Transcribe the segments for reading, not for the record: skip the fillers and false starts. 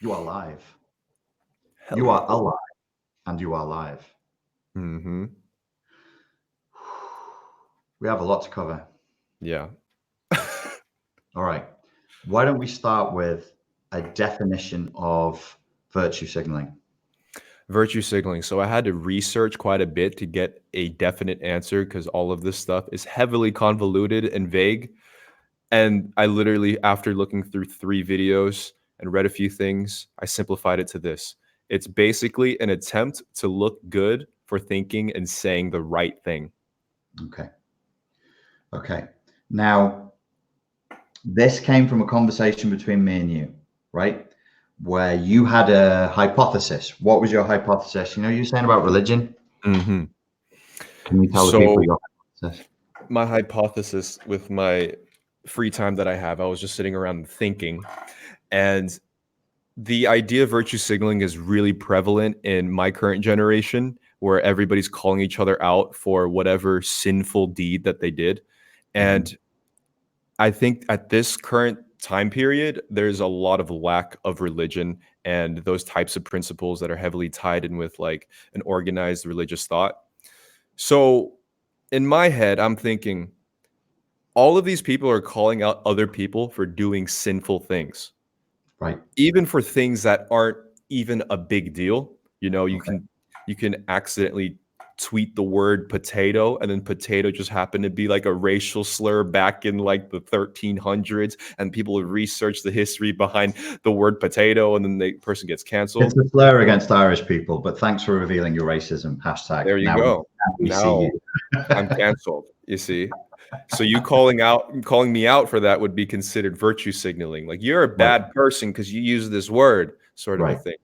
You are live. Hell You yeah. are alive, and you are live. Mm-hmm. We have a lot to cover. Yeah. All right. Why don't we start with a definition of virtue signaling? Virtue signaling. So I had to research quite a bit to get a definite answer because all of this stuff is heavily convoluted and vague. And I literally, after looking through 3 videos and read a few things, I simplified it to this. It's basically an attempt to look good for thinking and saying the right thing. Okay. Now, this came from a conversation between me and you, right? Where you had a hypothesis. What was your hypothesis? You were saying about religion. Mm-hmm. Can you tell the people your hypothesis? My hypothesis with my free time that I have, I was just sitting around thinking, and the idea of virtue signaling is really prevalent in my current generation, where everybody's calling each other out for whatever sinful deed that they did. And I think at this current time period, there's a lot of lack of religion and those types of principles that are heavily tied in with like an organized religious thought. So in my head, I'm thinking all of these people are calling out other people for doing sinful things. Right. Even for things that aren't even a big deal. You Okay. can accidentally tweet the word potato, and then potato just happened to be like a racial slur back in like the 1300s, and people would research the history behind the word potato, and then the person gets canceled. It's a slur against Irish people, but thanks for revealing your racism. Hashtag. There you go. We see Now you. I'm canceled, you see. So you calling me out for that would be considered virtue signaling. Like you're a bad person because you use this word, sort of a thing.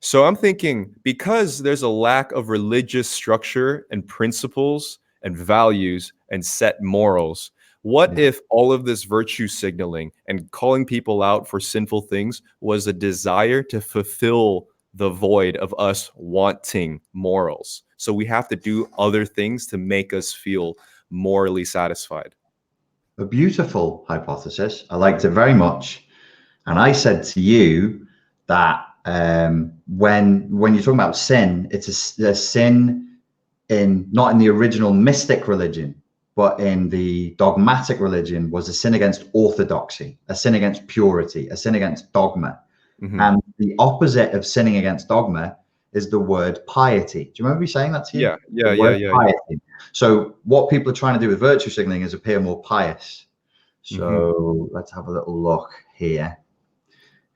So I'm thinking, because there's a lack of religious structure and principles and values and set morals, what if all of this virtue signaling and calling people out for sinful things was a desire to fulfill the void of us wanting morals? So we have to do other things to make us feel morally satisfied. A beautiful hypothesis. I liked it very much. And I said to you that when you're talking about sin, it's a sin in not in the original mystic religion, but in the dogmatic religion was a sin against orthodoxy, a sin against purity, a sin against dogma. And the opposite of sinning against dogma is the word piety. Do you remember me saying that to you? Yeah. Piety. So what people are trying to do with virtue signaling is appear more pious. So let's have a little look here.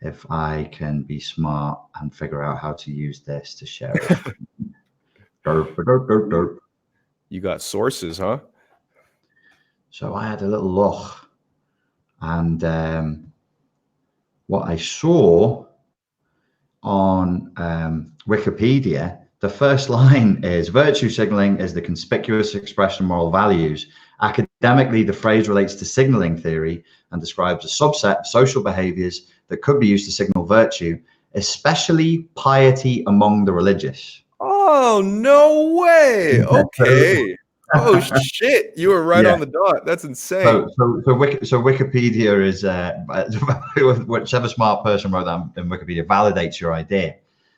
If I can be smart and figure out how to use this to share it. You got sources, huh? So I had a little look, and what I saw on Wikipedia, the first line is virtue signaling is the conspicuous expression of moral values. Academically, the phrase relates to signaling theory and describes a subset of social behaviors that could be used to signal virtue, especially piety among the religious. Oh, no way. Okay. Oh, shit. You were right on the dot. That's insane. So Wikipedia is, whichever smart person wrote that in Wikipedia validates your idea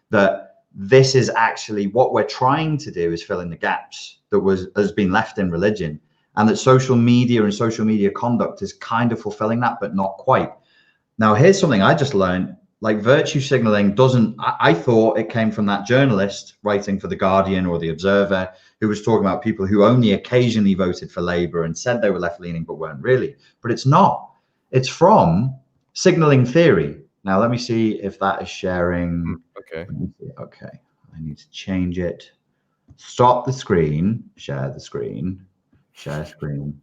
that this is actually what we're trying to do is fill in the gaps that has been left in religion, and that social media and social media conduct is kind of fulfilling that, but not quite. Now, here's something I just learned. Like virtue signaling doesn't, I thought it came from that journalist writing for The Guardian or The Observer who was talking about people who only occasionally voted for Labour and said they were left-leaning but weren't really. But it's not. It's from signaling theory. Now, let me see if that is sharing. Okay. Okay. I need to change it. Stop the screen. Share the screen. Share screen.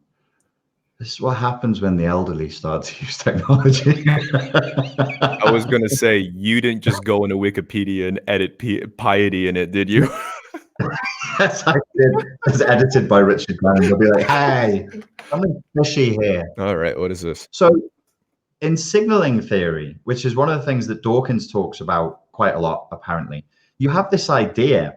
This is what happens when the elderly start to use technology. I was going to say, you didn't just go into Wikipedia and edit piety in it, did you? Yes, I did. It's edited by Richard Glennon. They'll be like, hey, something fishy here. All right, what is this? So in signaling theory, which is one of the things that Dawkins talks about quite a lot, apparently, you have this idea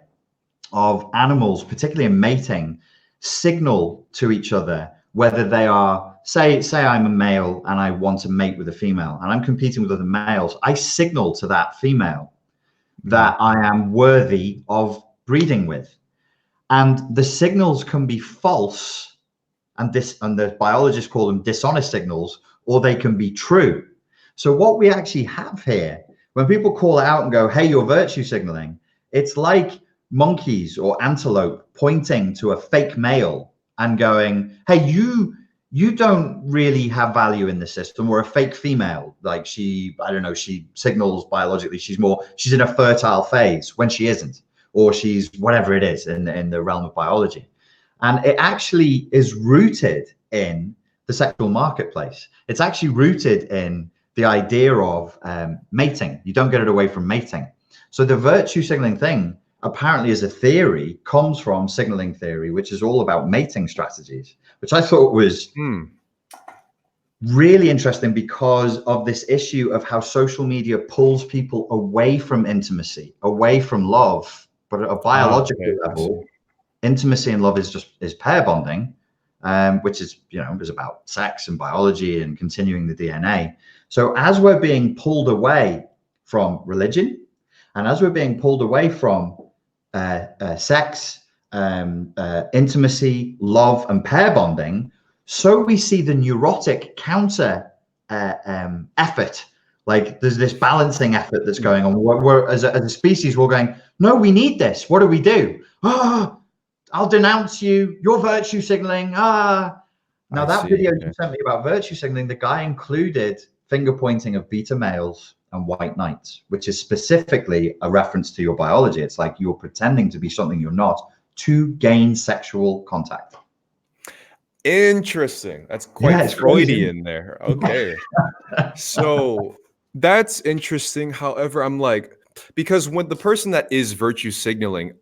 of animals, particularly in mating, signal to each other whether they are, say I'm a male and I want to mate with a female and I'm competing with other males, I signal to that female that I am worthy of breeding with. And the signals can be false, and the biologists call them dishonest signals, or they can be true. So what we actually have here, when people call it out and go, hey, you're virtue signaling, it's like monkeys or antelope pointing to a fake male and going, hey, you don't really have value in the system, or a fake female, like she signals biologically she's in a fertile phase when she isn't, or she's whatever it is in the realm of biology. And it actually is rooted in the sexual marketplace. It's actually rooted in the idea of mating. You don't get it away from mating. So the virtue signaling thing, apparently as a theory, comes from signaling theory, which is all about mating strategies, which I thought was really interesting because of this issue of how social media pulls people away from intimacy, away from love, but at a biological level, intimacy and love is pair bonding, which is about sex and biology and continuing the DNA. So as we're being pulled away from religion, and as we're being pulled away from sex, intimacy, love, and pair bonding, so we see the neurotic counter effort. Like there's this balancing effort that's going on. We're as a species, we're going, no, we need this. What do we do? Oh, I'll denounce you. You're virtue signaling. Now that video you sent me about virtue signaling, the guy included finger pointing of beta males and white knights, which is specifically a reference to your biology. It's like you're pretending to be something you're not to gain sexual contact. Interesting. That's quite Freudian there. Okay. So that's interesting. However, I'm like, because when the person that is virtue signaling,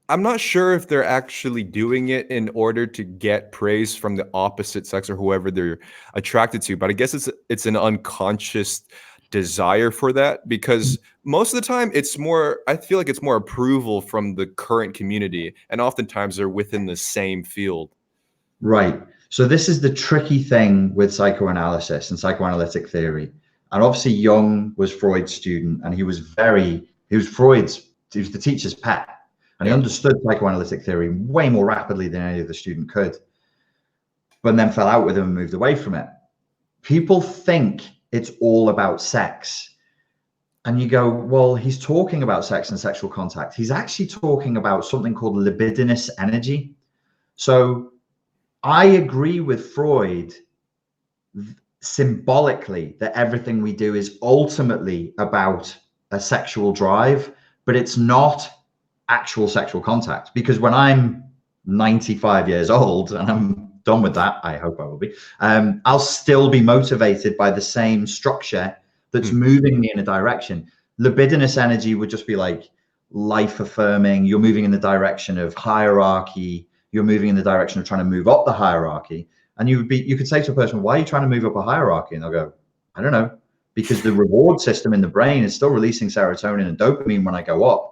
I'm not sure if they're actually doing it in order to get praise from the opposite sex or whoever they're attracted to, but I guess it's an unconscious desire for that, because most of the time I feel like it's more approval from the current community, and oftentimes they're within the same field. Right. So this is the tricky thing with psychoanalysis and psychoanalytic theory. And obviously Jung was Freud's student, and he was the teacher's pet. And he understood psychoanalytic theory way more rapidly than any other student could, but then fell out with him and moved away from it. People think it's all about sex. And you go, well, he's talking about sex and sexual contact. He's actually talking about something called libidinous energy. So I agree with Freud symbolically that everything we do is ultimately about a sexual drive, but it's not actual sexual contact, because when I'm 95 years old and I'm done with that, I hope I will be, I'll still be motivated by the same structure that's moving me in a direction. Libidinous energy would just be like life affirming. You're moving in the direction of hierarchy. You're moving in the direction of trying to move up the hierarchy. And you could say to a person, why are you trying to move up a hierarchy? And they'll go, I don't know, because the reward system in the brain is still releasing serotonin and dopamine when I go up.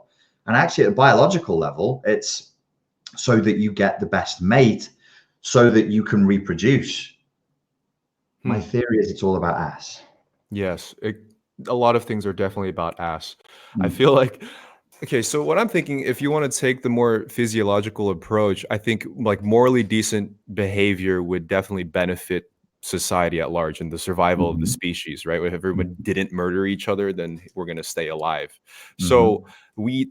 And actually at a biological level, it's so that you get the best mate so that you can reproduce. My theory is it's all about ass. Yes. A lot of things are definitely about ass. I feel like, okay, so what I'm thinking, if you want to take the more physiological approach, I think like morally decent behavior would definitely benefit society at large and the survival of the species, right? If everyone didn't murder each other, then we're going to stay alive. So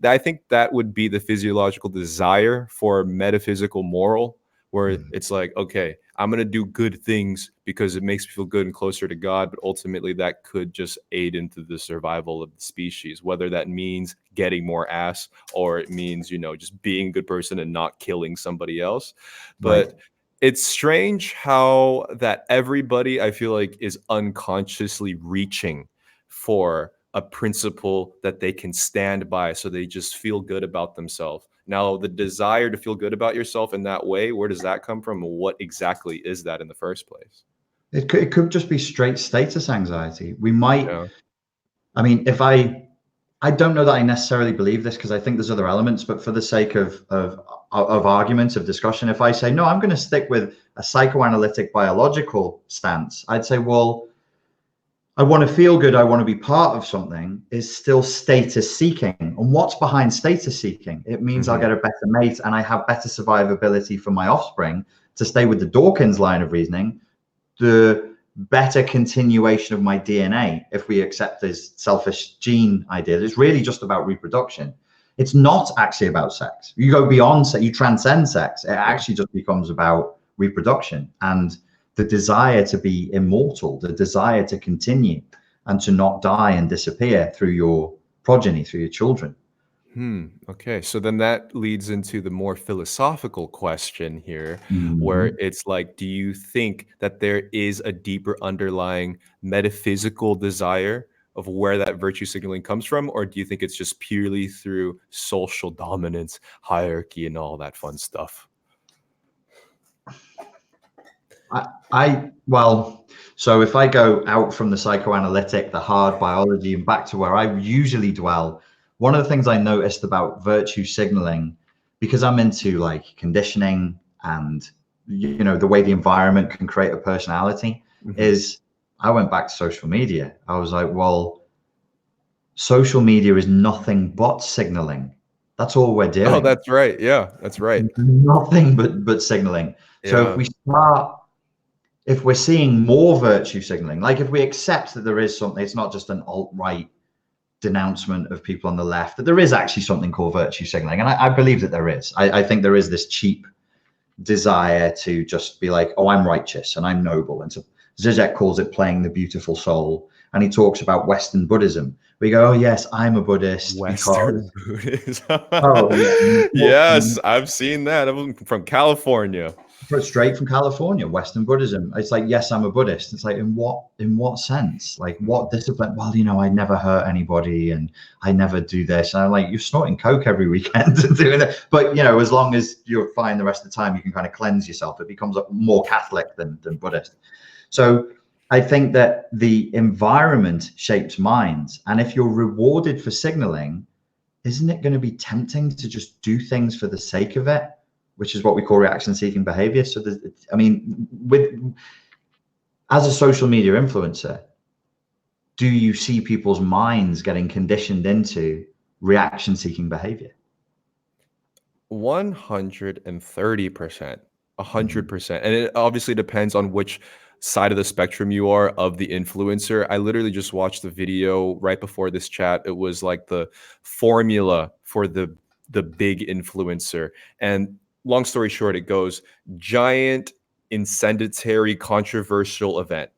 I think that would be the physiological desire for metaphysical moral, where it's like, okay, I'm going to do good things because it makes me feel good and closer to God, but ultimately that could just aid into the survival of the species, whether that means getting more ass or it means, just being a good person and not killing somebody else. But it's strange how that everybody, I feel like, is unconsciously reaching for a principle that they can stand by, so they just feel good about themselves. Now, the desire to feel good about yourself in that way, where does that come from? What exactly is that in the first place? It could just be straight status anxiety. We might, I mean, if I I don't know that I necessarily believe this, because I think there's other elements, but for the sake of argument, of discussion, if I say, no, I'm going to stick with a psychoanalytic biological stance, I'd say, well, I want to feel good, I want to be part of something, is still status seeking. And what's behind status seeking? It means I'll get a better mate and I have better survivability for my offspring. To stay with the Dawkins line of reasoning, the better continuation of my DNA, if we accept this selfish gene idea, it's really just about reproduction. It's not actually about sex. You go beyond sex, you transcend sex. It actually just becomes about reproduction and the desire to be immortal, the desire to continue and to not die and disappear through your progeny, through your children. Okay, so then that leads into the more philosophical question here, where it's like, do you think that there is a deeper underlying metaphysical desire of where that virtue signaling comes from, or do you think it's just purely through social dominance, hierarchy, and all that fun stuff? Well, so if I go out from the psychoanalytic, the hard biology, and back to where I usually dwell, one of the things I noticed about virtue signaling, because I'm into like conditioning and, you know, the way the environment can create a personality, is I went back to social media. I was like, well, social media is nothing but signaling. That's all we're doing. Oh, that's right. Yeah, that's right. Nothing but signaling. Yeah. So if we're seeing more virtue signaling, like if we accept that there is something, it's not just an alt-right denouncement of people on the left, that there is actually something called virtue signaling. And I believe that there is. I think there is this cheap desire to just be like, oh, I'm righteous and I'm noble. And so Zizek calls it playing the beautiful soul. And he talks about Western Buddhism. We go, oh, yes, I'm a Buddhist. Western Buddhism. Oh, yes, I've seen that. I'm from California. Straight from California, Western Buddhism. It's like, yes, I'm a Buddhist. It's like, in what sense? Like, what discipline? Well, you know, I never hurt anybody and I never do this. And I'm like, you're snorting coke every weekend and doing it. But, you know, as long as you're fine the rest of the time, you can kind of cleanse yourself. It becomes more Catholic than Buddhist. So I think that the environment shapes minds. And if you're rewarded for signaling, isn't it going to be tempting to just do things for the sake of it? Which is what we call reaction-seeking behavior. So, I mean, as a social media influencer, do you see people's minds getting conditioned into reaction-seeking behavior? 130%, 100%. And it obviously depends on which side of the spectrum you are of the influencer. I literally just watched the video right before this chat. It was like the formula for the big influencer. And long story short, it goes, giant, incendiary, controversial event.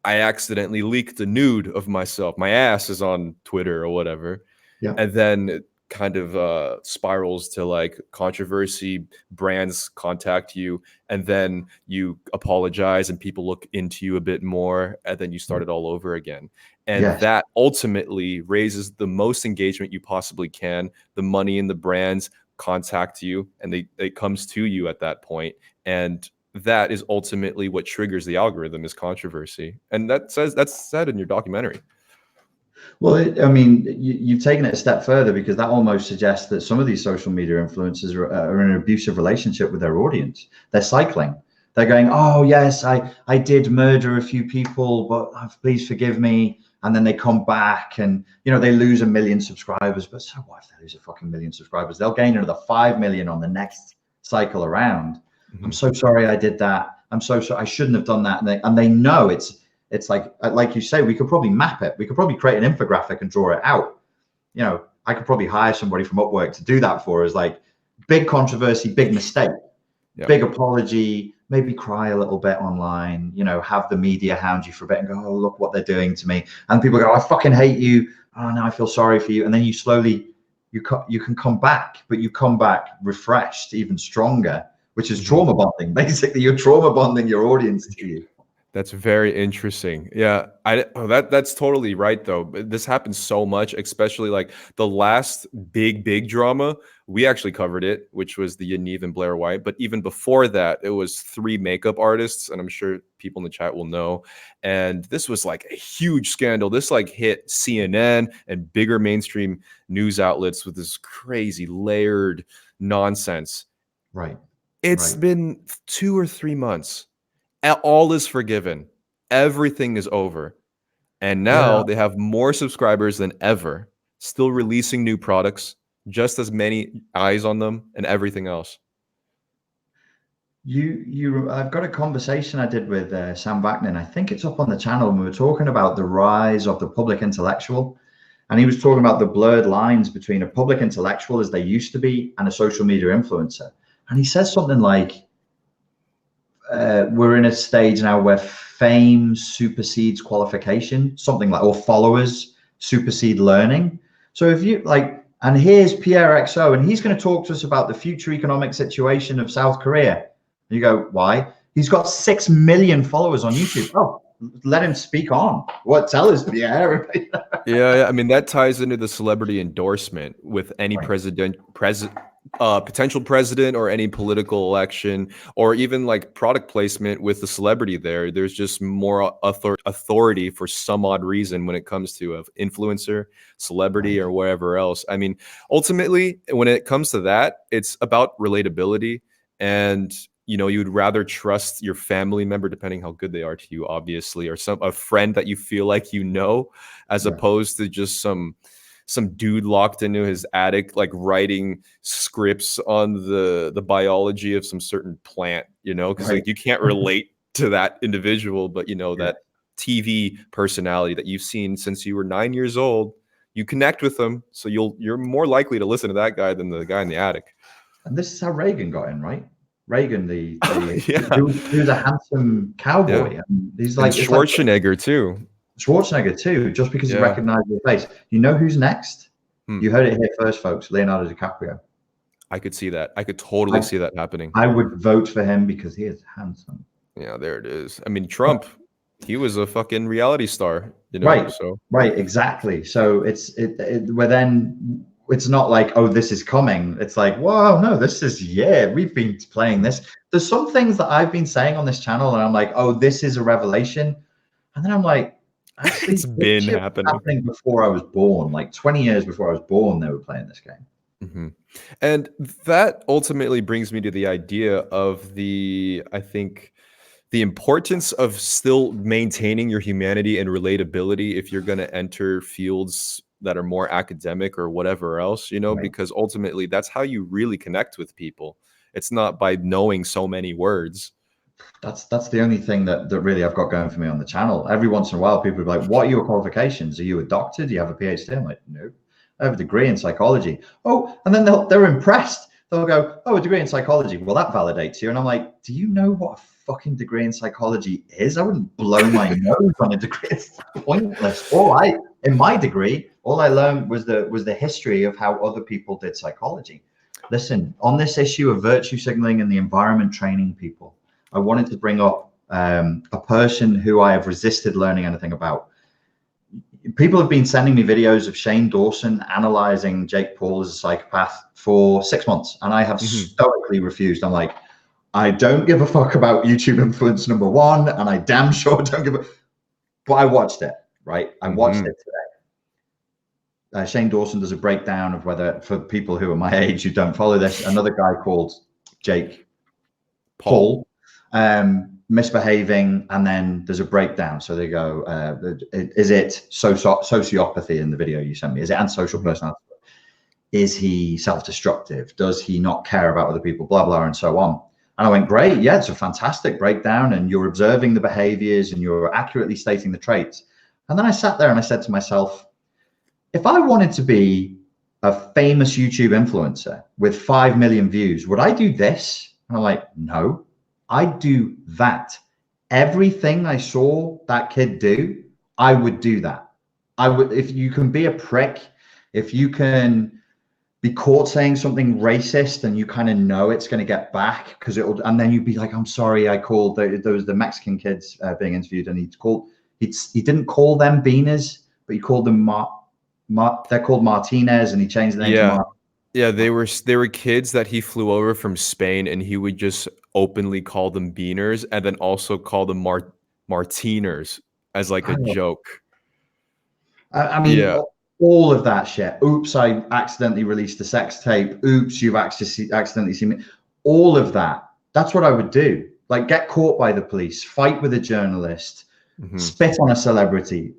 I accidentally leaked a nude of myself. My ass is on Twitter or whatever. Yeah. And then it kind of spirals to like controversy, brands contact you, and then you apologize and people look into you a bit more, and then you start it all over again. And that ultimately raises the most engagement you possibly can. The money in the brands contact you, and it comes to you at that point, and that is ultimately what triggers the algorithm, is controversy. And that's said in your documentary. Well, I mean, you've taken it a step further, because that almost suggests that some of these social media influencers are in an abusive relationship with their audience. They're cycling. They're going, oh yes, I did murder a few people, but please forgive me. And then they come back and, you know, they lose 1 million subscribers. But so what if they lose a fucking 1 million subscribers? They'll gain another 5 million on the next cycle around. I'm so sorry I did that. I'm so sorry. I shouldn't have done that. And they know it's like you say, we could probably map it. We could probably create an infographic and draw it out. You know, I could probably hire somebody from Upwork to do that for us. Like, big controversy, big mistake, big apology, maybe cry a little bit online, you know, have the media hound you for a bit and go, oh, look what they're doing to me. And people go, I fucking hate you. Oh, no, I feel sorry for you. And then you slowly, you can come back, but you come back refreshed, even stronger, which is trauma bonding. Basically, you're trauma bonding your audience to you. That's very interesting. Yeah, that's totally right though. This happens so much, especially like the last big drama. We actually covered it, which was the Yaniv and Blair White. But even before that, it was three makeup artists, and I'm sure people in the chat will know. And this was like a huge scandal. This like hit CNN and bigger mainstream news outlets with this crazy layered nonsense. Right. It's been 2 or 3 months. All is forgiven. Everything is over. And now they have more subscribers than ever, still releasing new products, just as many eyes on them and everything else. I've got a conversation I did with Sam Vaknin. I think it's up on the channel, and we were talking about the rise of the public intellectual. And he was talking about the blurred lines between a public intellectual, as they used to be, and a social media influencer. And he says something like, we're in a stage now where fame supersedes qualification, something like, or followers supersede learning. So if you like, and here's Pierre XO, and he's going to talk to us about the future economic situation of South Korea. And you go, why? He's got 6 million followers on YouTube. Oh, let him speak on. What? Tell us, Pierre. Yeah, I mean, that ties into the celebrity endorsement with any potential president or any political election, or even like product placement with the celebrity there. There's just more authority for some odd reason when it comes to influencer, celebrity, or whatever else. I mean, ultimately, when it comes to that, it's about relatability. And you know, you would rather trust your family member, depending how good they are to you, obviously, or a friend that you feel like you know, as opposed to just some dude locked into his attic, like writing scripts on the biology of some certain plant, you know, because like you can't relate to that individual, but you know, that TV personality that you've seen since you were 9 years old, you connect with them, so you're more likely to listen to that guy than the guy in the attic. And this is how Reagan got in, right? Reagan, he was a handsome cowboy. Yeah. And he's like, and Schwarzenegger too. Schwarzenegger too, just because he recognized your face. You know who's next? You heard it here first, folks. Leonardo Dicaprio. I could see that. I could totally see that happening. I would vote for him because he is handsome. Yeah, there it is. I mean, Trump, he was a fucking reality star, you know. Right, exactly. So it's not like, oh, this is coming. It's like, whoa, no, this is, we've been playing this. There's some things that I've been saying on this channel, and I'm like, oh, this is a revelation. And then I'm like, actually, it's been happening before I was born. Like 20 years before I was born, they were playing this game. Mm-hmm. And that ultimately brings me to the idea of I think, the importance of still maintaining your humanity and relatability if you're going to enter fields that are more academic or whatever else, you know, because ultimately that's how you really connect with people. It's not by knowing so many words. That's the only thing that really I've got going for me on the channel. Every once in a while, people are like, what are your qualifications? Are you a doctor? Do you have a PhD? I'm like, no, I have a degree in psychology. Oh, and then they're impressed. They'll go, oh, a degree in psychology. Well, that validates you. And I'm like, do you know what a fucking degree in psychology is? I wouldn't blow my nose on a degree. It's pointless. In my degree, all I learned was the history of how other people did psychology. Listen, on this issue of virtue signaling and the environment training people, I wanted to bring up a person who I have resisted learning anything about. People have been sending me videos of Shane Dawson analyzing Jake Paul as a psychopath for 6 months, and I have stoically refused. I'm like, I don't give a fuck about YouTube influence number one, and I damn sure don't give a. But I watched it, right? I watched it today. Shane Dawson does a breakdown of whether, for people who are my age who don't follow this, another guy called Jake Paul misbehaving, and then there's a breakdown. So they go, is it sociopathy in the video you sent me? Is it antisocial personality? Is he self-destructive? Does he not care about other people? Blah, blah, and so on. And I went, great. Yeah, it's a fantastic breakdown. And you're observing the behaviors and you're accurately stating the traits. And then I sat there and I said to myself, if I wanted to be a famous YouTube influencer with 5 million views, would I do this? And I'm like, no, I'd do that. Everything I saw that kid do, I would do that. I would, if you can be a prick, if you can be caught saying something racist, and you kind of know it's going to get back because it'll, and then you'd be like, I'm sorry, I called those the Mexican kids being interviewed, and he didn't call them Beaners, but he called them they're called Martinez, and he changed the name to Yeah, they were kids that he flew over from Spain, and he would just openly call them beaners, and then also call them Martiners as like a joke. I mean, all of that shit. Oops, I accidentally released a sex tape. Oops, you've accidentally seen me. All of that. That's what I would do. Like, get caught by the police, fight with a journalist, spit on a celebrity.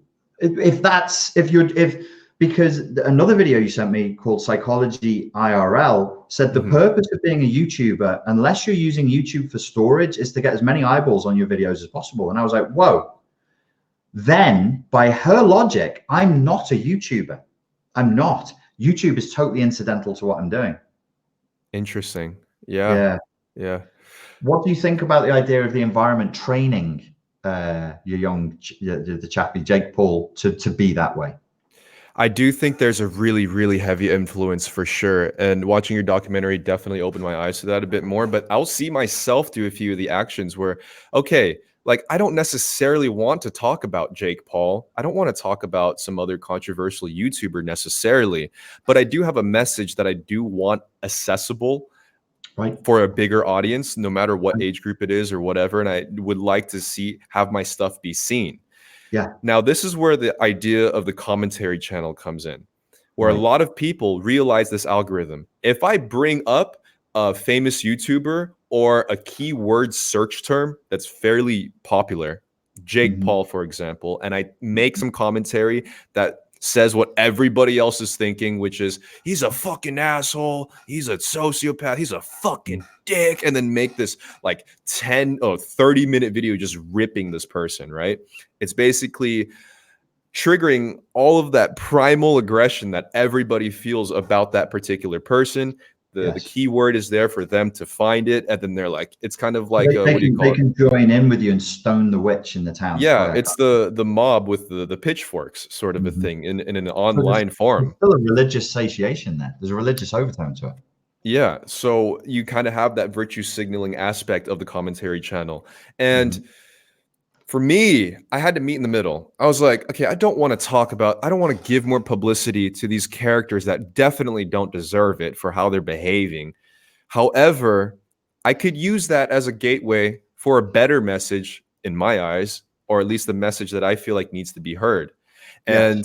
Because another video you sent me called Psychology IRL said the purpose of being a YouTuber, unless you're using YouTube for storage, is to get as many eyeballs on your videos as possible. And I was like, whoa. Then by her logic, I'm not a YouTuber. I'm not. YouTube is totally incidental to what I'm doing. Interesting. Yeah. What do you think about the idea of the environment training the chappie Jake Paul to be that way? I do think there's a really, really heavy influence for sure. And watching your documentary definitely opened my eyes to that a bit more. But I'll see myself do a few of the actions where, okay, like, I don't necessarily want to talk about Jake Paul. I don't want to talk about some other controversial YouTuber necessarily. But I do have a message that I do want accessible for a bigger audience, no matter what age group it is or whatever. And I would like to have my stuff be seen. Yeah. Now, this is where the idea of the commentary channel comes in, where a lot of people realize this algorithm. If I bring up a famous YouTuber or a keyword search term that's fairly popular, Jake Paul, for example, and I make some commentary that says what everybody else is thinking, which is he's a fucking asshole, he's a sociopath, he's a fucking dick, and then make this like 30-minute video just ripping this person, right? It's basically triggering all of that primal aggression that everybody feels about that particular person. The keyword is there for them to find it, and then they're like, it's kind of like they can join in with you and stone the witch in the town. Yeah, it's the mob with the pitchforks sort of a thing in an online forum. There's still a religious satiation there. There's a religious overtone to it. Yeah, so you kind of have that virtue signaling aspect of the commentary channel. And for me, I had to meet in the middle. I was like, okay, I don't want to give more publicity to these characters that definitely don't deserve it for how they're behaving. However, I could use that as a gateway for a better message in my eyes, or at least the message that I feel like needs to be heard. And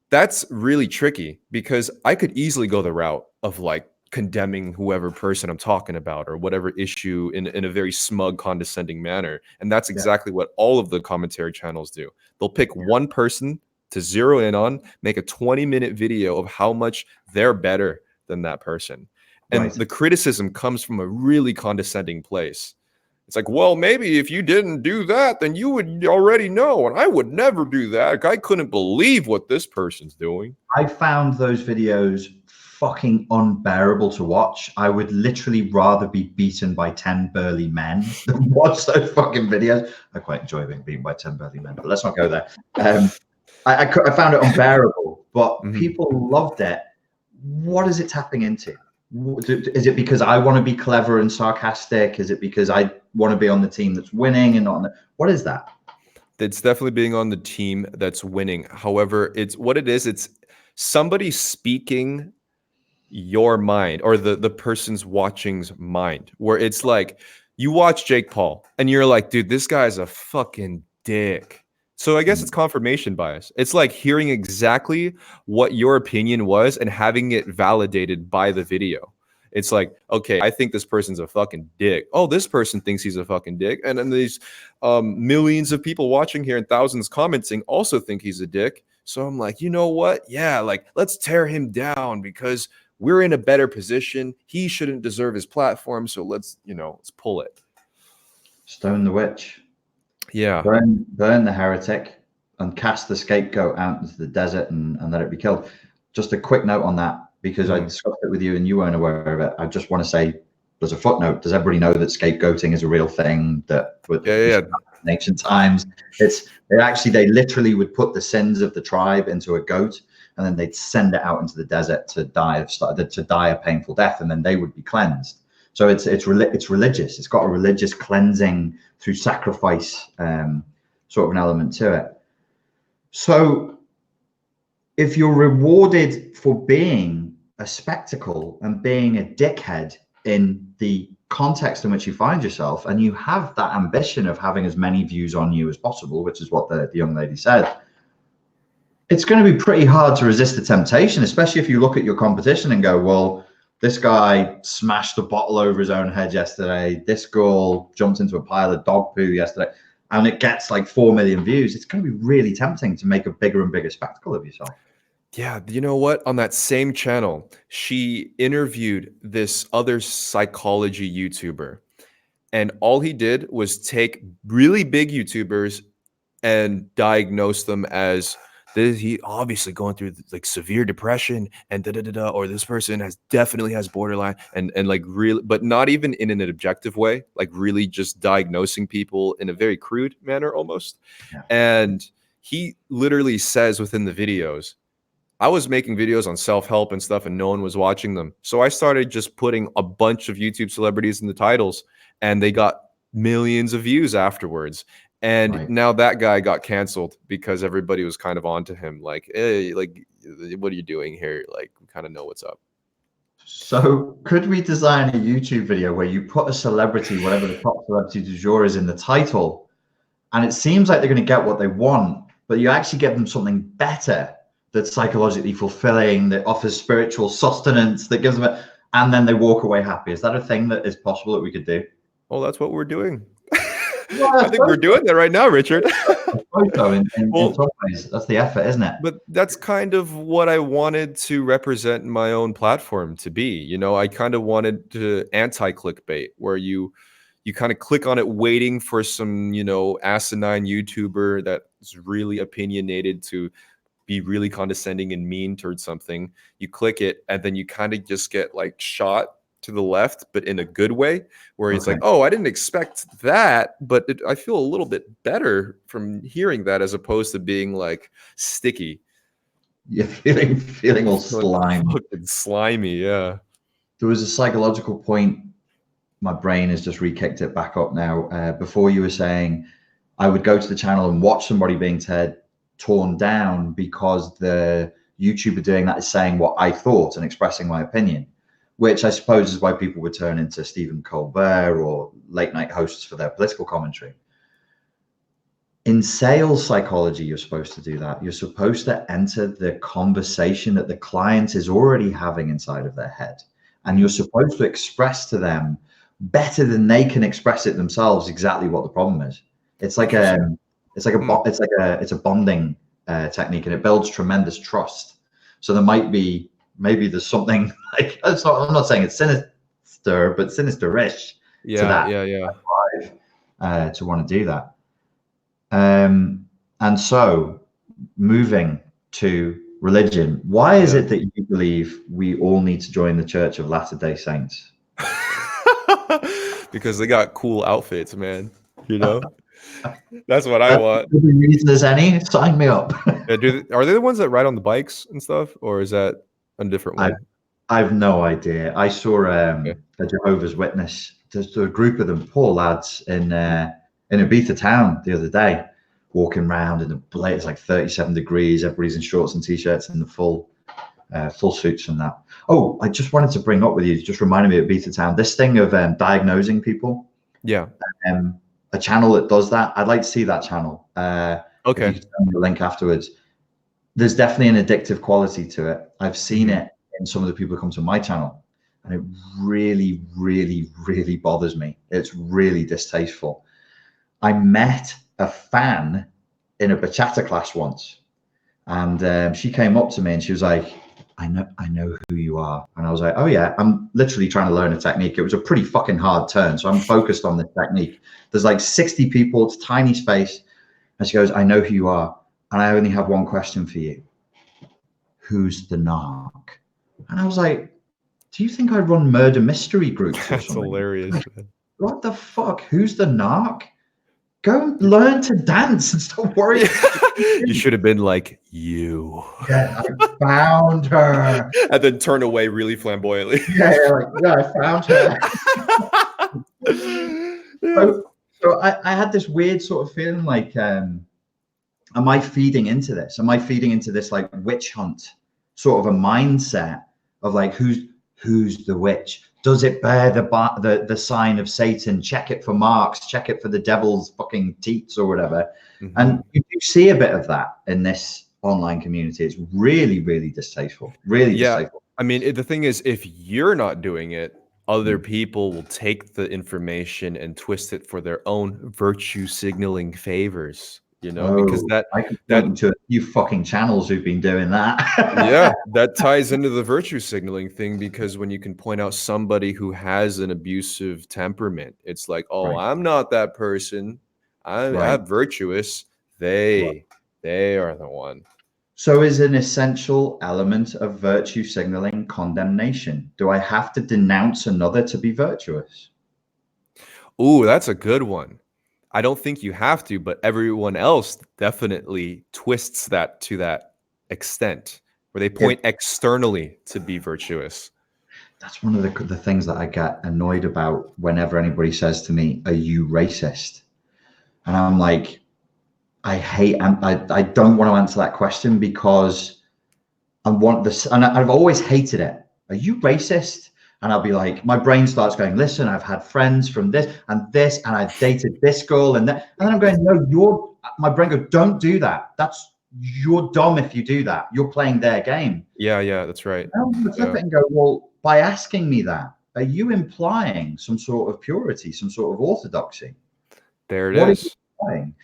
that's really tricky because I could easily go the route of like condemning whoever person I'm talking about or whatever issue in a very smug, condescending manner. And that's exactly what all of the commentary channels do. They'll pick one person to zero in on, make a 20-minute video of how much they're better than that person. And the criticism comes from a really condescending place. It's like, well, maybe if you didn't do that, then you would already know. And I would never do that. I couldn't believe what this person's doing. I found those videos fucking unbearable to watch. I would literally rather be beaten by 10 burly men than watch those fucking videos. I quite enjoy being beaten by 10 burly men, but let's not go there. I found it unbearable, but people loved it. What is it tapping into? Is it because I want to be clever and sarcastic? Is it because I want to be on the team that's winning and not on the... What is that? It's definitely being on the team that's winning. However, it's somebody speaking your mind or the person's watching's mind, where it's like you watch Jake Paul and you're like, dude, this guy's a fucking dick. So I guess it's confirmation bias. It's like hearing exactly what your opinion was and having it validated by the video. It's like, okay, I think this person's a fucking dick. Oh, this person thinks he's a fucking dick. And then these millions of people watching here and thousands commenting also think he's a dick. So I'm like, you know what? Yeah, like, let's tear him down because we're in a better position. He shouldn't deserve his platform. So let's pull it. Stone the witch. Yeah. Burn the heretic and cast the scapegoat out into the desert and let it be killed. Just a quick note on that, because I discussed it with you and you weren't aware of it. I just want to say there's a footnote. Does everybody know that scapegoating is a real thing? in ancient times. They literally would put the sins of the tribe into a goat, and then they'd send it out into the desert to die a painful death, and then they would be cleansed. So it's religious. It's got a religious cleansing through sacrifice, sort of an element to it. So if you're rewarded for being a spectacle and being a dickhead in the context in which you find yourself, and you have that ambition of having as many views on you as possible, which is what the young lady said, it's going to be pretty hard to resist the temptation, especially if you look at your competition and go, well, this guy smashed a bottle over his own head yesterday. This girl jumped into a pile of dog poo yesterday, and it gets like 4 million views. It's going to be really tempting to make a bigger and bigger spectacle of yourself. Yeah, you know what? On that same channel, she interviewed this other psychology YouTuber, and all he did was take really big YouTubers and diagnose them as he obviously going through like severe depression and or this person definitely has borderline and like really, but not even in an objective way, like really just diagnosing people in a very crude manner almost. Yeah. And he literally says within the videos, I was making videos on self-help and stuff and no one was watching them. So I started just putting a bunch of YouTube celebrities in the titles and they got millions of views afterwards. And now that guy got canceled because everybody was kind of onto him. Like, hey, like, what are you doing here? Like, we kind of know what's up. So could we design a YouTube video where you put a celebrity, whatever the top celebrity du jour is, in the title, and it seems like they're going to get what they want, but you actually give them something better that's psychologically fulfilling, that offers spiritual sustenance, that gives them and then they walk away happy? Is that a thing that is possible that we could do? Well, that's what we're doing. I think we're doing that right now, Richard. In some ways, that's the effort, isn't it? But that's kind of what I wanted to represent my own platform to be. You know, I kind of wanted to anti-clickbait, where you kind of click on it waiting for some, you know, asinine YouTuber that's really opinionated to be really condescending and mean towards something. You click it and then you kind of just get like shot to the left, but in a good way, where it's like, oh, I didn't expect that, but I feel a little bit better from hearing that, as opposed to being like sticky. You're feeling all slimy. Yeah. There was a psychological point. My brain has just re-kicked it back up now. Before you were saying I would go to the channel and watch somebody being torn down because the YouTuber doing that is saying what I thought and expressing my opinion, which I suppose is why people would turn into Stephen Colbert or late night hosts for their political commentary. In sales psychology, you're supposed to do that. You're supposed to enter the conversation that the client is already having inside of their head. And you're supposed to express to them better than they can express it themselves exactly what the problem is. It's like a bonding technique, and it builds tremendous trust. So there might be, maybe there's something like, I'm not saying it's sinister, but sinister-ish to that. Drive, to want to do that. And so moving to religion, why is it that you believe we all need to join the Church of Latter-day Saints? Because they got cool outfits, man. You know? That's what I want. If the reason there's any, sign me up. Are they the ones that ride on the bikes and stuff, or is that a different one? I have no idea. I saw a Jehovah's Witness. There's a group of them, poor lads, in Ibiza town the other day, walking around in the blade. It's like 37 degrees. Everybody's in shorts and t-shirts and the full suits and that. Oh, I just wanted to bring up with you, just reminded me of Ibiza town, this thing of diagnosing people. Yeah. A channel that does that. I'd like to see that channel. Okay. If you can send me the link afterwards. There's definitely an addictive quality to it. I've seen it in some of the people who come to my channel, and it really, really, really bothers me. It's really distasteful. I met a fan in a bachata class once, and she came up to me and she was like, I know who you are. And I was like, oh yeah, I'm literally trying to learn a technique. It was a pretty fucking hard turn, so I'm focused on this technique. There's like 60 people, it's a tiny space. And she goes, I know who you are, and I only have one question for you. Who's the narc? And I was like, do you think I run murder mystery groups or That's something? hilarious. What the fuck? Who's the narc? Go learn to dance and stop worrying. You should have been like, you. Yeah, I found her. And then turn away really flamboyantly. Yeah, like, yeah, I found her. Yeah. So I had this weird sort of feeling like, am I feeding into this? Am I feeding into this like witch hunt sort of a mindset of like who's the witch? Does it bear the sign of Satan? Check it for marks. Check it for the devil's fucking teats or whatever. Mhm. And you see a bit of that in this online community. It's really, really distasteful. Really distasteful. I mean, the thing is, if you're not doing it, other people will take the information and twist it for their own virtue signaling favors, because I can point you to a few fucking channels who've been doing that. yeah, that ties into the virtue signaling thing, because when you can point out somebody who has an abusive temperament, it's like, oh, Right. I'm not that person. I'm virtuous. They are the one. So is an essential element of virtue signaling condemnation? Do I have to denounce another to be virtuous? Ooh, that's a good one. I don't think you have to, but everyone else definitely twists that to that extent, where they point externally to be virtuous. That's one of the things that I get annoyed about whenever anybody says to me, "Are you racist?" And I'm like, I don't want to answer that question because and I've always hated it. Are you racist? And I'll be like, my brain starts going, listen, I've had friends from this, and I've dated this girl and that. And then I'm going, no, my brain goes, don't do that. You're dumb if you do that. You're playing their game. Yeah, that's right. And I'm going to flip it and go, well, by asking me that, are you implying some sort of purity, some sort of orthodoxy? There it What is. are you implying?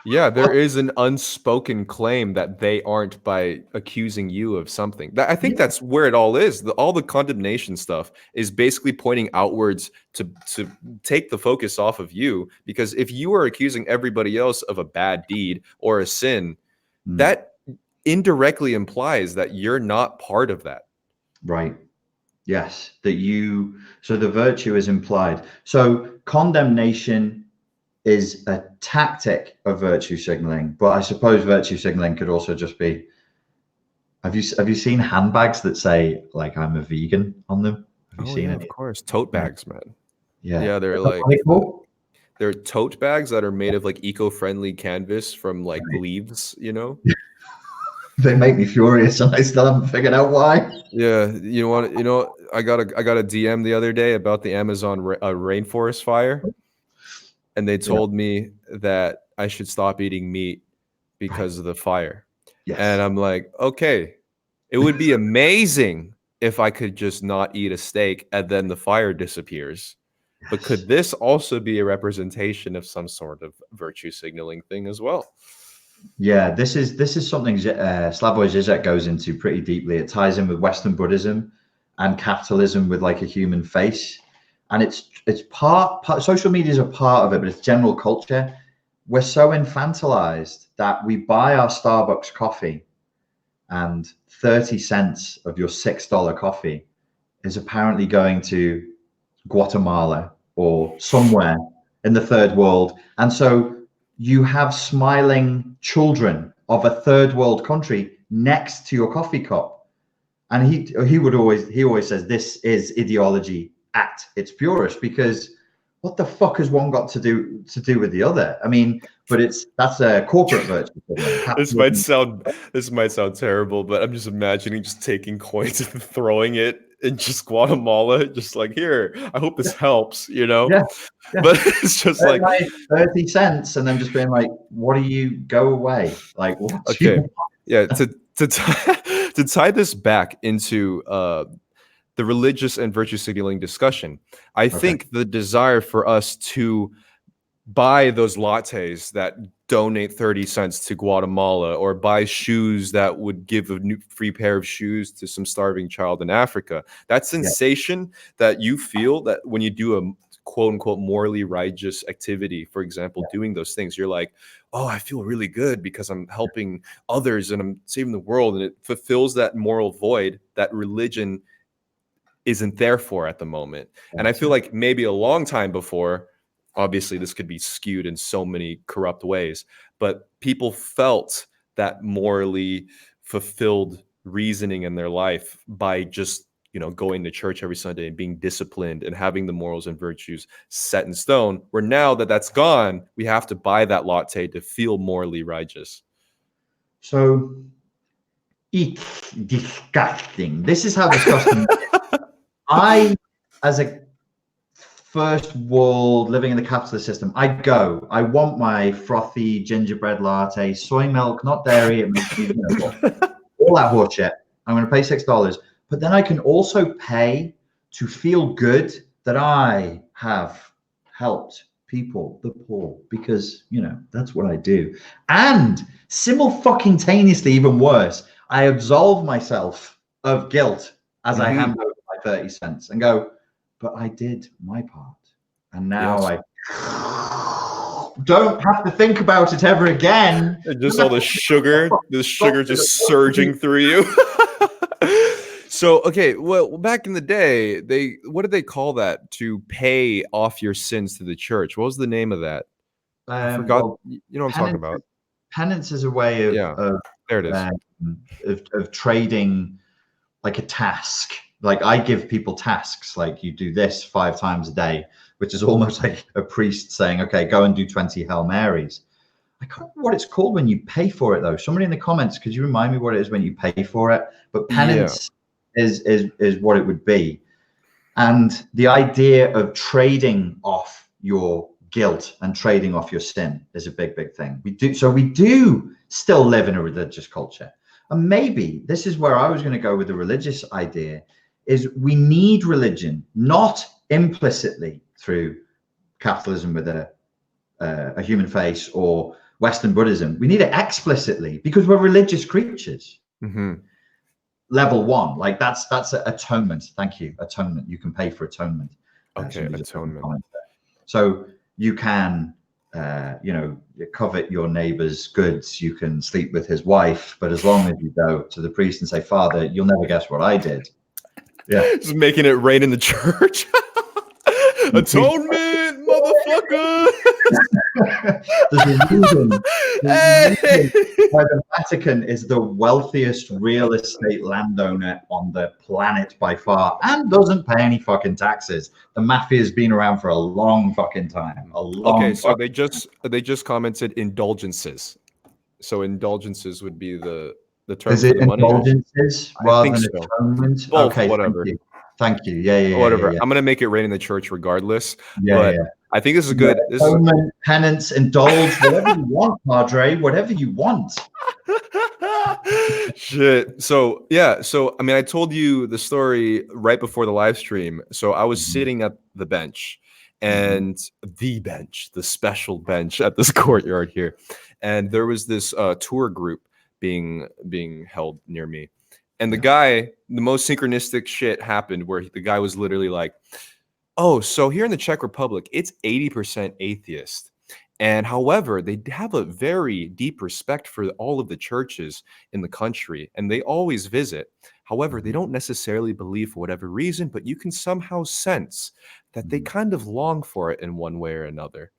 Yeah, there is an unspoken claim that they aren't by accusing you of something. I think that's where it all is. All the condemnation stuff is basically pointing outwards to take the focus off of you. Because if you are accusing everybody else of a bad deed or a sin, that indirectly implies that you're not part of that. Right. Yes. So the virtue is implied. So condemnation is a tactic of virtue signaling, but I suppose virtue signaling could also just be, have you seen handbags that say like I'm a vegan on them? Have you seen it? Of course. Tote bags, man. Yeah. They're like they're tote bags that are made of like eco-friendly canvas from like leaves, They make me furious and I still haven't figured out why. Yeah, I got a DM the other day about the Amazon rainforest fire, and they told me that I should stop eating meat because of the fire. Yes. And I'm like, okay, it would be amazing if I could just not eat a steak and then the fire disappears. Yes. But could this also be a representation of some sort of virtue signaling thing as well? Yeah, this is something Slavoj Žižek goes into pretty deeply. It ties in with Western Buddhism and capitalism with like a human face, and it's part social media is a part of it, but it's general culture. We're so infantilized that we buy our Starbucks coffee, and 30 cents of your $6 coffee is apparently going to Guatemala or somewhere in the third world, and so you have smiling children of a third world country next to your coffee cup. And he always says this is ideology at its purest, because what the fuck has one got to do with the other? I mean, but that's a corporate virtue. This might sound terrible, but I'm just imagining just taking coins and throwing it in just Guatemala, just like, here, I hope this helps, Yeah. But it's just like 30 cents, and then just being like, what do you go away? Like, what? Okay. Yeah. To tie this back into the religious and virtue signaling discussion, I think the desire for us to buy those lattes that donate 30 cents to Guatemala, or buy shoes that would give a new free pair of shoes to some starving child in Africa, that sensation that you feel that when you do a quote unquote morally righteous activity, for example, doing those things, you're like, oh, I feel really good because I'm helping others and I'm saving the world. And it fulfills that moral void that religion isn't there for at the moment. And I feel like maybe a long time before, obviously this could be skewed in so many corrupt ways, but people felt that morally fulfilled reasoning in their life by just, going to church every Sunday and being disciplined and having the morals and virtues set in stone, where now that that's gone, we have to buy that latte to feel morally righteous. So it's disgusting. This is how disgusting I, as a first world living in the capitalist system, I want my frothy gingerbread latte, soy milk, not dairy. It makes me all that horse shit. I'm going to pay $6, but then I can also pay to feel good that I have helped people, the poor, because that's what I do. And simultaneously, even worse, I absolve myself of guilt as I hand over my 30 cents and go, but I did my part, and now I don't have to think about it ever again. Just all the sugar just surging through you. So, okay, well, back in the day, what did they call that, to pay off your sins to the church? What was the name of that? I forgot. Well, you know what I'm talking about. Penance is a way of there it is. Of trading like a task. Like I give people tasks, like you do this 5 times a day, which is almost like a priest saying, okay, go and do 20 Hail Marys. I can't remember what it's called when you pay for it though. Somebody in the comments, could you remind me what it is when you pay for it? But penance is what it would be. And the idea of trading off your guilt and trading off your sin is a big, big thing. We do still live in a religious culture. And maybe this is where I was going to go with the religious idea, is we need religion, not implicitly through capitalism with a human face or Western Buddhism. We need it explicitly because we're religious creatures. Level 1, like that's atonement. Thank you. Atonement. You can pay for atonement. Okay, atonement. So you can, covet your neighbor's goods. You can sleep with his wife, but as long as you go to the priest and say, Father, you'll never guess what I did. Yeah, just making it rain in the church. Atonement, motherfucker. There's a reason why the Vatican is the wealthiest real estate landowner on the planet by far and doesn't pay any fucking taxes. The mafia's been around for a long fucking time. So they just commented indulgences. So indulgences would be the term. Is it indulgences rather than atonement? Both, okay, whatever. Thank you. Yeah. Whatever. Yeah. I'm gonna make it rain in the church regardless. Yeah. I think this is good. Atonement, penance, indulge, whatever you want, Padre. Whatever you want. Shit. So I mean, I told you the story right before the live stream. So I was sitting at the bench, and the special bench at this courtyard here, and there was this tour group being held near me. And the most synchronistic shit happened where the guy was literally like, oh, so here in the Czech Republic, it's 80% atheist. And however, they have a very deep respect for all of the churches in the country, and they always visit. However, they don't necessarily believe for whatever reason, but you can somehow sense that they kind of long for it in one way or another.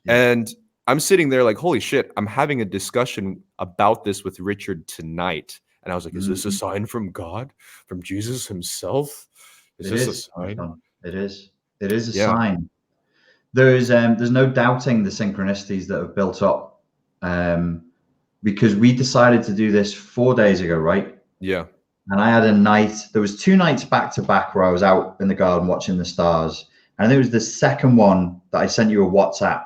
And I'm sitting there like, holy shit, I'm having a discussion about this with Richard tonight. And I was like, is this a sign from God, from Jesus himself? Is this a sign? It is. It is a sign. There's no doubting the synchronicities that have built up, because we decided to do this 4 days ago, right? Yeah. And I had a night. There was 2 nights back to back where I was out in the garden watching the stars. And it was the second one that I sent you a WhatsApp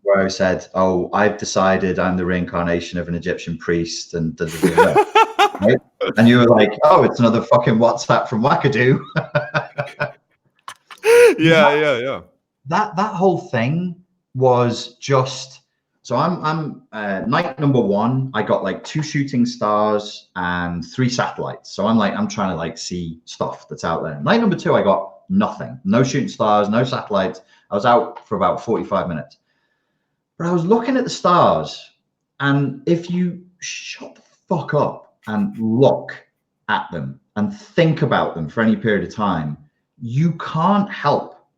where I said, "Oh, I've decided I'm the reincarnation of an Egyptian priest," and right? And you were like, "Oh, it's another fucking WhatsApp from Wackadoo." Yeah. That whole thing was just so. I'm night number 1. I got like 2 shooting stars and 3 satellites. So I'm trying to like see stuff that's out there. Night number 2, I got nothing. No shooting stars, no satellites. I was out for about 45 minutes. But I was looking at the stars, and if you shut the fuck up and look at them and think about them for any period of time, you can't help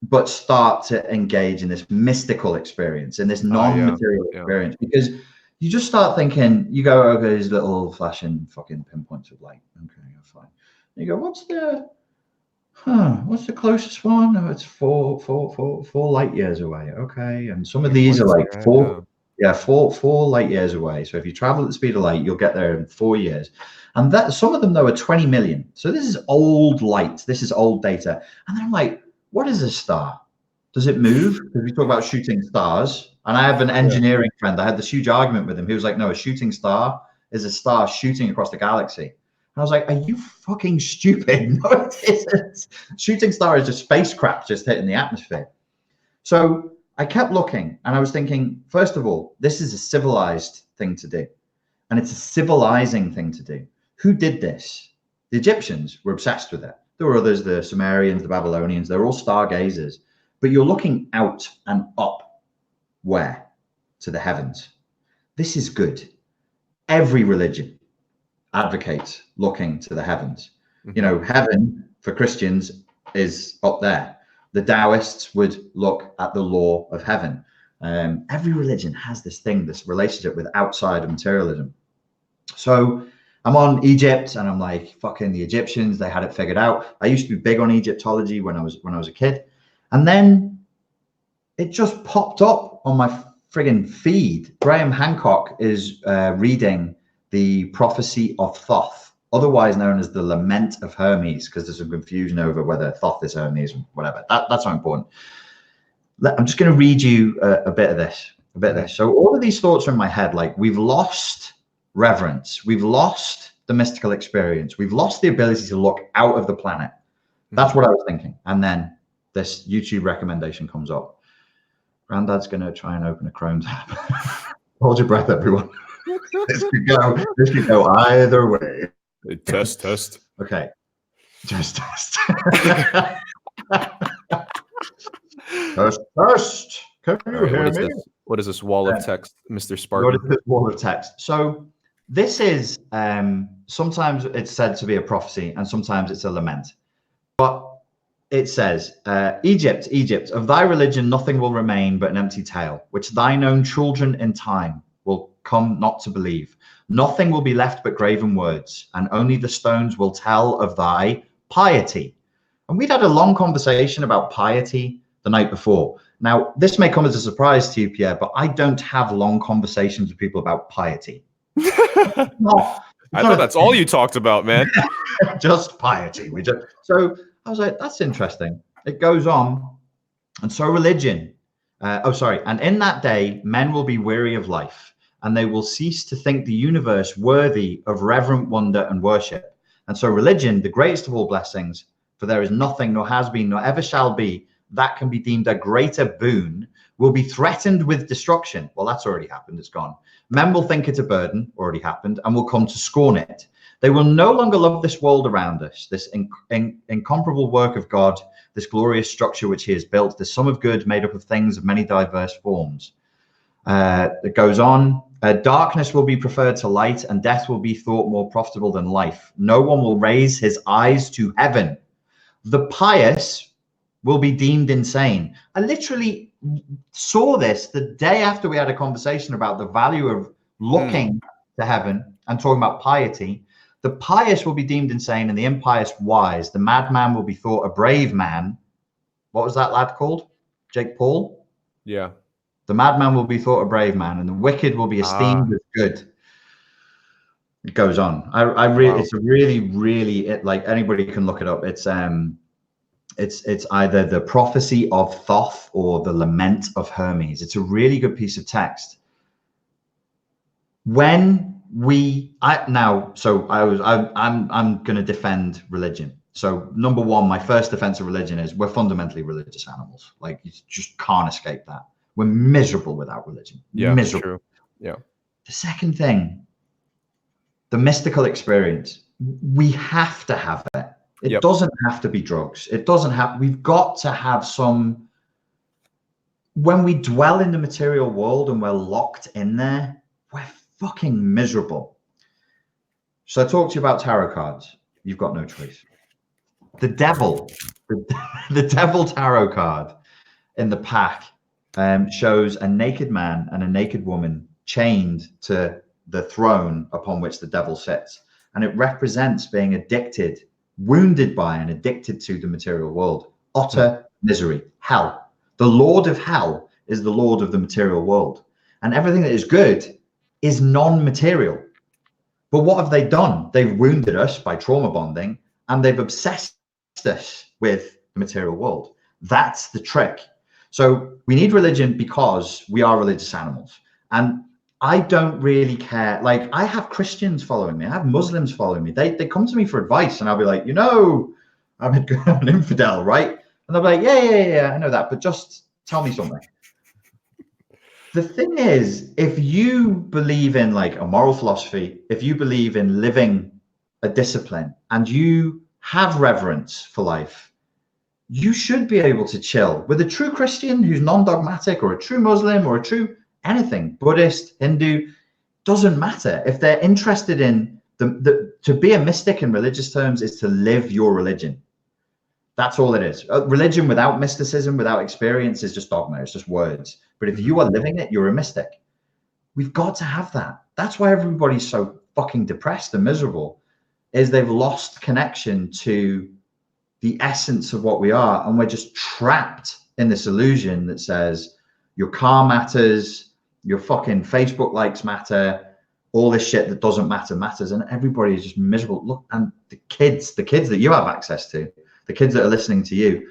but start to engage in this mystical experience, in this non-material experience, because you just start thinking, you go, okay, these little flashing fucking pinpoints of light. Okay, you're fine. And you go, what's the closest one? Oh, it's four light years away. Okay. And some of these are like four light years away. So if you travel at the speed of light, you'll get there in 4 years. And that some of them though are 20 million. So this is old light. This is old data. And then I'm like, what is a star? Does it move? Because we talk about shooting stars. And I have an engineering friend. I had this huge argument with him. He was like, no, a shooting star is a star shooting across the galaxy. I was like, are you fucking stupid? No, it isn't. Shooting star is just spacecraft just hitting the atmosphere. So I kept looking and I was thinking, first of all, this is a civilized thing to do. And it's a civilizing thing to do. Who did this? The Egyptians were obsessed with it. There were others, the Sumerians, the Babylonians, they're all stargazers. But you're looking out and up. Where? To the heavens. This is good. Every religion advocates looking to the heavens. You know, heaven for Christians is up there. The Taoists would look at the law of heaven. Every religion has this thing, this relationship with outside of materialism. So I'm on Egypt and I'm like, fucking the Egyptians, they had it figured out. I used to be big on Egyptology when I was a kid. And then it just popped up on my friggin' feed. Graham Hancock is reading the Prophecy of Thoth, otherwise known as the Lament of Hermes, because there's some confusion over whether Thoth is Hermes or whatever. That's not important. I'm just going to read you a bit of this. So all of these thoughts are in my head, like we've lost reverence. We've lost the mystical experience. We've lost the ability to look out of the planet. That's what I was thinking. And then this YouTube recommendation comes up. Granddad's going to try and open a Chrome tab. Hold your breath, everyone. This could go either way. Test. Okay. Test. Test. Can you hear me? What is this wall of text, Mr. Spartan? What is this wall of text? So this is sometimes it's said to be a prophecy and sometimes it's a lament. But it says, Egypt, of thy religion nothing will remain but an empty tale, which thine own children in time will come not to believe. Nothing will be left but graven words, and only the stones will tell of thy piety. And we'd had a long conversation about piety the night before. Now, this may come as a surprise to you, Pierre, but I don't have long conversations with people about piety. I thought that's all you talked about, man. Just piety. So I was like, that's interesting. It goes on. And so religion. And in that day, men will be weary of life, and they will cease to think the universe worthy of reverent wonder and worship. And so religion, the greatest of all blessings, for there is nothing, nor has been, nor ever shall be, that can be deemed a greater boon, will be threatened with destruction. Well, that's already happened. It's gone. Men will think it a burden, already happened, and will come to scorn it. They will no longer love this world around us, this incomparable work of God, this glorious structure which he has built, the sum of good made up of things of many diverse forms. It goes on. Darkness will be preferred to light, and death will be thought more profitable than life. No one will raise his eyes to heaven. The pious will be deemed insane. I literally saw this the day after we had a conversation about the value of looking to heaven and talking about piety. The pious will be deemed insane and the impious wise. The madman will be thought a brave man. What was that lad called? Jake Paul? Yeah. The madman will be thought a brave man, and the wicked will be esteemed as good. It goes on. It's a really like anybody can look it up. It's either the Prophecy of Thoth or the Lament of Hermes. It's a really good piece of text. I'm going to defend religion. So number one, my first defense of religion is we're fundamentally religious animals. Like you just can't escape that. We're miserable without religion. Yeah, miserable. True. Yeah. The second thing, the mystical experience, we have to have it. It doesn't have to be drugs. We've got to have some, when we dwell in the material world and we're locked in there, we're fucking miserable. So I talked to you about tarot cards. You've got no choice. The devil, the devil tarot card in the pack shows a naked man and a naked woman chained to the throne upon which the devil sits. And it represents being addicted, wounded by and addicted to the material world. Utter misery, hell. The Lord of hell is the Lord of the material world. And everything that is good is non-material. But what have they done? They've wounded us by trauma bonding, and they've obsessed us with the material world. That's the trick. So we need religion because we are religious animals. And I don't really care. Like, I have Christians following me. I have Muslims following me. They come to me for advice, and I'll be like, I'm an infidel, right? And they'll be like, yeah, I know that, but just tell me something. The thing is, if you believe in like a moral philosophy, if you believe in living a discipline, and you have reverence for life, you should be able to chill with a true Christian who's non-dogmatic, or a true Muslim, or a true anything, Buddhist, Hindu, doesn't matter. If they're interested in to be a mystic in religious terms is to live your religion. That's all it is. Religion without mysticism, without experience, is just dogma. It's just words. But if you are living it, you're a mystic. We've got to have that. That's why everybody's so fucking depressed and miserable, is they've lost connection to the essence of what we are. And we're just trapped in this illusion that says your car matters, your fucking Facebook likes matter, all this shit that doesn't matter matters. And everybody is just miserable. Look, and the kids that you have access to, the kids that are listening to you,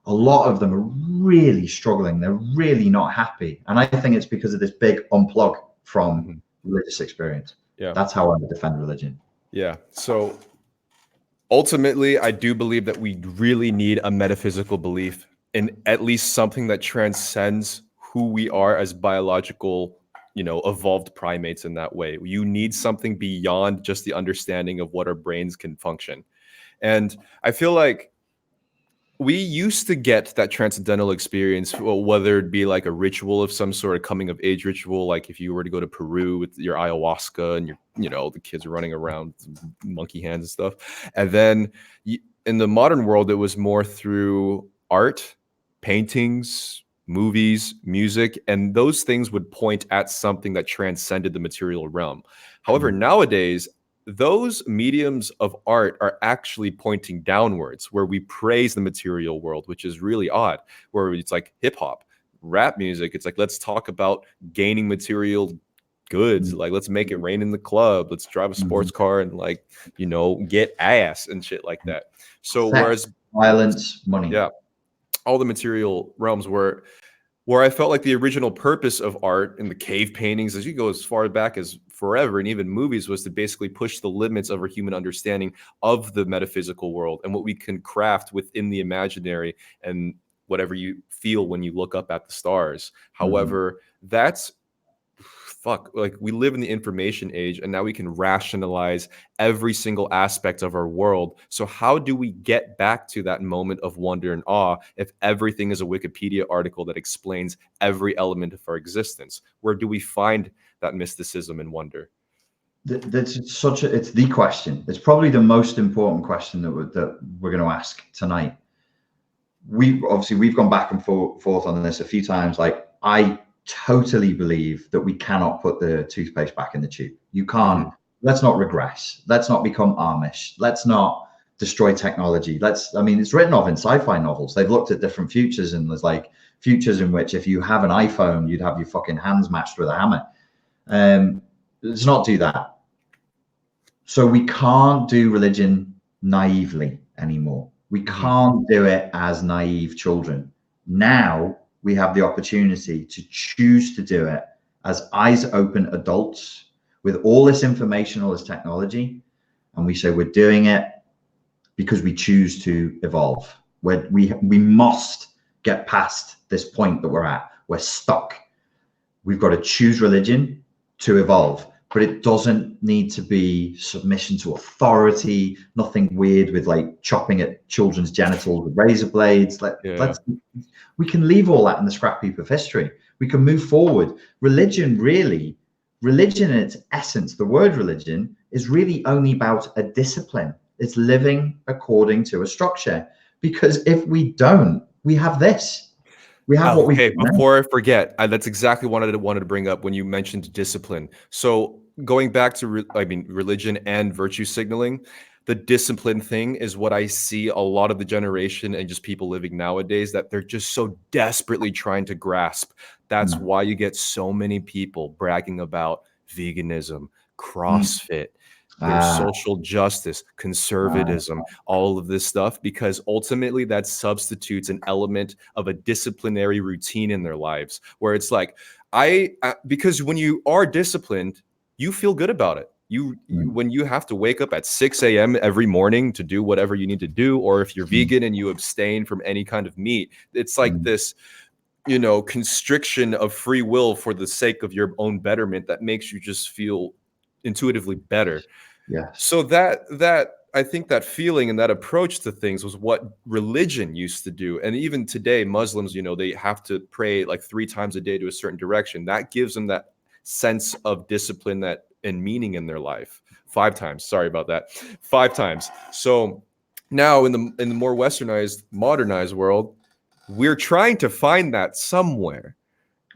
a lot of them are really struggling. They're really not happy. And I think it's because of this big unplug from religious experience. Yeah. That's how I defend religion. Yeah. So ultimately, I do believe that we really need a metaphysical belief in at least something that transcends who we are as biological, evolved primates in that way. You need something beyond just the understanding of what our brains can function. And I feel like we used to get that transcendental experience, whether it be like a ritual of some sort, of coming of age ritual, like if you were to go to Peru with your ayahuasca and the kids are running around, monkey hands and stuff. And then in the modern world, it was more through art, paintings, movies, music, and those things would point at something that transcended the material realm. However, nowadays, those mediums of art are actually pointing downwards, where we praise the material world, which is really odd, where it's like hip hop, rap music. It's like, let's talk about gaining material goods. Like, let's make it rain in the club. Let's drive a sports car and get ass and shit like that. So whereas violence, money, yeah, all the material realms where I felt like the original purpose of art in the cave paintings, as you go as far back as forever, and even movies, was to basically push the limits of our human understanding of the metaphysical world and what we can craft within the imaginary and whatever you feel when you look up at the stars. However, that's like, we live in the information age, and now we can rationalize every single aspect of our world. So how do we get back to that moment of wonder and awe if everything is a Wikipedia article that explains every element of our existence? Where do we find that mysticism and wonder? It's the question. It's probably the most important question that we're going to ask tonight. We've gone back and forth on this a few times. Like, I totally believe that we cannot put the toothpaste back in the tube. You can't. Let's not regress. Let's not become Amish. Let's not destroy technology. It's written of in sci-fi novels. They've looked at different futures, and there's like futures in which if you have an iPhone, you'd have your fucking hands matched with a hammer. Let's not do that. So we can't do religion naively anymore. We can't do it as naive children. Now we have the opportunity to choose to do it as eyes open adults with all this information, all this technology. And we say we're doing it because we choose to evolve. We must get past this point that we're at. We're stuck. We've got to choose religion to evolve, but it doesn't need to be submission to authority, nothing weird with like chopping at children's genitals with razor blades. We can leave all that in the scrap heap of history. We can move forward. Religion in its essence, the word religion is really only about a discipline. It's living according to a structure. Because if we don't, we have this. We have what we Okay, before I forget, that's exactly what I wanted to bring up when you mentioned discipline. So going back to, religion and virtue signaling, the discipline thing is what I see a lot of the generation and just people living nowadays, that they're just so desperately trying to grasp. That's why you get so many people bragging about veganism, CrossFit, there's social justice, conservatism, all of this stuff, because ultimately that substitutes an element of a disciplinary routine in their lives, where it's like, because when you are disciplined, you feel good about it. When you have to wake up at 6 a.m. every morning to do whatever you need to do, or if you're vegan and you abstain from any kind of meat, it's like this, constriction of free will for the sake of your own betterment that makes you just feel intuitively better. Yes. So that I think that feeling and that approach to things was what religion used to do. And even today, Muslims, they have to pray like 3 times a day to a certain direction. That gives them that sense of discipline and meaning in their life. 5 times. Sorry about that. 5 times. So now in the more westernized, modernized world, we're trying to find that somewhere.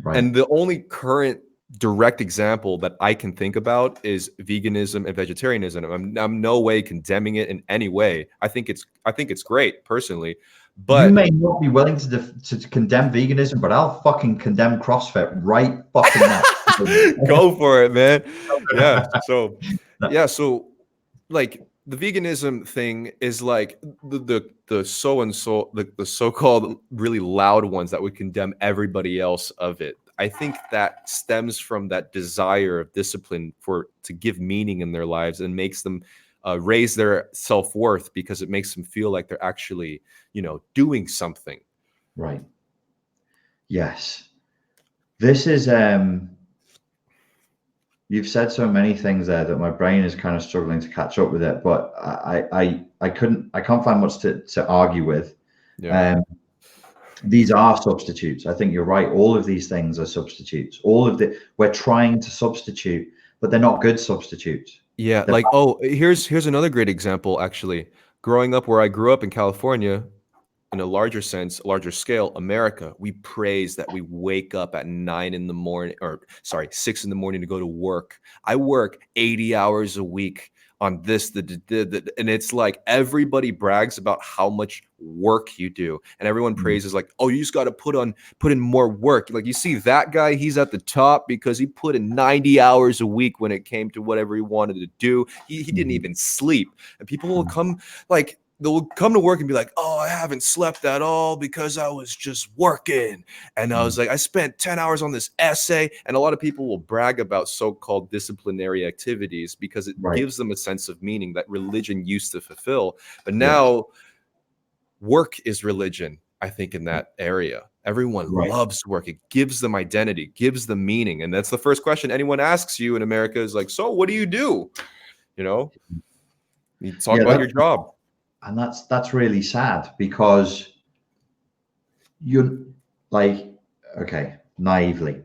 Right. And the only current direct example that I can think about is veganism and vegetarianism. I'm no way condemning it in any way. I think it's great personally, but you may not be willing to condemn veganism, but I'll fucking condemn CrossFit right fucking now. Go for it, man. Yeah. So like the veganism thing is like the so-called really loud ones that would condemn everybody else of it. I think that stems from that desire of discipline to give meaning in their lives, and makes them raise their self-worth, because it makes them feel like they're actually, doing something. Right. Yes. This is you've said so many things there that my brain is kind of struggling to catch up with it, but I can't find much to argue with. Yeah. These are substitutes. I think you're right. All of these things are substitutes. We're trying to substitute, but they're not good substitutes. Yeah. Here's another great example, actually. Growing up where I grew up in California, in a larger sense, a larger scale, America, we praise that we wake up at 6 in the morning to go to work. I work 80 hours a week on this, and it's like everybody brags about how much work you do, and everyone praises like, oh, you just got to put in more work. Like, you see that guy, he's at the top because he put in 90 hours a week when it came to whatever he wanted to do. He didn't even sleep, and people will come they'll come to work and be like, oh, I haven't slept at all because I was just working. And I was like, I spent 10 hours on this essay. And a lot of people will brag about so-called disciplinary activities because it gives them a sense of meaning that religion used to fulfill. But now work is religion, I think, in that area. Everyone loves work. It gives them identity, gives them meaning. And that's the first question anyone asks you in America is like, so what do? You talk about your job. And that's really sad, because you're like, okay, naively,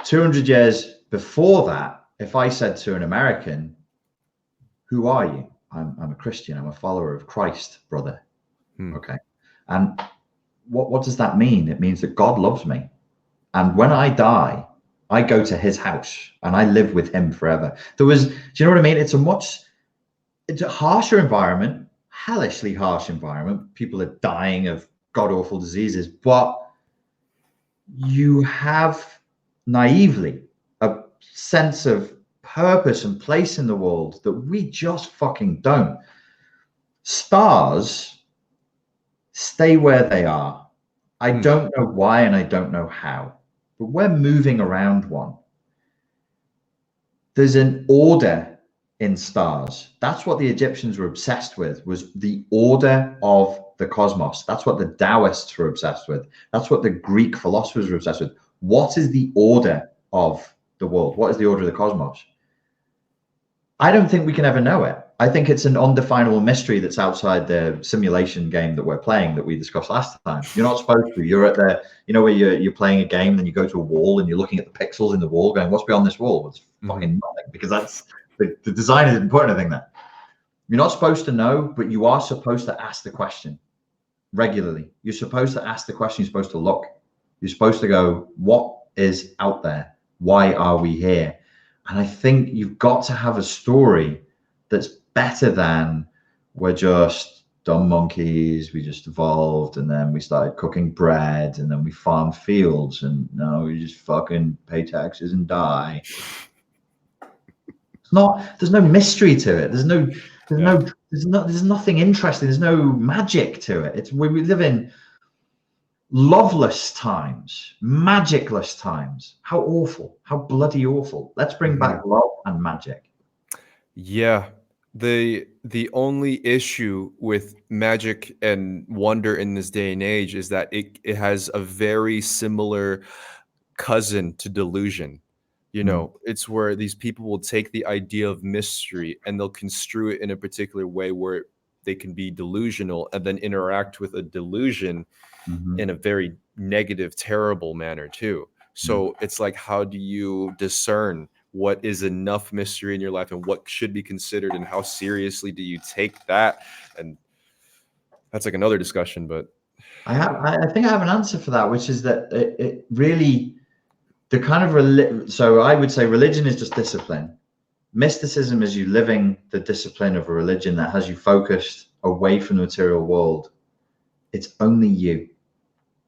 200 years before that, if I said to an American, who are you? I'm a Christian. I'm a follower of Christ, brother. Okay. And what does that mean? It means that God loves me. And when I die, I go to his house and I live with him forever. Do you know what I mean? It's a harsher environment. Hellishly harsh environment. People are dying of god-awful diseases, but you have naively a sense of purpose and place in the world that we just fucking don't. Stars stay where they are. I don't know why, and I don't know how, but we're moving around one. There's an order in stars. That's what the Egyptians were obsessed with, was the order of the cosmos. That's what the Taoists were obsessed with. That's what the Greek philosophers were obsessed with. What is the order of the world? What is the order of the cosmos? I don't think we can ever know it. I think it's an undefinable mystery that's outside the simulation game that we're playing that we discussed last time. You're not supposed to. You're at the, where you're playing a game, then you go to a wall and you're looking at the pixels in the wall going, what's beyond this wall? It's fucking nothing, because that's the designer didn't put anything there. You're not supposed to know, but you are supposed to ask the question regularly. You're supposed to ask the question. You're supposed to look. You're supposed to go, what is out there? Why are we here? And I think you've got to have a story that's better than we're just dumb monkeys. We just evolved, and then we started cooking bread, and then we farmed fields, and now we just fucking pay taxes and die. It's not. There's no mystery to it. There's nothing interesting. There's no magic to it. It's we live in loveless times, magicless times. How awful! How bloody awful! Let's bring back love and magic. Yeah. The only issue with magic and wonder in this day and age is that it has a very similar cousin to delusion. You know, it's where these people will take the idea of mystery and they'll construe it in a particular way where they can be delusional and then interact with a delusion in a very negative, terrible manner too. So it's like, how do you discern what is enough mystery in your life and what should be considered, and how seriously do you take that? And that's like another discussion, but I think I have an answer for that, which is that it really, the kind of so I would say religion is just discipline. Mysticism is you living the discipline of a religion that has you focused away from the material world. It's only you.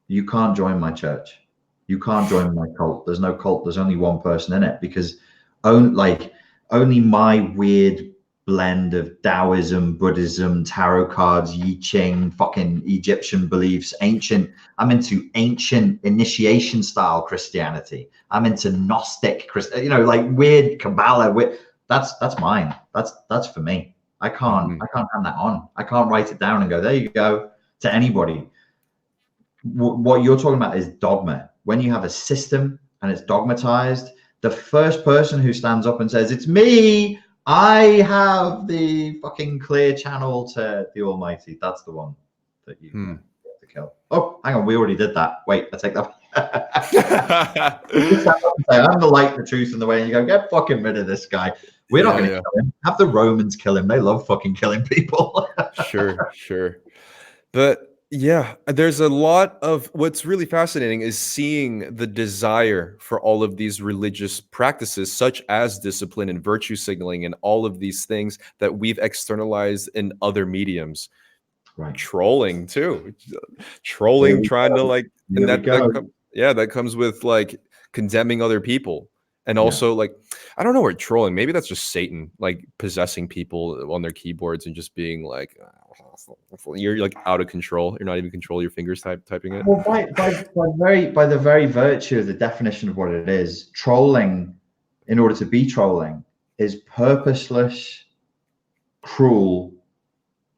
You can't join my church. You can't join my cult. There's no cult. There's only one person in it, because only my weird blend of Taoism, Buddhism, tarot cards, I Ching, fucking Egyptian beliefs, I'm into ancient initiation style Christianity. I'm into Gnostic like weird Kabbalah. That's mine. That's for me. I can't hand that on. I can't write it down and go, there you go, to anybody. What you're talking about is dogma. When you have a system and it's dogmatized, the first person who stands up and says, it's me, I have the fucking clear channel to the Almighty, that's the one that you have to kill. Oh, hang on, we already did that. Wait, I take that. I'm the light, the truth, and the way, and you go, get fucking rid of this guy. We're not going to kill him. Have the Romans kill him. They love fucking killing people. Sure. But yeah, there's a lot of what's really fascinating is seeing the desire for all of these religious practices, such as discipline and virtue signaling and all of these things that we've externalized in other mediums. Right. Trolling too. Trolling, trying to like, and that comes with like condemning other people. And also like, I don't know where trolling, maybe that's just Satan, like possessing people on their keyboards and just being like, you're like out of control. You're not even controlling your fingers typing it. Well, by the very virtue of the definition of what it is, trolling, in order to be trolling, is purposeless, cruel,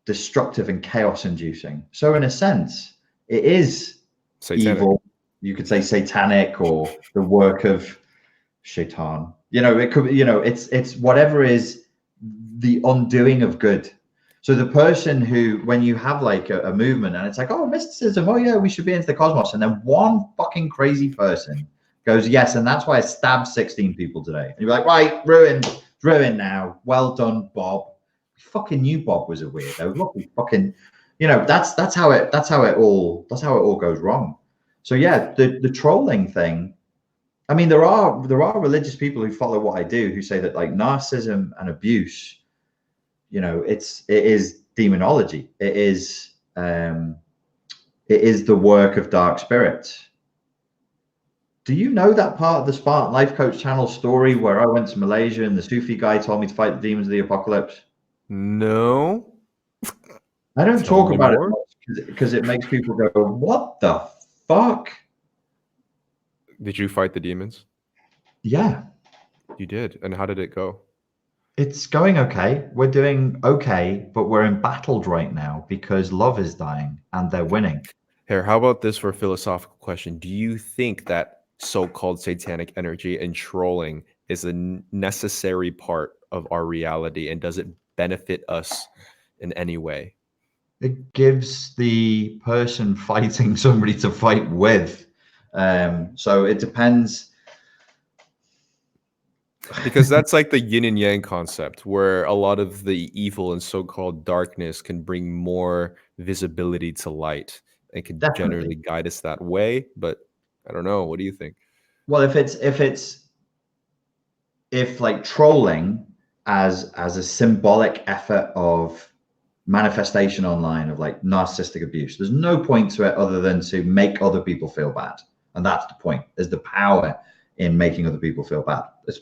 destructive, and chaos inducing. So in a sense, it is satanic. Evil. You could say satanic, or the work of Shaitan. It could, it's whatever is the undoing of good. So the person who, when you have like a movement and it's like, oh, mysticism, oh yeah, we should be into the cosmos. And then one fucking crazy person goes, yes, and that's why I stabbed 16 people today. And you're like, right, ruined now. Well done, Bob. We fucking knew Bob was a weirdo. Look, we fucking, that's how it all goes wrong. So yeah, the trolling thing. I mean, there are religious people who follow what I do who say that like narcissism and abuse, it is demonology. It is the work of dark spirits. Do you know that part of the Spartan Life Coach channel story where I went to Malaysia and the Sufi guy told me to fight the demons of the apocalypse? No. I don't talk about it because it makes people go, what the fuck? Did you fight the demons? Yeah. You did. And how did it go? It's going okay. We're doing okay, but we're embattled right now because love is dying and they're winning. Here, how about this for a philosophical question? Do you think that so-called satanic energy and trolling is a necessary part of our reality, and does it benefit us in any way? It gives the person fighting somebody to fight with. So it depends. Because that's like the yin and yang concept, where a lot of the evil and so-called darkness can bring more visibility to light and can generally Definitely. guide us that way. But I don't know. What do you think? Well, if like trolling as a symbolic effort of manifestation online of like narcissistic abuse, there's no point to it other than to make other people feel bad. And that's the point. There's the power in making other people feel bad. It's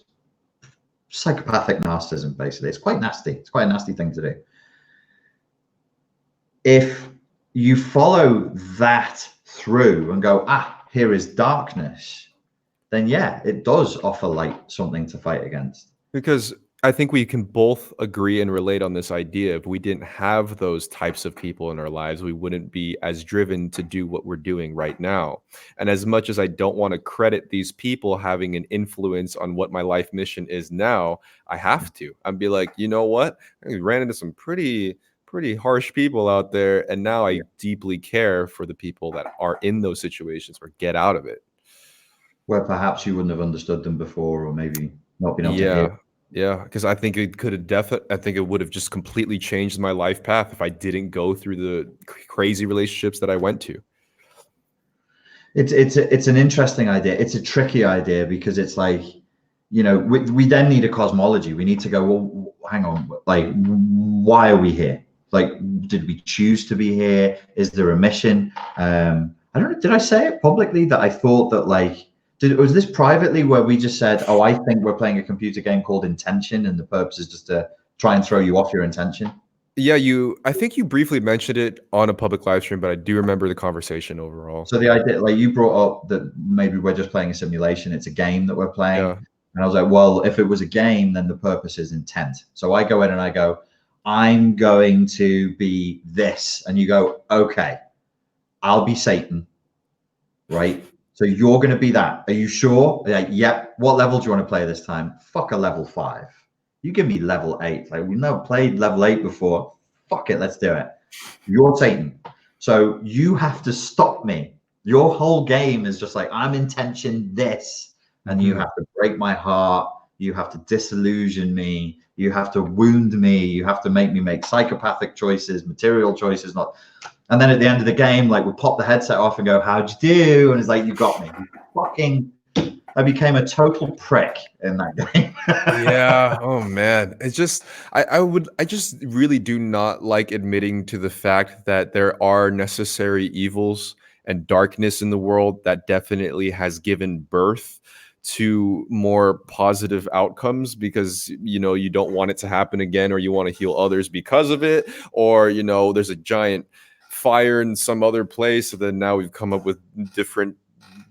psychopathic narcissism, basically. It's quite nasty. It's quite a nasty thing to do. If you follow that through and go, here is darkness, then yeah, it does offer light, something to fight against. Because I think we can both agree and relate on this idea. If we didn't have those types of people in our lives, we wouldn't be as driven to do what we're doing right now. And as much as I don't want to credit these people having an influence on what my life mission is now, I have to. I'd be like, you know what? I ran into some pretty harsh people out there, and now I deeply care for the people that are in those situations or get out of it. Where perhaps you wouldn't have understood them before, or maybe not been able to hear. Yeah, because I think it could have I think it would have just completely changed my life path if I didn't go through the crazy relationships that I went to. It's an interesting idea. It's a tricky idea because it's like, we then need a cosmology. We need to go, well, hang on, like, why are we here? Like, did we choose to be here? Is there a mission? I don't know. Did I say it publicly that I thought that, like, was this privately where we just said, oh, I think we're playing a computer game called Intention, and the purpose is just to try and throw you off your intention? Yeah, I think you briefly mentioned it on a public live stream, but I do remember the conversation overall. So the idea, like you brought up that maybe we're just playing a simulation, it's a game that we're playing. Yeah. And I was like, well, if it was a game, then the purpose is intent. So I go in and I go, I'm going to be this. And you go, okay, I'll be Satan, right? So you're going to be that. Are you sure? Like, yep. What level do you want to play this time? Fuck a level 5. You give me level 8. Like, we've never played level 8 before. Fuck it, let's do it. You're Satan. So you have to stop me. Your whole game is just like, I'm intention this. And you have to break my heart. You have to disillusion me. You have to wound me. You have to make me make psychopathic choices, material choices, not. And then at the end of the game, like, we'll pop the headset off and go, how'd you do? And it's like, you got me. I became a total prick in that game. Yeah. Oh man. It's just I just really do not like admitting to the fact that there are necessary evils and darkness in the world that definitely has given birth to more positive outcomes, because you don't want it to happen again, or you want to heal others because of it, or there's a giant fire in some other place, so then now we've come up with different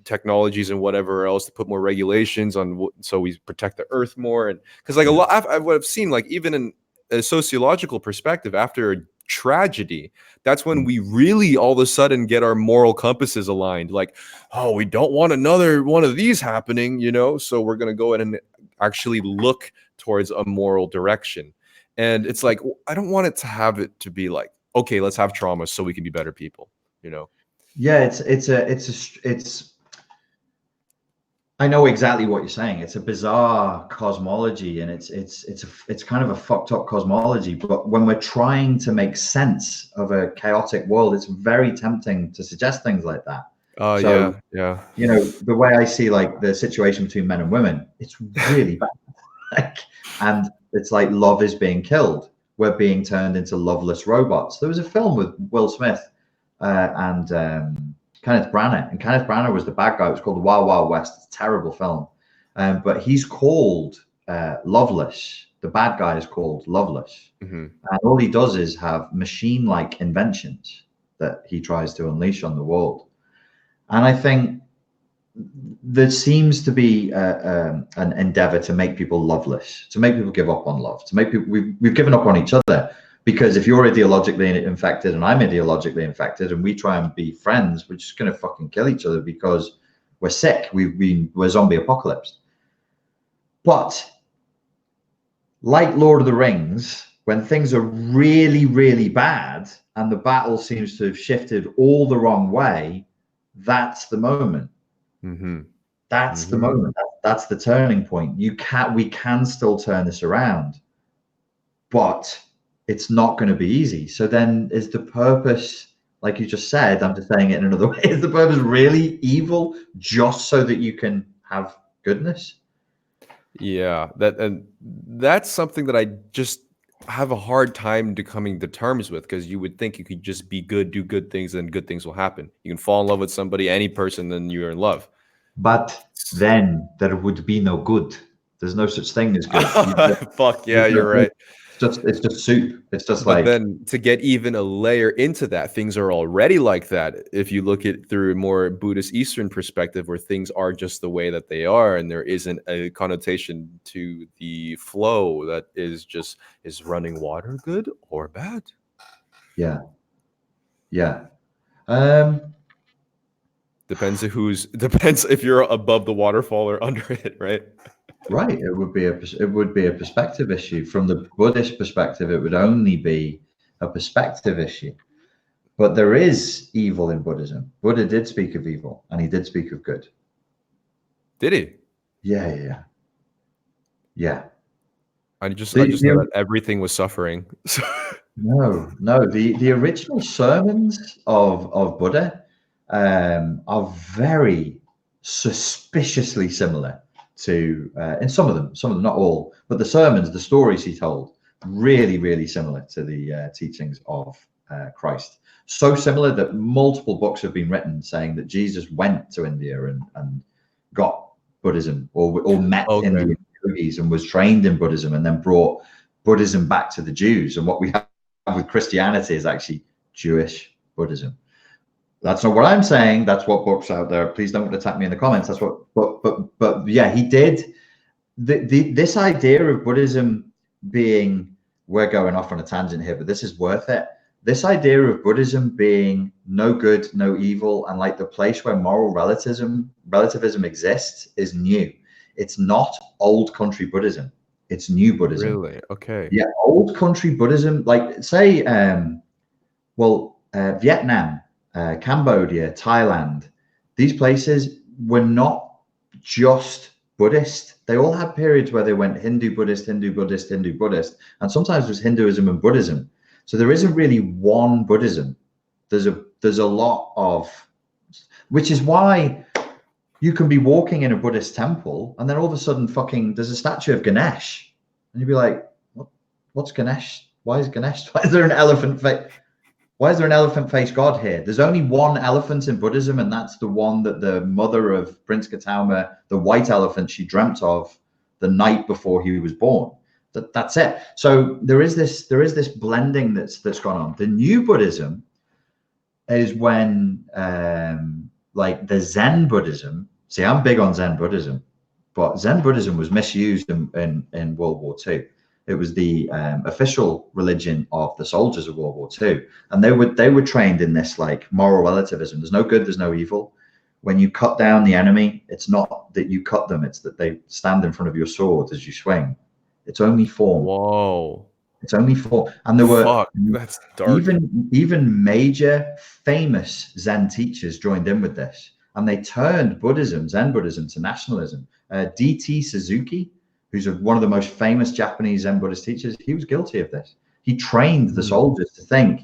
technologies and whatever else to put more regulations on, so we protect the earth more. And because like a lot I've seen, like, even in a sociological perspective, after a tragedy, that's when we really all of a sudden get our moral compasses aligned, like, oh, we don't want another one of these happening, so we're going to go in and actually look towards a moral direction. And it's like, I don't want it to be like, okay, let's have trauma so we can be better people, Yeah, I know exactly what you're saying. It's a bizarre cosmology, and it's kind of a fucked up cosmology. But when we're trying to make sense of a chaotic world, it's very tempting to suggest things like that. Yeah. The way I see, like, the situation between men and women, it's really bad. And it's like love is being killed. We're being turned into loveless robots. There was a film with Will Smith and Kenneth Branagh, and Kenneth Branagh was the bad guy. It was called The Wild Wild West. It's a terrible film, but he's called Loveless. The bad guy is called Loveless, and all he does is have machine-like inventions that he tries to unleash on the world. And I think there seems to be an endeavor to make people loveless, to make people give up on love, to make people we've given up on each other. Because if you're ideologically infected and I'm ideologically infected and we try and be friends, we're just going to fucking kill each other because we're sick. We're zombie apocalypse. But like Lord of the Rings, when things are really, really bad and the battle seems to have shifted all the wrong way, that's the moment. That's the moment. that's the turning point. We can still turn this around, but it's not going to be easy. So then is the purpose, like you just said, I'm just saying it in another way, is the purpose really evil just so that you can have goodness? Yeah, that's something that I just have a hard time to coming to terms with, because you would think you could just be good, do good things, and good things will happen. You can fall in love with somebody, any person, then you're in love. But then there would be no good. There's no such thing as good. Fuck yeah, you're right. It's just soup. It's just But like, then to get even a layer into that, things are already like that. If you look at through a more Buddhist Eastern perspective, where things are just the way that they are, and there isn't a connotation to the flow that is running water good or bad? yeah, yeah. Depends if you're above the waterfall or under it, right? Right. It would be a perspective issue. From the Buddhist perspective, it would only be a perspective issue. But there is evil in Buddhism. Buddha did speak of evil, and he did speak of good. Did he? Yeah. I just know that everything was suffering. No. The original sermons of Buddha are very suspiciously similar to, in some of them, not all, but the sermons, the stories he told, really, really similar to the teachings of Christ. So similar that multiple books have been written saying that Jesus went to India and got Buddhism, or met Indian yogis and was trained in Buddhism, and then brought Buddhism back to the Jews. And what we have with Christianity is actually Jewish Buddhism. That's not what I'm saying. That's what books out there. Please don't attack me in the comments. That's what, but yeah, he did. This idea of Buddhism being, we're going off on a tangent here, but this is worth it. This idea of Buddhism being no good, no evil, and like the place where moral relativism exists is new. It's not old country Buddhism. It's new Buddhism. Really? Okay. Yeah, old country Buddhism, like say, Vietnam, Cambodia, Thailand, these places were not just Buddhist. They all had periods where they went Hindu, Buddhist, Hindu, Buddhist, Hindu, Buddhist, and sometimes there's Hinduism and Buddhism. So there isn't really one Buddhism. There's a lot of, which is why you can be walking in a Buddhist temple and then all of a sudden there's a statue of Ganesh, and you'd be like, what's Ganesh? Why is Ganesh? Why is there an elephant face? Why is there an elephant face God here? There's only one elephant in Buddhism, and that's the one that the mother of Prince Gautama, the white elephant she dreamt of the night before he was born. That's it. So there is this blending that's gone on. The new Buddhism is when like the Zen Buddhism. See, I'm big on Zen Buddhism, but Zen Buddhism was misused in World War II. It was the official religion of the soldiers of World War II, and they were trained in this like moral relativism. There's no good, there's no evil. When you cut down the enemy, it's not that you cut them; it's that they stand in front of your sword as you swing. It's only form. Whoa! It's only form, and there were that's dark. Even major famous Zen teachers joined in with this, and they turned Zen Buddhism to nationalism. D.T. Suzuki, who's one of the most famous Japanese Zen Buddhist teachers, he was guilty of this. He trained the soldiers to think.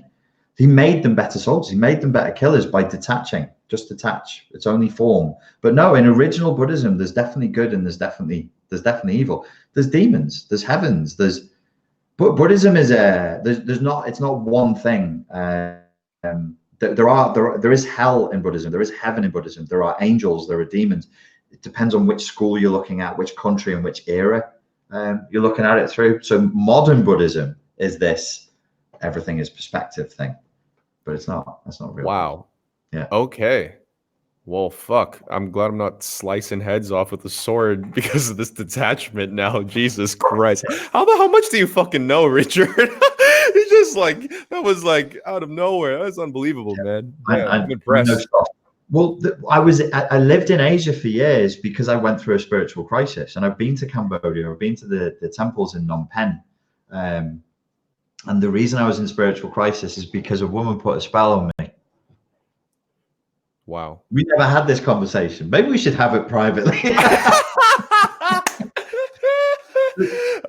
He made them better soldiers. He made them better killers by detaching. Just detach. It's only form. But no, in original Buddhism, there's definitely good and there's definitely evil. There's demons. There's heavens. But Buddhism is it's not one thing. There is hell in Buddhism. There is heaven in Buddhism. There are angels. There are demons. It depends on which school you're looking at, which country and which era you're looking at it through. So modern Buddhism is this everything is perspective thing, but it's not. That's not real. Wow. Yeah. Okay. Well, fuck. I'm glad I'm not slicing heads off with a sword because of this detachment now. Jesus Christ. How much do you fucking know, Richard? It's just like, that was like out of nowhere. That's unbelievable, man. Yeah, I'm impressed. Well, I lived in Asia for years because I went through a spiritual crisis, and I've been to Cambodia. I've been to the temples in Phnom Penh. And the reason I was in spiritual crisis is because a woman put a spell on me. Wow. We never had this conversation. Maybe we should have it privately.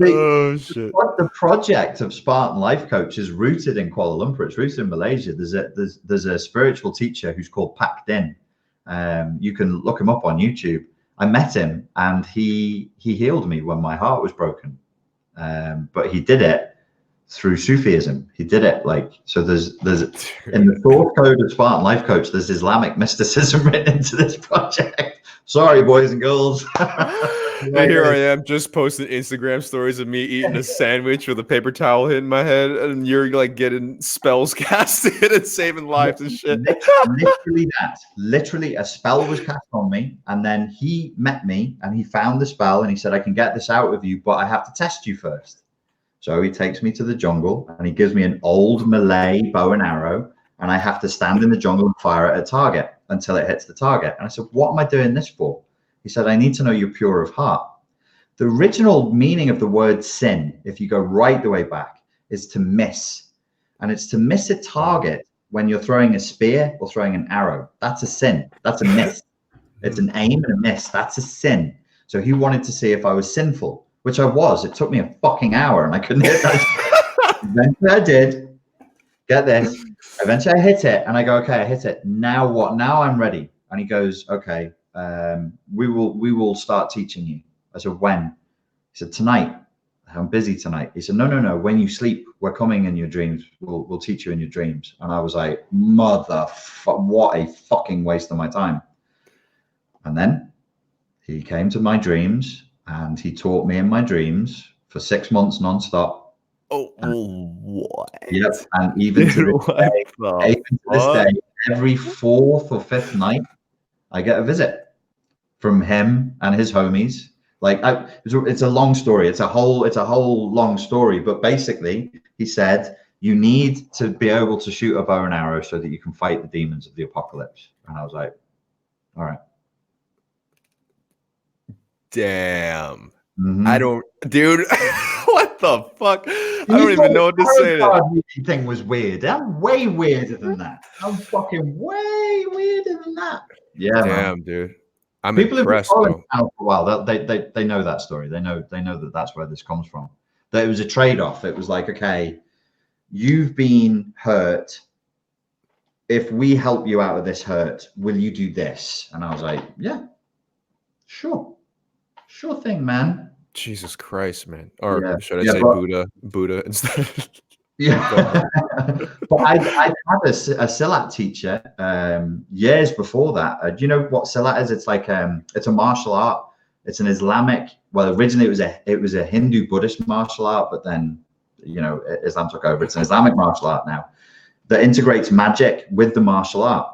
Oh shit. The project of Spartan Life Coach is rooted in Kuala Lumpur. It's rooted in Malaysia. There's a spiritual teacher who's called Pak Din. You can look him up on YouTube. I met him and he healed me when my heart was broken. But he did it through Sufism. He did it there's in the source code of Spartan Life Coach, there's Islamic mysticism written into this project. Sorry, boys and girls. And here I am, just posting Instagram stories of me eating a sandwich with a paper towel hitting my head, and you're like getting spells casted and saving lives and shit. Literally a spell was cast on me, and then he met me and he found the spell and he said, I can get this out of you, but I have to test you first. So he takes me to the jungle and he gives me an old Malay bow and arrow, and I have to stand in the jungle and fire at a target until it hits the target. And I said, what am I doing this for? He said, I need to know you're pure of heart. The original meaning of the word sin, if you go right the way back, is to miss. And it's to miss a target when you're throwing a spear or throwing an arrow. That's a sin. That's a miss. It's an aim and a miss. That's a sin. So he wanted to see if I was sinful, which I was. It took me a fucking hour and I couldn't hit that. Eventually I did. Get this. Eventually I hit it and I go, okay, I hit it. Now what? Now I'm ready. And he goes, okay, we will start teaching you. I said, when? He said, tonight. I'm busy tonight. He said, no. When you sleep, we're coming in your dreams. We'll teach you in your dreams. And I was like, what a fucking waste of my time. And then he came to my dreams and he taught me in my dreams for 6 months nonstop. What? Yep. And even to this day, every fourth or fifth night, I get a visit from him and his homies. It's a long story. It's a whole long story. But basically, he said, you need to be able to shoot a bow and arrow so that you can fight the demons of the apocalypse. And I was like, all right. Damn. I don't, dude. What the fuck? I don't even know what to say. The thing was weird. I'm way weirder than that. I'm fucking way weirder than that. Yeah, damn, man. Dude. I'm People impressed. Who've been following for a while. They know that story. They know that that's where this comes from. That it was a trade-off. It was like, okay, you've been hurt. If we help you out of this hurt, will you do this? And I was like, yeah, sure thing, man. Jesus Christ, man. Or yeah. should I say Buddha instead? Yeah. But I had a Silat teacher years before that. Do you know what Silat is? It's like it's a martial art. It's an Islamic. Well, originally it was a Hindu Buddhist martial art, but then Islam took over. It's an Islamic martial art now that integrates magic with the martial art.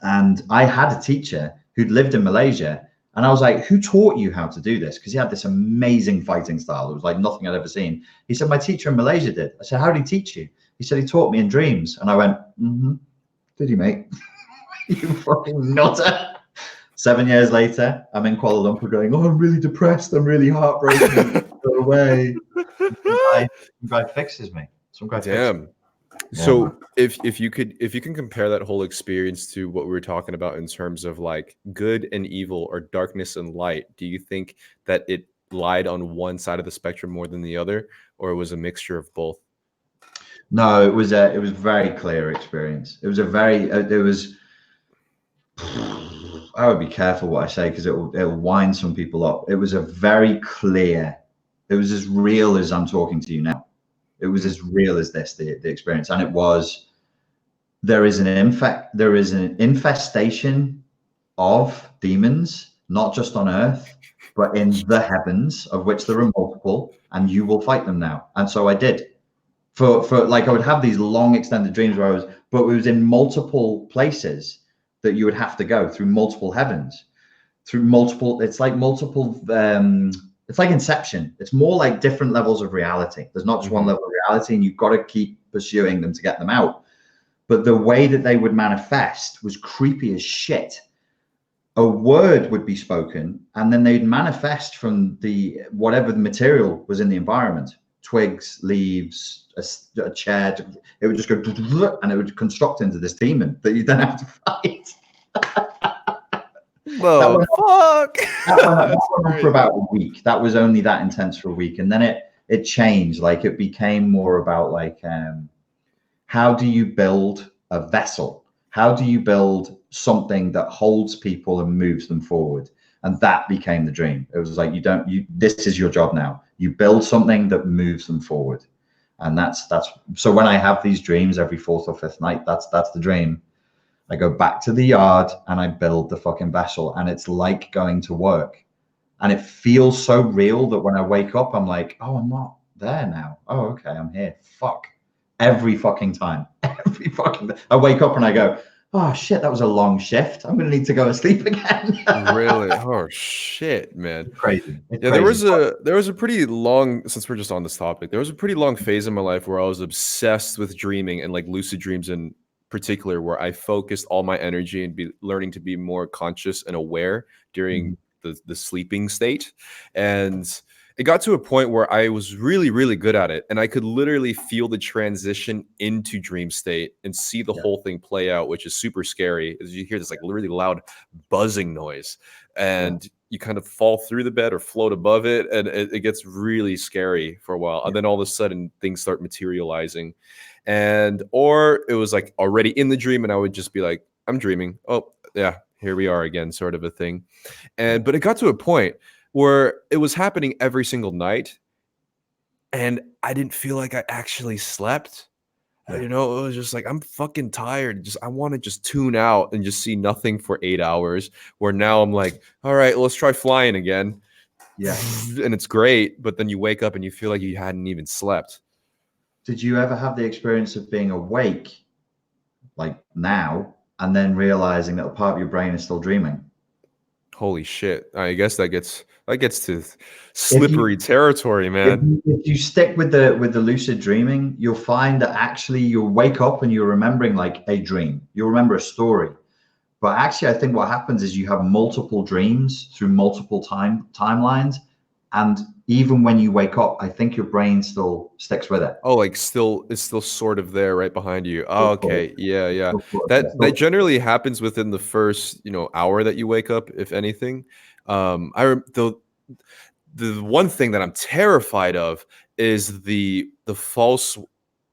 And I had a teacher who'd lived in Malaysia. And I was like, who taught you how to do this? Because he had this amazing fighting style. It was like nothing I'd ever seen. He said, my teacher in Malaysia did. I said, how did he teach you? He said, he taught me in dreams. And I went, did he, mate? You fucking nutter. 7 years later, I'm in Kuala Lumpur going, I'm really depressed. I'm really heartbroken. Go away. Some guy fixes me. Some guy fixes me. So if you can compare that whole experience to what we were talking about in terms of like good and evil or darkness and light, do you think that it lied on one side of the spectrum more than the other, or it was a mixture of both? No, it was a very clear experience. It was I would be careful what I say because it'll wind some people up. It was a very clear. It was as real as I'm talking to you now. It was as real as this, the experience. And it was, there is an infestation of demons, not just on earth, but in the heavens, of which there are multiple, and you will fight them now. And so I did. For like, I would have these long extended dreams where but it was in multiple places that you would have to go through multiple heavens, it's like multiple, it's like Inception. It's more like different levels of reality. There's not just one level of reality, and you've got to keep pursuing them to get them out. But the way that they would manifest was creepy as shit. A word would be spoken, and then they'd manifest from whatever the material was in the environment. Twigs, leaves, a chair. It would just go, and it would construct into this demon that you then have to fight. That the went fuck? that That's went on for crazy. about a week. That was only that intense for a week, and then it changed. Like it became more about like how do you build a vessel? How do you build something that holds people and moves them forward? And that became the dream. It was like this is your job now. You build something that moves them forward. And that's so when I have these dreams every fourth or fifth night, that's the dream. I go back to the yard and I build the fucking vessel, and it's like going to work. And it feels so real that when I wake up, I'm like, oh, I'm not there now. Oh, okay, I'm here. Fuck. Every fucking time. Every fucking I wake up and I go, oh shit, that was a long shift. I'm gonna need to go to sleep again. Really? Oh shit, man. It's crazy. It's Yeah, there crazy. was a pretty long, since we're just on this topic, there was a pretty long phase in my life where I was obsessed with dreaming and like lucid dreams in particular, where I focused all my energy and be learning to be more conscious and aware during Mhm. the sleeping state. And it got to a point where I was really, really good at it. And I could literally feel the transition into dream state and see the Yeah. whole thing play out, which is super scary. As you hear this like really loud buzzing noise. And you kind of fall through the bed or float above it, and it gets really scary for a while. And then all of a sudden things start materializing. And or it was like already in the dream, and I would just be like, I'm dreaming. Oh, yeah, here we are again, sort of a thing. And but it got to a point where it was happening every single night, and I didn't feel like I actually slept. Yeah. You know, it was just like, I'm fucking tired. Just I want to just tune out and just see nothing for 8 hours. Where now I'm like, all right, let's try flying again. Yeah. And it's great, but then you wake up and you feel like you hadn't even slept. Did you ever have the experience of being awake, like now, and then realizing that a part of your brain is still dreaming? Holy shit. I guess that gets to If you slippery territory, if man. you, if you stick with the lucid dreaming, you'll find that actually you'll wake up and you're remembering like a dream. You'll remember a story. But actually, I think what happens is you have multiple dreams through multiple timelines, and even when you wake up, I think your brain still sticks with it. Oh, like still it's still sort of there right behind you. Oh, Still sort of- okay. Yeah, yeah. still sort of- yeah, That still- generally happens within the first, hour that you wake up, if anything. The one thing that I'm terrified of is the false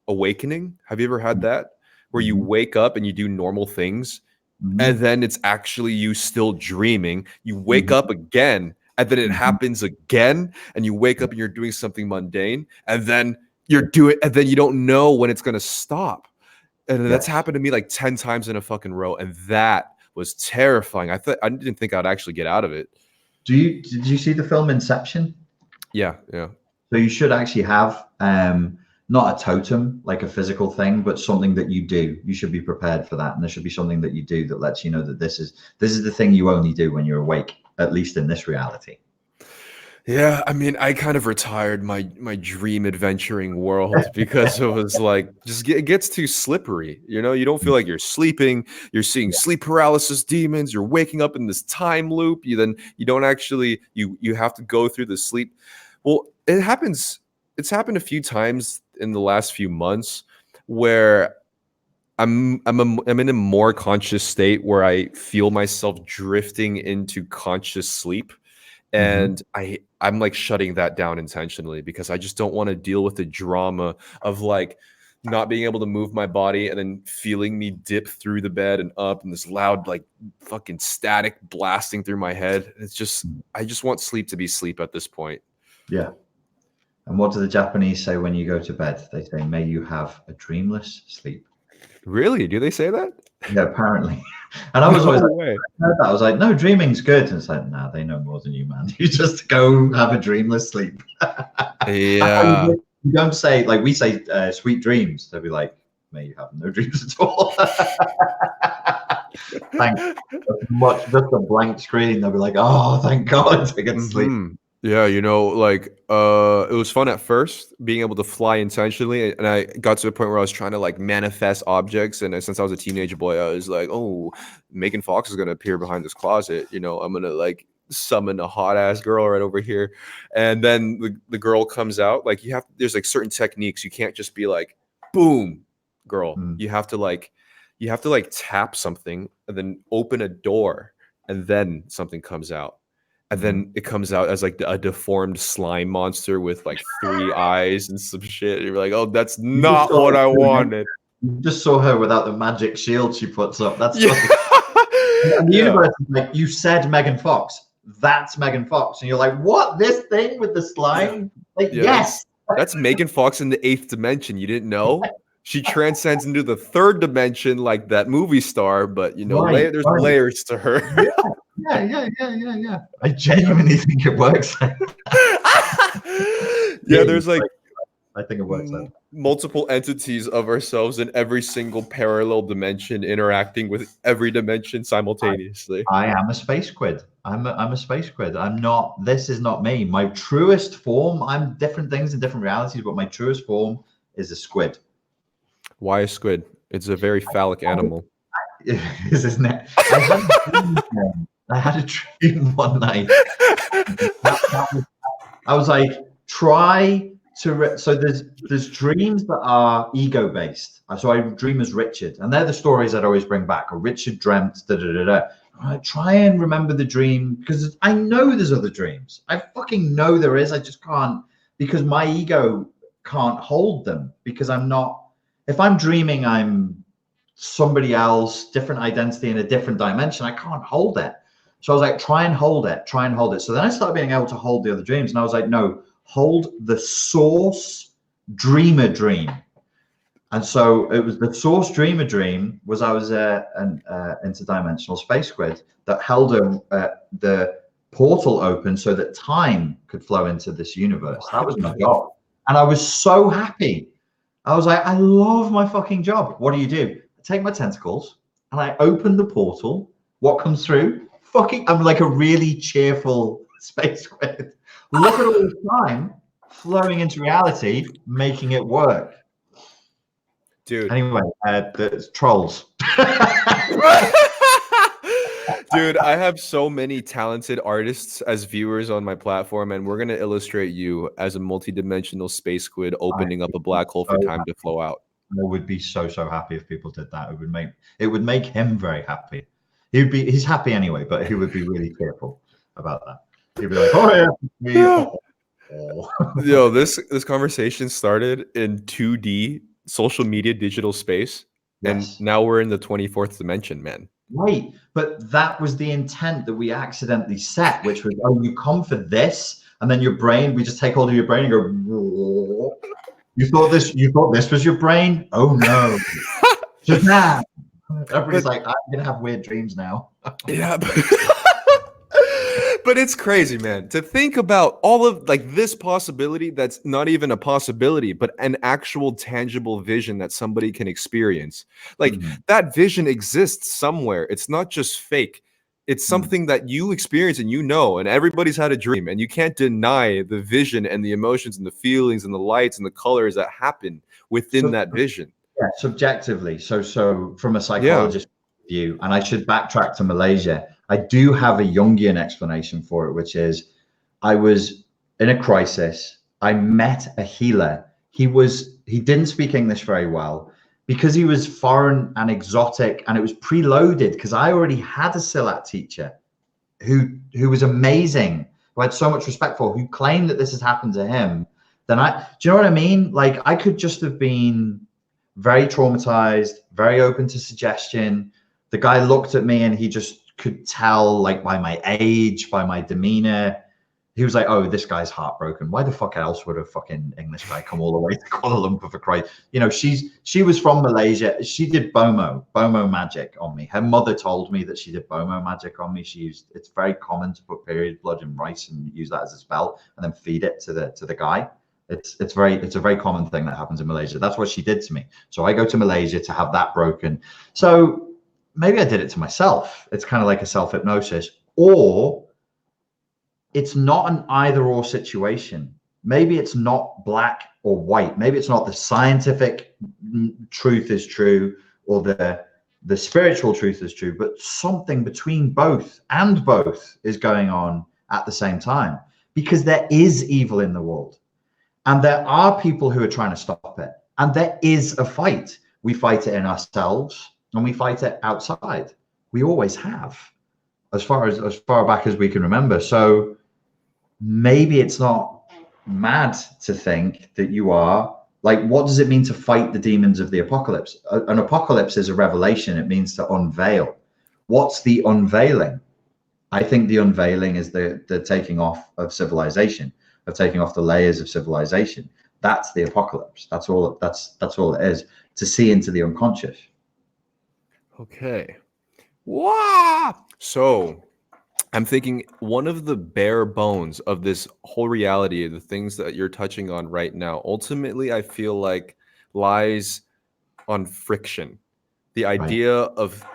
awakening. Have you ever had that? Where you Mhm, wake up and you do normal things, and mhm, then it's actually you still dreaming. You wake mhm, up again, and then it mhm. happens again, and you wake up and you're doing something mundane, and then you're doing, and then you don't know when it's gonna stop. And that's Yes. happened to me like 10 times in a fucking row, and that was terrifying. I didn't think I'd actually get out of it. Did you see the film Inception? Yeah, yeah. So you should actually have not a totem, like a physical thing, but something that you do. You should be prepared for that, and there should be something that you do that lets you know that this is the thing you only do when you're awake, at least in this reality. Yeah, I mean, I kind of retired my dream adventuring world because it was like it gets too slippery. You don't feel like you're sleeping. You're seeing Yeah. sleep paralysis demons. You're waking up in this time loop. You don't actually you have to go through the sleep. Well, it happens. It's happened a few times in the last few months where I'm in a more conscious state where I feel myself drifting into conscious sleep, Hmm. and I'm like shutting that down intentionally because I just don't want to deal with the drama of like not being able to move my body and then feeling me dip through the bed and up and this loud like fucking static blasting through my head. It's just I just want sleep to be sleep at this point. Yeah. And what do the Japanese say when you go to bed? They say, "May you have a dreamless sleep." Really? Do they say that? Yeah, apparently. And I was No always like, way. I heard that. I was like, no, dreaming's good. And it's like, nah, they know more than you, man. You just go have a dreamless sleep. Yeah. You don't say, like we say, sweet dreams. They'll be like, may you have no dreams at all. Thank much. Just a blank screen. They'll be like, oh, thank God I get to sleep. Yeah, like it was fun at first being able to fly intentionally, and I got to a point where I was trying to like manifest objects, and since I was a teenage boy, I was like, oh, Megan Fox is gonna appear behind this closet. I'm gonna like summon a hot ass girl right over here, and then the girl comes out. Like there's like certain techniques. You can't just be like, boom, girl. Mm, You have to like tap something and then open a door and then something comes out. And then it comes out as like a deformed slime monster with like 3 eyes and some shit. And you're like, oh, that's not what I wanted. You just saw her without the magic shield she puts up. That's Yeah. and the universe is like, you said Megan Fox. That's Megan Fox. And you're like, what? This thing with the slime? Like, yes. That's Megan Fox in the 8th dimension. You didn't know? She transcends into the 3rd dimension like that movie star, but you know, there's layers to her. Yeah. I genuinely think it works. There's like, I think it works. Multiple entities of ourselves in every single parallel dimension interacting with every dimension simultaneously. I am a space quid. I'm a space quid. I'm not. This is not me. My truest form. I'm different things in different realities, but my truest form is a squid. Why a squid? It's a very phallic animal. Isn't it? I had a dream one night. I was like, try to. So there's dreams that are ego based. So I dream as Richard, and they're the stories I'd always bring back. Or Richard dreamt da da da da. I try and remember the dream because I know there's other dreams. I fucking know there is. I just can't, because my ego can't hold them, because I'm not. If I'm dreaming, I'm somebody else, different identity in a different dimension. I can't hold it. So I was like, try and hold it. So then I started being able to hold the other dreams. And I was like, no, hold the source dreamer dream. And so it was the source dreamer dream was I was an interdimensional space squid that held the portal open so that time could flow into this universe. That was my job. And I was so happy. I was like, I love my fucking job. What do? I take my tentacles and I open the portal. What comes through? Fucking, I'm like a really cheerful space squid. Look at all the time flowing into reality, making it work. Dude. Anyway, the trolls. Dude, I have so many talented artists as viewers on my platform, and we're going to illustrate you as a multidimensional space squid opening up a black hole for time to flow out. I would be so happy if people did that. It would make him very happy. He's happy anyway, but he would be really careful about that. He'd be like, oh yeah. Yo, this conversation started in 2D social media digital space, and now we're in the 24th dimension, man. Right, but that was the intent that we accidentally set, which was, oh, you come for this, and then your brain, we just take hold of your brain and go, whoa. You thought this was your brain? Oh no. Shazam. Everybody's like, I'm gonna have weird dreams now. Yeah, but it's crazy, man, to think about all of like this possibility that's not even a possibility, but an actual tangible vision that somebody can experience. Like that vision exists somewhere. It's not just fake. It's something that you experience and and everybody's had a dream, and you can't deny the vision and the emotions and the feelings and the lights and the colors that happen within that vision. Yeah, subjectively. So from a psychologist view, and I should backtrack to Malaysia. I do have a Jungian explanation for it, which is I was in a crisis. I met a healer. He didn't speak English very well because he was foreign and exotic, and it was preloaded because I already had a Silat teacher who was amazing, who I had so much respect for, who claimed that this has happened to him. Do you know what I mean? Like I could just have been very traumatized, very open to suggestion. The guy looked at me and he just could tell, like by my age, by my demeanor, he was like, oh, this guy's heartbroken. Why the fuck else would a fucking English guy come all the way to Kuala Lumpur for Christ? You know, she was from Malaysia. She did Bomo magic on me. Her mother told me that she did Bomo magic on me. It's very common to put period blood in rice and use that as a spell and then feed it to the guy. It's a very common thing that happens in Malaysia. That's what she did to me. So I go to Malaysia to have that broken. So maybe I did it to myself. It's kind of like a self-hypnosis, or it's not an either or situation. Maybe it's not black or white. Maybe it's not the scientific truth is true or the spiritual truth is true, but something between both and both is going on at the same time, because there is evil in the world. And there are people who are trying to stop it. And there is a fight. We fight it in ourselves and we fight it outside. We always have. as far back as we can remember. So maybe it's not mad to think that you are like, what does it mean to fight the demons of the apocalypse? An apocalypse is a revelation. It means to unveil. What's the unveiling? I think the unveiling is the taking off of civilization, of taking off the layers of civilization. That's the apocalypse. That's all it is, to see into the unconscious. Okay. Wow. So I'm thinking one of the bare bones of this whole reality, the things that you're touching on right now, ultimately, I feel like lies on friction. The idea of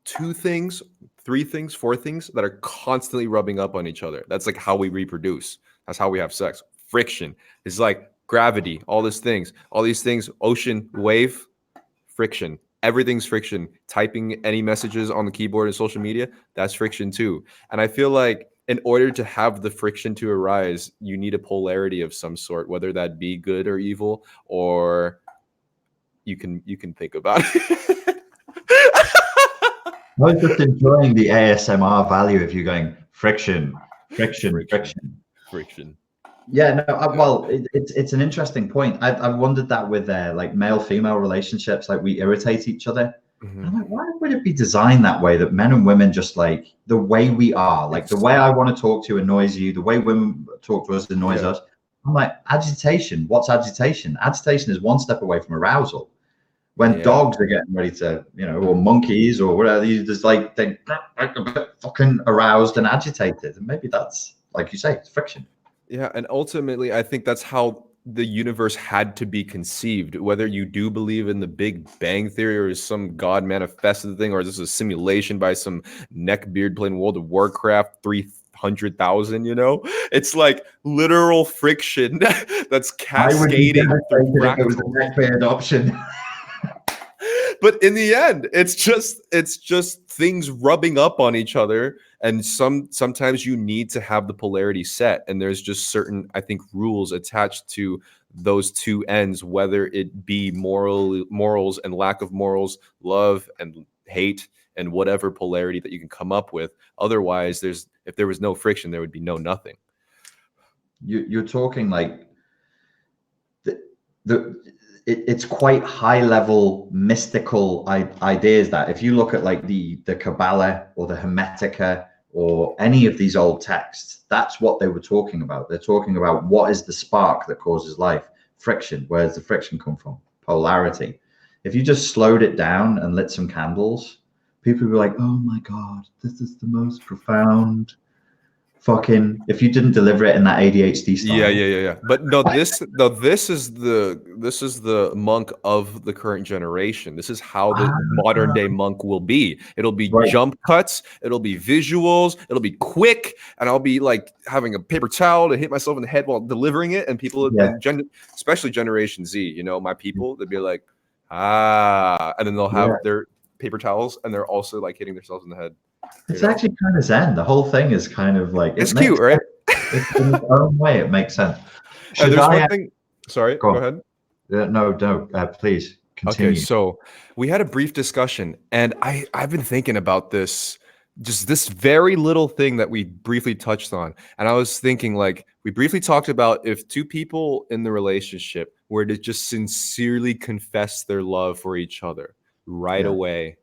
two things, three things, four things that are constantly rubbing up on each other. That's like how we reproduce. That's how we have sex. Friction is like gravity, all these things, ocean, wave, friction. Everything's friction. Typing any messages on the keyboard and social media, that's friction too. And I feel like in order to have the friction to arise, you need a polarity of some sort, whether that be good or evil, or you can think about it. I was just enjoying the ASMR value of you going friction. Yeah, no, well, it's an interesting point. I've wondered that with like male-female relationships, like we irritate each other. Mm-hmm. I'm like, why would it be designed that way, that men and women just like the way we are, like the way I want to talk to you annoys you, the way women talk to us annoys us. I'm like, agitation. What's agitation? Agitation is one step away from arousal. When dogs are getting ready to, or monkeys or whatever, you just like they a bit fucking aroused and agitated. And maybe that's, like you say, it's friction. Yeah, and ultimately, I think that's how the universe had to be conceived. Whether you do believe in the Big Bang Theory or some God manifested thing, or this is a simulation by some neckbeard playing World of Warcraft 300,000, it's like literal friction that's cascading through fractals. It was a neckbeard option. But in the end, it's just things rubbing up on each other, and sometimes you need to have the polarity set, and there's just certain, I think, rules attached to those two ends, whether it be morals and lack of morals, love and hate, and whatever polarity that you can come up with. Otherwise, if there was no friction, there would be no nothing. You're talking like it's quite high level mystical ideas, that if you look at like the Kabbalah or the Hermetica or any of these old texts, that's what they were talking about. They're talking about what is the spark that causes life. Friction. Where does the friction come from? Polarity. If you just slowed it down and lit some candles, people would be like, oh my God, this is the most profound fucking, if you didn't deliver it in that ADHD style. Yeah. But this is the monk of the current generation. This is how the modern day monk will be. It'll be jump cuts, it'll be visuals, it'll be quick, and I'll be like having a paper towel to hit myself in the head while delivering it. And people, especially Generation Z, my people, they'd be like, and then they'll have their paper towels, and they're also like hitting themselves in the head. It's actually kind of zen. The whole thing is kind of like, it's cute, right? It's in its own way. It makes sense. There's one thing. Sorry, go ahead. No, please continue. Okay, so we had a brief discussion, and I've been thinking about this, just this very little thing that we briefly touched on. And I was thinking, like, we briefly talked about if two people in the relationship were to just sincerely confess their love for each other right away,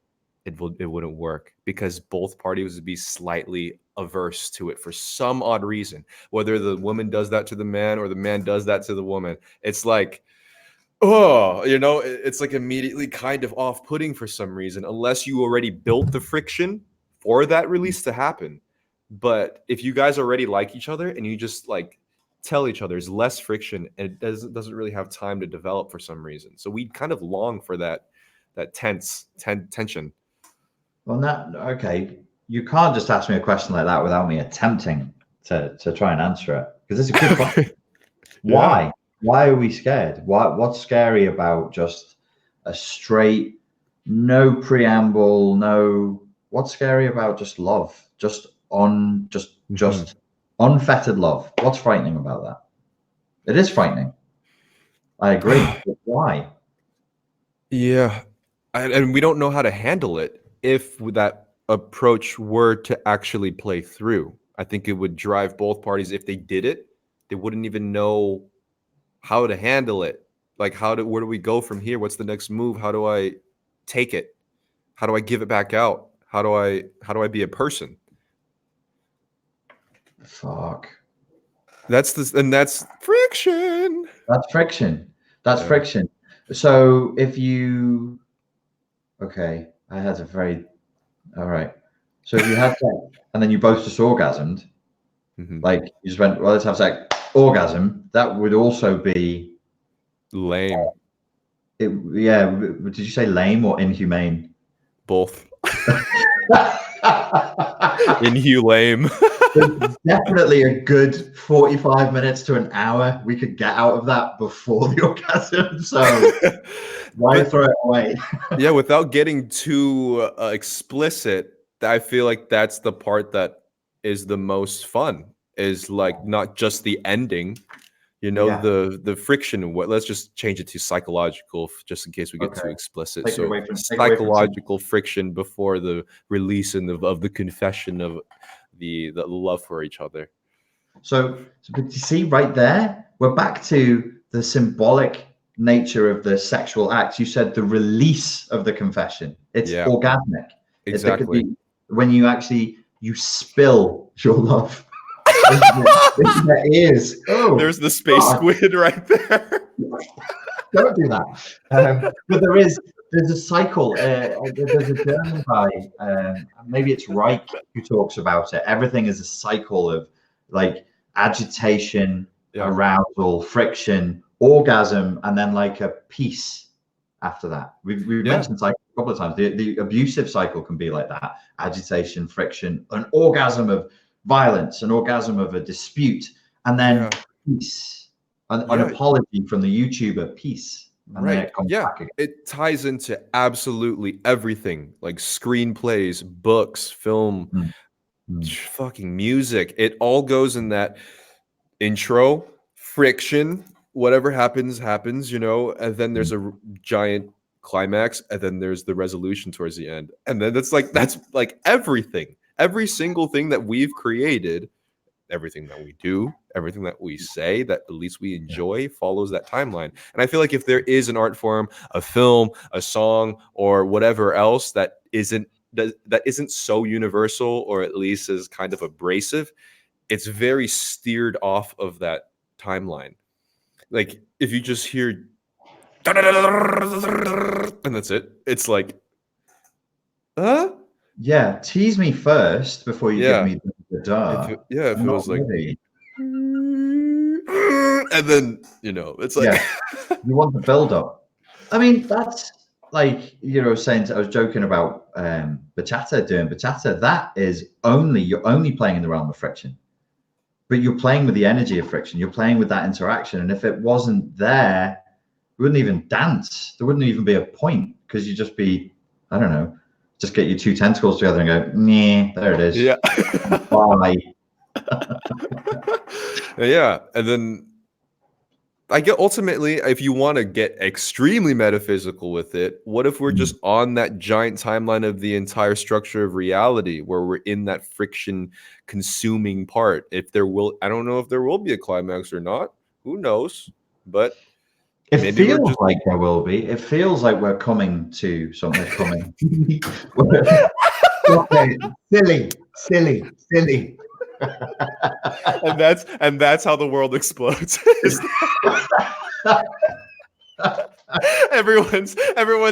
it wouldn't work, because both parties would be slightly averse to it for some odd reason. Whether the woman does that to the man or the man does that to the woman, it's like, it's like immediately kind of off-putting for some reason, unless you already built the friction for that release to happen. But if you guys already like each other and you just like tell each other, there's less friction, and it doesn't really have time to develop for some reason. So we kind of long for that tension. Well, okay. You can't just ask me a question like that without me attempting to try and answer it, because it's a good question. Why? Why are we scared? What's scary about just a straight, no preamble, what's scary about just love? Just unfettered love. What's frightening about that? It is frightening. I agree. But why? Yeah. And we don't know how to handle it if that approach were to actually play through. I think it would drive both parties. If they did it, they wouldn't even know how to handle it. Like, where do we go from here? What's the next move? How do I take it? How do I give it back out? How do I be a person? Fuck. That's friction. That's friction. That's friction. So if you, okay, I had a very, all right. So if you had sex and then you both just orgasmed, like you just went, well, let's have sex, orgasm, that would also be lame. Yeah. Did you say lame or inhumane? Both. Inhumane. There's definitely a good 45 minutes to an hour we could get out of that before the orgasm. So why throw it away? Yeah, without getting too explicit, I feel like that's the part that is the most fun. Is like not just the ending, the friction. Let's just change it to psychological, just in case we get too explicit. Take So psychological friction before the release of the confession of the love for each other. So but you see right there, we're back to the symbolic nature of the sexual act. You said the release of the confession. It's orgasmic. Exactly. When you spill your love. There is. Oh, there's the space squid right there. Don't do that. But there's a cycle. There's a German guy, maybe it's Reich, who talks about it. Everything is a cycle of like agitation, arousal, friction, orgasm, and then like a peace after that. We've mentioned cycle a couple of times. The abusive cycle can be like that: agitation, friction, an orgasm of violence, an orgasm of a dispute, and then peace. An apology from the YouTuber, peace. And then it comes back again. It ties into absolutely everything, like screenplays, books, film, fucking music. It all goes in that intro, friction, whatever happens, and then there's a giant climax, and then there's the resolution towards the end. And then that's like everything. Every single thing that we've created, everything that we do, everything that we say, that at least we enjoy, follows that timeline. And I feel like if there is an art form, a film, a song, or whatever else that isn't so universal, or at least is kind of abrasive, it's very steered off of that timeline. Like if you just hear and that's it, it's like, yeah, tease me first before you give me the duh. If it was like, and then it's like, you want the build up. I mean, that's like saying. I was joking about bachata, doing bachata. That is you're only playing in the realm of friction, but you're playing with the energy of friction. You're playing with that interaction, and if it wasn't there, you wouldn't even dance. There wouldn't even be a point, because you'd just be, I don't know. Just get your two tentacles together and go, nah, there it is. Yeah. Bye. Yeah. And then I get, ultimately, if you want to get extremely metaphysical with it, what if we're just on that giant timeline of the entire structure of reality, where we're in that friction consuming part? I don't know if there will be a climax or not. Who knows? But it feels like there will be. It feels like we're coming to something coming. Okay. Silly. and that's how the world explodes. everyone's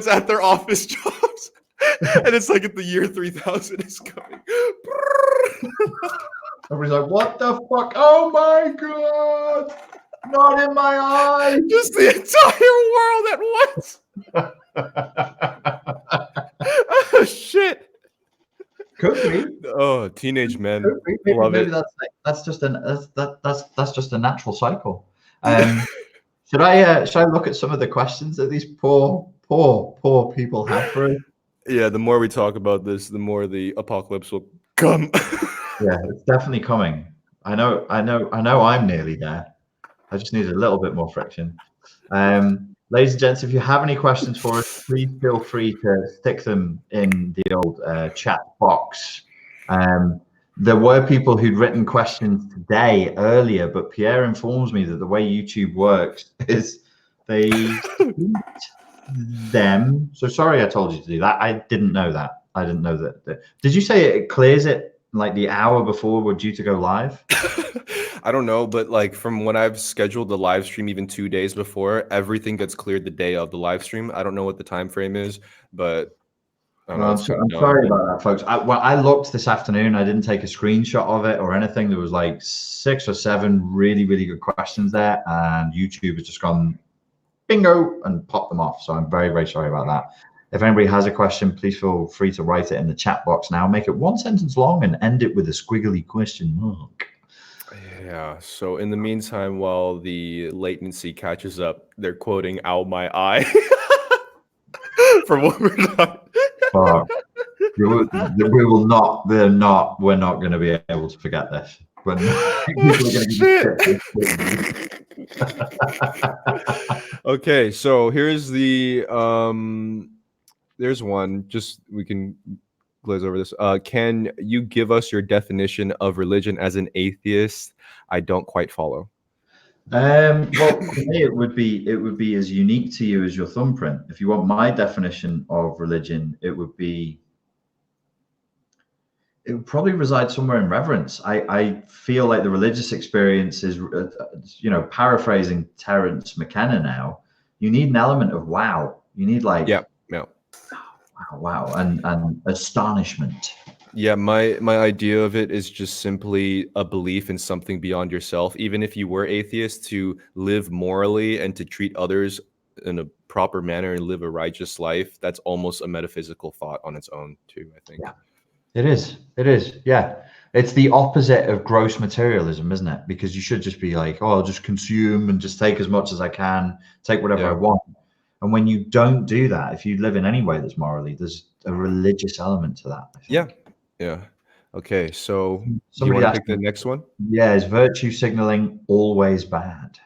at their office jobs, and it's like at the year 3000 is coming. Everybody's like, what the fuck? Oh my god! Not in my eyes! Just the entire world at once. Oh shit! Could be. Oh, teenage men. Maybe that's just a natural cycle. Should I look at some of the questions that these poor people have for us? Yeah, the more we talk about this, the more the apocalypse will come. Yeah, it's definitely coming. I know I'm nearly there. I just need a little bit more friction. Ladies and gents, if you have any questions for us, please feel free to stick them in the old chat box. There were people who'd written questions today earlier, but Pierre informs me that the way YouTube works is they delete them. So sorry I told you to do that. I didn't know that. I didn't know that. Did you say it clears it like the hour before we're due to go live? I don't know, but like from when I've scheduled the live stream even 2 days before, everything gets cleared the day of the live stream. I don't know what the time frame is, but I don't know. Well, It's kind of I'm dumb. sorry about that, folks. I looked this afternoon. I didn't take a screenshot of it or anything. There was like 6 or 7 really, really good questions there, and YouTube has just gone bingo and popped them off. So I'm very, very sorry about that. If anybody has a question, please feel free to write it in the chat box now. Make it 1 sentence long and end it with a squiggly question mark. Yeah. So in the meantime, while the latency catches up, they're quoting "Ow my eye" from what we're done. We're not going to be able to forget this. We're not, Okay, so here's the there's one. Just we can glaze over this. Can you give us your definition of religion as an atheist? I don't quite follow. Well, for me, it would be as unique to you as your thumbprint. If you want my definition of religion, it would probably reside somewhere in reverence. I feel like the religious experience is, paraphrasing Terence McKenna now, you need an element of wow. You need like, wow, and astonishment. Yeah, my idea of it is just simply a belief in something beyond yourself. Even if you were atheist, to live morally and to treat others in a proper manner and live a righteous life, that's almost a metaphysical thought on its own too, I think. Yeah. It is. Yeah. It's the opposite of gross materialism, isn't it? Because you should just be like, oh, I'll just consume and just take as much as I can, take whatever I want. And when you don't do that, if you live in any way that's morally, there's a religious element to that. Yeah. Okay, so do you want to pick the next one? Yeah, is virtue signaling always bad?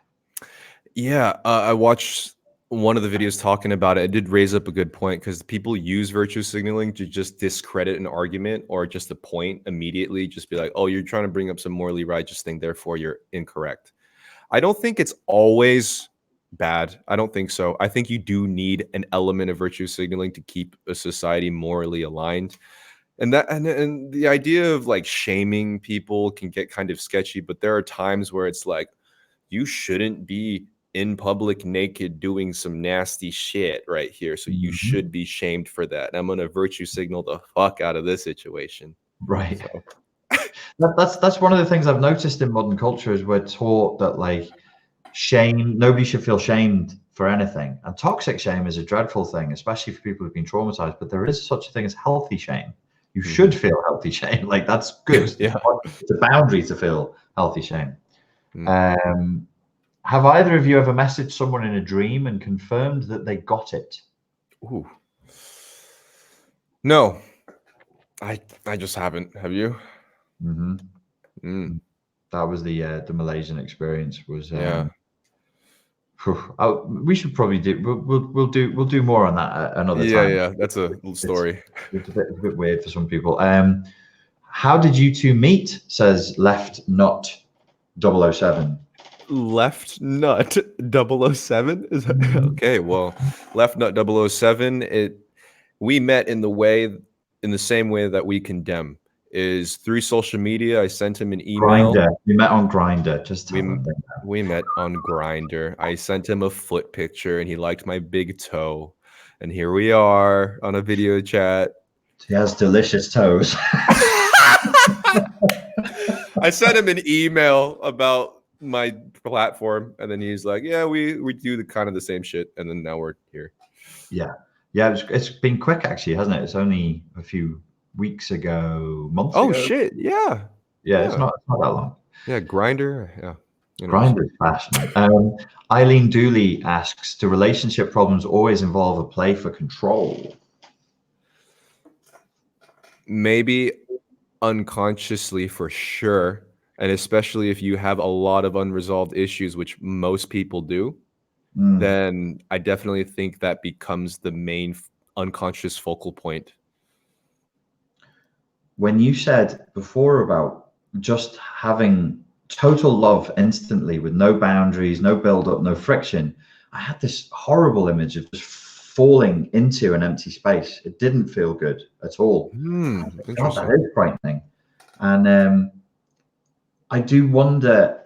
Yeah, I watched one of the videos talking about it. It did raise up a good point because people use virtue signaling to just discredit an argument or just a point immediately. Just be like, oh, you're trying to bring up some morally righteous thing, therefore you're incorrect. I don't think it's always bad. I don't think so. I think you do need an element of virtue signaling to keep a society morally aligned. And the idea of like shaming people can get kind of sketchy, but there are times where it's like, you shouldn't be in public naked doing some nasty shit right here. So you should be shamed for that. And I'm going to virtue signal the fuck out of this situation. Right. So. That's one of the things I've noticed in modern culture is we're taught that like shame, nobody should feel shamed for anything. And toxic shame is a dreadful thing, especially for people who've been traumatized, but there is such a thing as healthy shame. You should feel healthy shame. Like that's good. Yeah. It's a boundary to feel healthy shame. Have either of you ever messaged someone in a dream and confirmed that they got it? Ooh. No, I just haven't. Have you? That was the Malaysian experience. Was yeah. We should probably do. We'll do more on that another time. Yeah, that's a little story. It's a bit weird for some people. How did you two meet? Says Left Nut 007. Left Nut 007 is that, okay? Well, Left Nut 007. We met in the same way that we condemn. Is through social media. I sent him an email. Grindr. We met on Grindr. Just we met on Grindr. I sent him a foot picture, and he liked my big toe. And here we are on a video chat. He has delicious toes. I sent him an email about my platform, and then he's like, "Yeah, we do the same shit." And then now we're here. Yeah. It's been quick actually, hasn't it? It's only a few weeks ago, months ago. Oh shit! Yeah. It's not that long. Yeah, Grindr. Yeah, Grindr is fascinating. Eileen Dooley asks, do relationship problems always involve a play for control? Maybe unconsciously, for sure, and especially if you have a lot of unresolved issues, which most people do. then I definitely think that becomes the main unconscious focal point. When you said before about just having total love instantly with no boundaries, no build up, no friction, I had this horrible image of just falling into an empty space. It didn't feel good at all. I was like, God, that is frightening. And I do wonder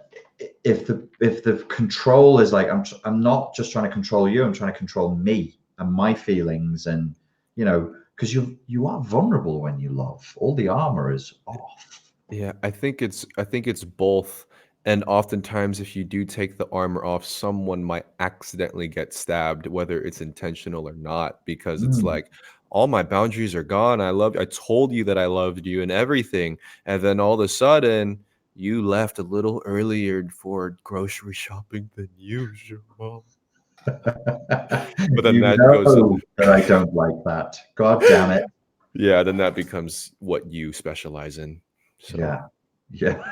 if the control is like, I'm not just trying to control you, I'm trying to control me and my feelings, and because you are vulnerable when you love. All the armor is off. Yeah, I think it's both. And oftentimes, if you do take the armor off, someone might accidentally get stabbed, whether it's intentional or not, because it's like, all my boundaries are gone. I told you that I loved you and everything. And then all of a sudden, you left a little earlier for grocery shopping than usual. But then that goes that I don't like that. God damn it. Yeah, then that becomes what you specialize in. So. Yeah.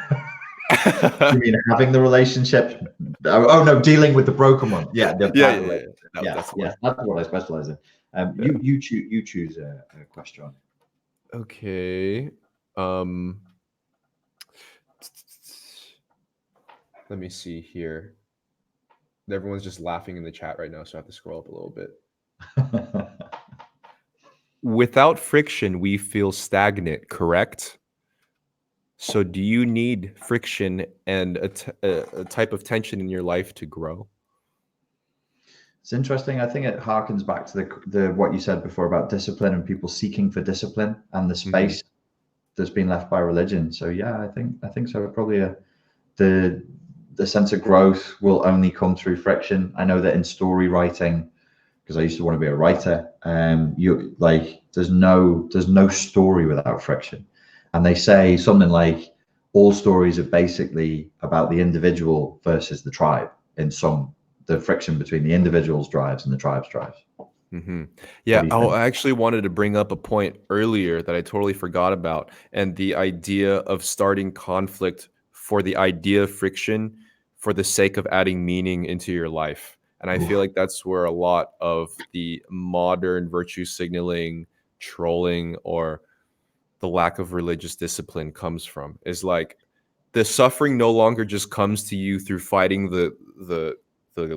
You mean having the relationship? Oh no, dealing with the broken one. Yeah. That's what I specialize in. You choose a question. Okay. Let me see here. Everyone's just laughing in the chat right now, so I have to scroll up a little bit. Without friction, we feel stagnant, correct? So do you need friction and a type of tension in your life to grow? It's interesting. I think it harkens back to the what you said before about discipline and people seeking for discipline and the space that's been left by religion. So yeah, I think so. Probably the sense of growth will only come through friction. I know that in story writing, because I used to want to be a writer, there's no story without friction. And they say something like all stories are basically about the individual versus the tribe, the friction between the individual's drives and the tribe's drives. Yeah, I actually wanted to bring up a point earlier that I totally forgot about, and the idea of starting conflict for the idea of friction for the sake of adding meaning into your life. And I feel like that's where a lot of the modern virtue signaling, trolling, or the lack of religious discipline comes from. Is like the suffering no longer just comes to you through fighting the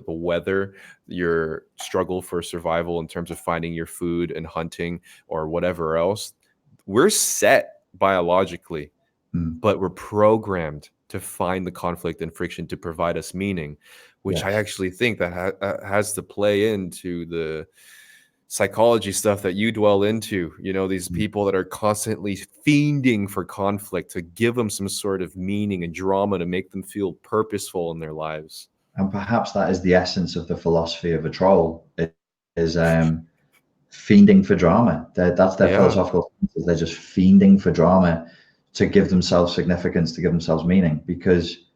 weather, your struggle for survival in terms of finding your food and hunting or whatever else. We're set biologically, but we're programmed to find the conflict and friction to provide us meaning, which I actually think that has to play into the psychology stuff that you dwell into. These people that are constantly fiending for conflict to give them some sort of meaning and drama to make them feel purposeful in their lives. And perhaps that is the essence of the philosophy of a troll, is fiending for drama. That's their philosophical sense. They're just fiending for drama to give themselves significance, to give themselves meaning. Because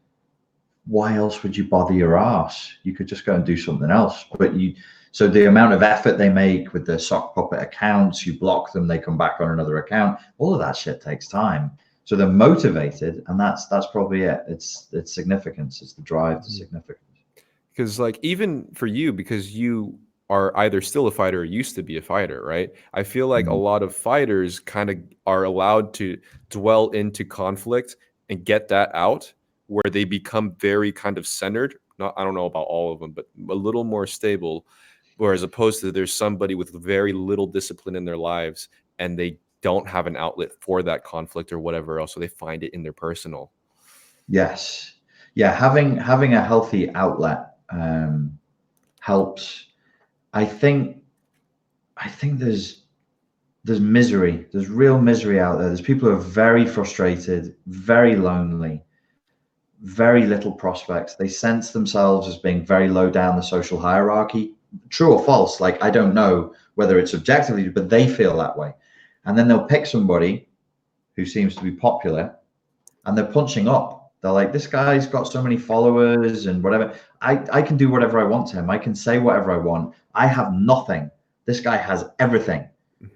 why else would you bother your ass? You could just go and do something else. So the amount of effort they make with the sock puppet accounts, you block them, they come back on another account. All of that shit takes time. So they're motivated, and that's probably it. It's significance. It's the drive to significance. Because even for you, because you are either still a fighter or used to be a fighter, right? I feel like a lot of fighters kind of are allowed to dwell into conflict and get that out, where they become very kind of centered. I don't know about all of them, but a little more stable. Whereas opposed to there's somebody with very little discipline in their lives and they don't have an outlet for that conflict or whatever else, so they find it in their personal. Yes. Yeah, having a healthy outlet helps. I think there's misery. There's real misery out there. There's people who are very frustrated, very lonely, very little prospects. They sense themselves as being very low down the social hierarchy. True or false? Like, I don't know whether it's objectively, but they feel that way. And then they'll pick somebody who seems to be popular and they're punching up. They're like, this guy's got so many followers and whatever. I can do whatever I want to him. I can say whatever I want. I have nothing. This guy has everything.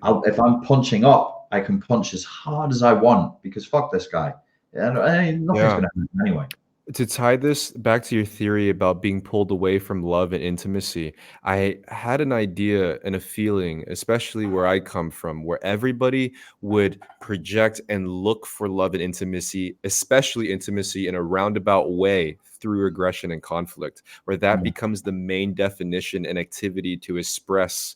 If I'm punching up, I can punch as hard as I want because fuck this guy. Nothing's going to happen anyway. To tie this back to your theory about being pulled away from love and intimacy, I had an idea and a feeling, especially where I come from, where everybody would project and look for love and intimacy, especially intimacy in a roundabout way through aggression and conflict, where that Mm. becomes the main definition and activity to express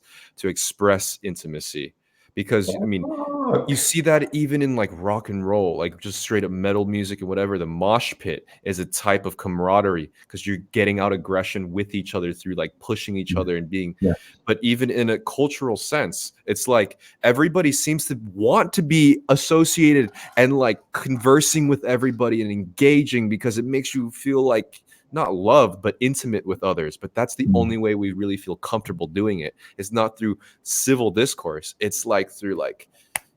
intimacy. Because I mean, you Fuck. see that even in like rock and roll, like just straight up metal music and whatever. The mosh pit is a type of camaraderie because you're getting out aggression with each other through like pushing each Yeah. other and being. Yeah. But even in a cultural sense, it's like everybody seems to want to be associated and like conversing with everybody and engaging because it makes you feel like not loved but intimate with others. But that's the Mm. only way we really feel comfortable doing it. It's not through civil discourse. It's like through like,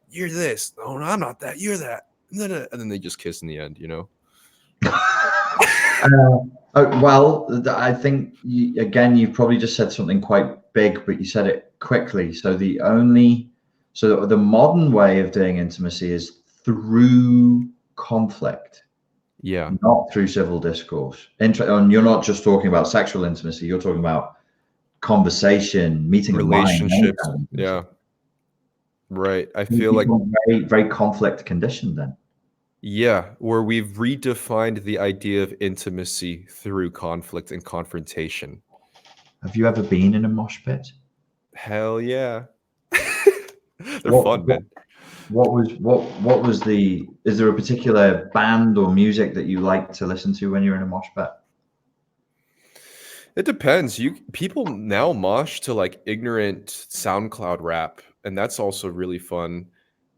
you're this. Oh, no, I'm not that. You're that. No, no. And then they just kiss in the end, you know? Well, I think again, you've probably just said something quite big, but you said it quickly. So the modern way of doing intimacy is through conflict, Yeah. not through civil discourse. And you're not just talking about sexual intimacy. You're talking about conversation, meeting of mind, any Relationships. kind of intimacy. Yeah. Right. I feel like, People are very, very conflict conditioned then. yeah, where we've redefined the idea of intimacy through conflict and confrontation. Have you ever been in a mosh pit? Hell yeah. They're What, fun, what man. what was the, is there a particular band or music that you like to listen to when you're in a mosh pit? It depends. People now mosh to like ignorant SoundCloud rap, and that's also really fun.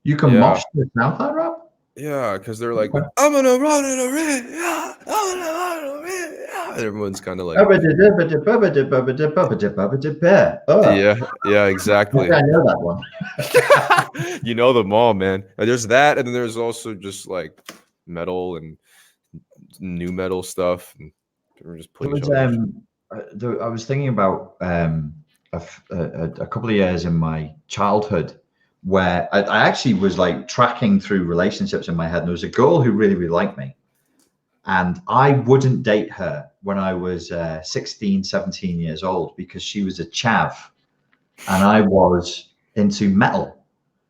You can Yeah. mosh to SoundCloud rap? Yeah, because they're like, Okay. I'm gonna run in a ring. Yeah, I'm gonna run in a ring. Yeah. And everyone's kind of like, Oh, yeah, exactly. I know that one. You know them all, man. And there's that, and then there's also just like metal and new metal stuff, and we're just There putting each was other. I was thinking about a couple of years in my childhood where I actually was like tracking through relationships in my head, and there was a girl who really, really liked me. And I wouldn't date her when I was 16, 17 years old because she was a chav and I was into metal.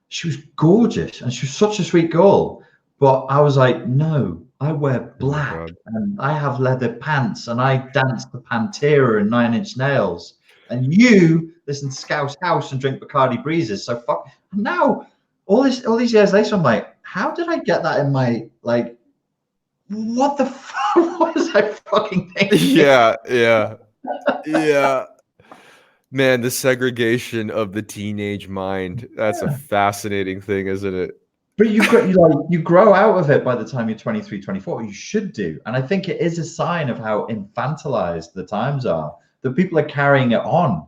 She was gorgeous and she was such a sweet girl. But I was like, no, I wear Oh my black god. and I have leather pants and I dance to Pantera and Nine Inch Nails. And you listen to Scouse House and drink Bacardi Breezes. So fuck. And now, all these years later, I'm like, how did I get that in my, like, what the fuck? What was I fucking thinking? Yeah, yeah, yeah. Man, the segregation of the teenage mind. That's a fascinating thing, isn't it? But you grow out of it by the time you're 23, 24. You should do. And I think it is a sign of how infantilized the times are that people are carrying it on.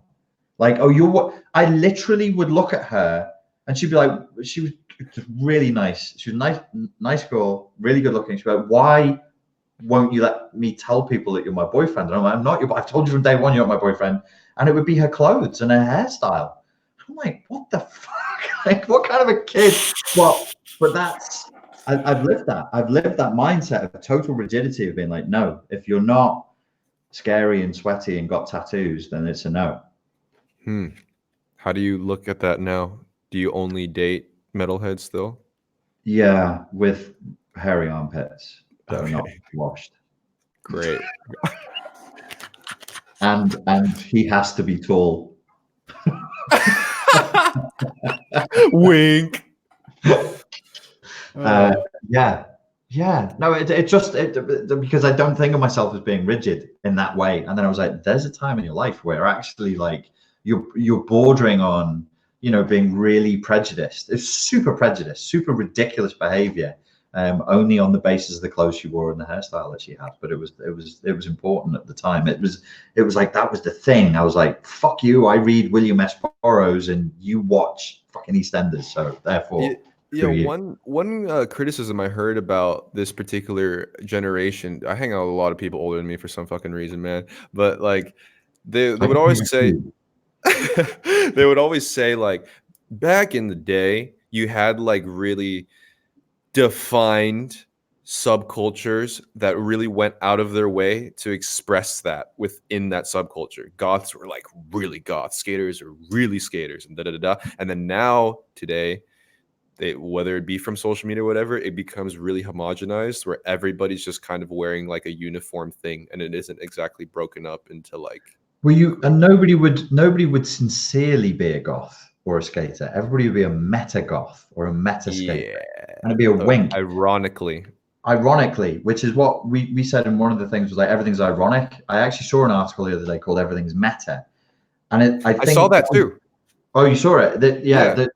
Like, oh, I literally would look at her and she'd be like, she was just really nice. She was nice girl, really good looking. She'd be like, why won't you let me tell people that you're my boyfriend? And I'm like, I'm not your, I've told you from day one you're not my boyfriend. And it would be her clothes and her hairstyle. I'm like, what the fuck? Like, what kind of a kid? But I've lived that. I've lived that mindset of total rigidity of being like, no, if you're not scary and sweaty and got tattoos, then it's a no. How do you look at that now? Do you only date metalheads still? Yeah, with hairy armpits that are not Okay, washed. great. And he has to be tall. Wink. Uh, yeah, yeah. No, because I don't think of myself as being rigid in that way. And then I was like, there's a time in your life where actually, like, you're bordering on, being really prejudiced. It's super prejudiced, super ridiculous behavior. Only on the basis of the clothes she wore and the hairstyle that she had, but it was important at the time. It was like that was the thing. I was like, fuck you. I read William S. Burroughs and you watch fucking EastEnders, so therefore. Yeah, one criticism I heard about this particular generation. I hang out with a lot of people older than me for some fucking reason, man. But like, they I would can always hear say, you. they would always say like, back in the day, you had like really defined subcultures that really went out of their way to express that within that subculture. Goths were like really goth, skaters are really skaters, and da da da da. And then now today, whether it be from social media or whatever, it becomes really homogenized where everybody's just kind of wearing like a uniform thing, and it isn't exactly broken up into like. Nobody would sincerely be a goth or a skater. Everybody would be a meta goth or a meta skater, and it'd be a wink. Ironically, which is what we said in one of the things was like everything's ironic. I actually saw an article the other day called "Everything's Meta," and I saw that too. Oh, you saw it?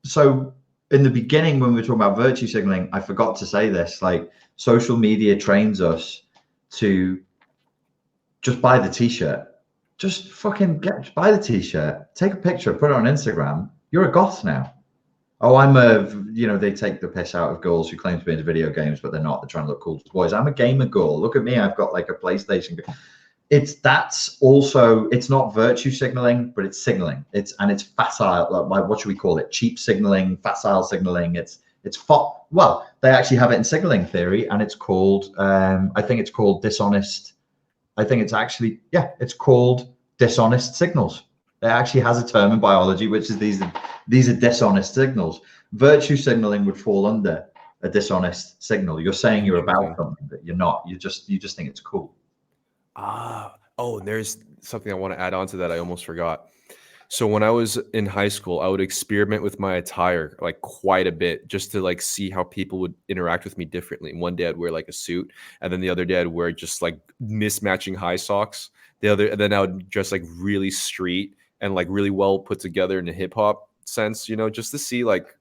So in the beginning when we were talking about virtue signaling, I forgot to say this. Like social media trains us to just buy the t-shirt. Just fucking buy the t-shirt, take a picture, put it on Instagram. You're a goth now. Oh, they take the piss out of girls who claim to be into video games, but they're not. They're trying to look cool to boys. I'm a gamer girl. Look at me. I've got like a PlayStation. It's not virtue signaling, but it's signaling. It's facile. Like, what should we call it? Cheap signaling, facile signaling. Well, they actually have it in signaling theory, and it's called, I think it's called dishonest. I think it's called dishonest signals. It actually has a term in biology, which is these are dishonest signals. Virtue signaling would fall under a dishonest signal. You're saying you're about something, but you're not. You just think it's cool. There's something I want to add on to that. I almost forgot. So when I was in high school, I would experiment with my attire like quite a bit just to like see how people would interact with me differently. One day I'd wear like a suit, and then the other day I'd wear just like mismatching high socks. And then I would dress like really street and like really well put together in a hip hop sense, just to see like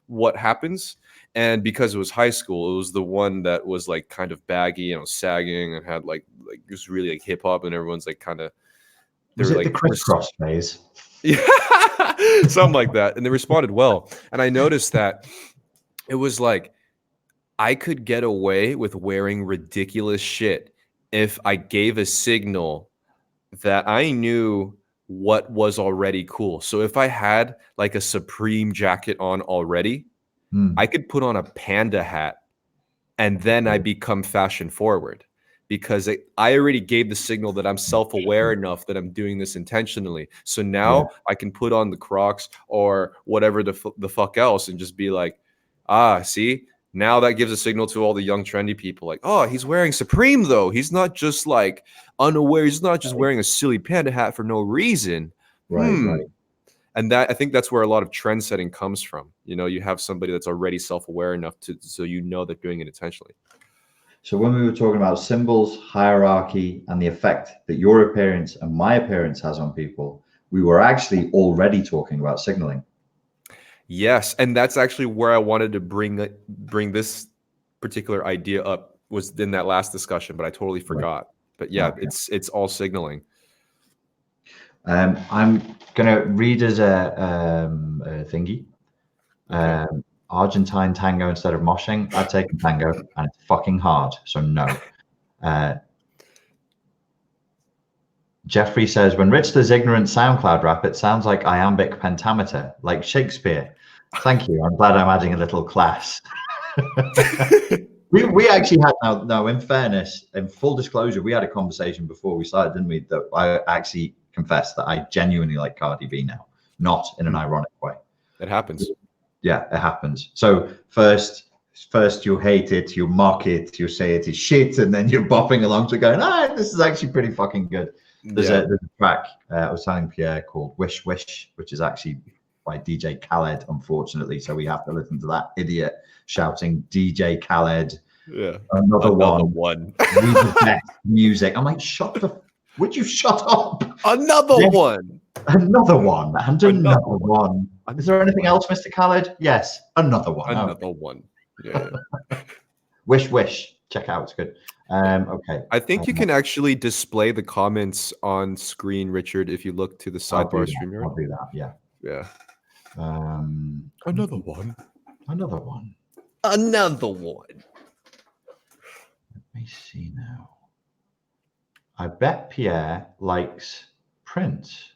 what happens. And because it was high school, it was the one that was like kind of baggy, sagging, and had like just really like hip hop, and everyone's like kind of. Was it like the crisscross phase? Yeah, something like that. And they responded well. And I noticed that it was like I could get away with wearing ridiculous shit if I gave a signal that I knew what was already cool. So if I had like a Supreme jacket on already, I could put on a panda hat, and then I become fashion forward because I already gave the signal that I'm self-aware enough that I'm doing this intentionally. So now I can put on the Crocs or whatever the fuck else and just be like, see, now that gives a signal to all the young trendy people like, oh, he's wearing Supreme though. He's not just like unaware. He's not just wearing a silly panda hat for no reason. Right. And I think that's where a lot of trend setting comes from. You have somebody that's already self-aware enough so they're doing it intentionally. So when we were talking about symbols, hierarchy, and the effect that your appearance and my appearance has on people, we were actually already talking about signaling. Yes, and that's actually where I wanted to bring this particular idea up, was in that last discussion, but I totally forgot. Right. But yeah, okay. It's all signaling. I'm gonna read as a thingy. Okay. Argentine tango instead of moshing. I've taken tango and it's fucking hard, so no. Jeffrey says, when Rich does ignorant SoundCloud rap, it sounds like iambic pentameter, like Shakespeare. Thank you. I'm glad I'm adding a little class. we actually had, no, in fairness, in full disclosure, we had a conversation before we started, didn't we? That I actually confessed that I genuinely like Cardi B now, not in an ironic way. It happens. Yeah, it happens. So first you hate it, you mock it, you say it is shit, and then you're bopping along to going, this is actually pretty fucking good. There's a track I was telling Pierre called Wish Wish, which is actually by DJ Khaled, unfortunately. So we have to listen to that idiot shouting DJ Khaled. Yeah. Another one. The best music. I'm like, would you shut up? Another one. Another one. And another one. Is there anything else, Mr. Khaled? Yes. Another one. Another one. Yeah. Wish Wish. Check out. It's good. Okay. I think you can actually display the comments on screen, Richard, if you look to the sidebar stream. I'll do that. Yeah. Yeah. Another one. Another one. Another one. Let me see now. I bet Pierre likes Prince.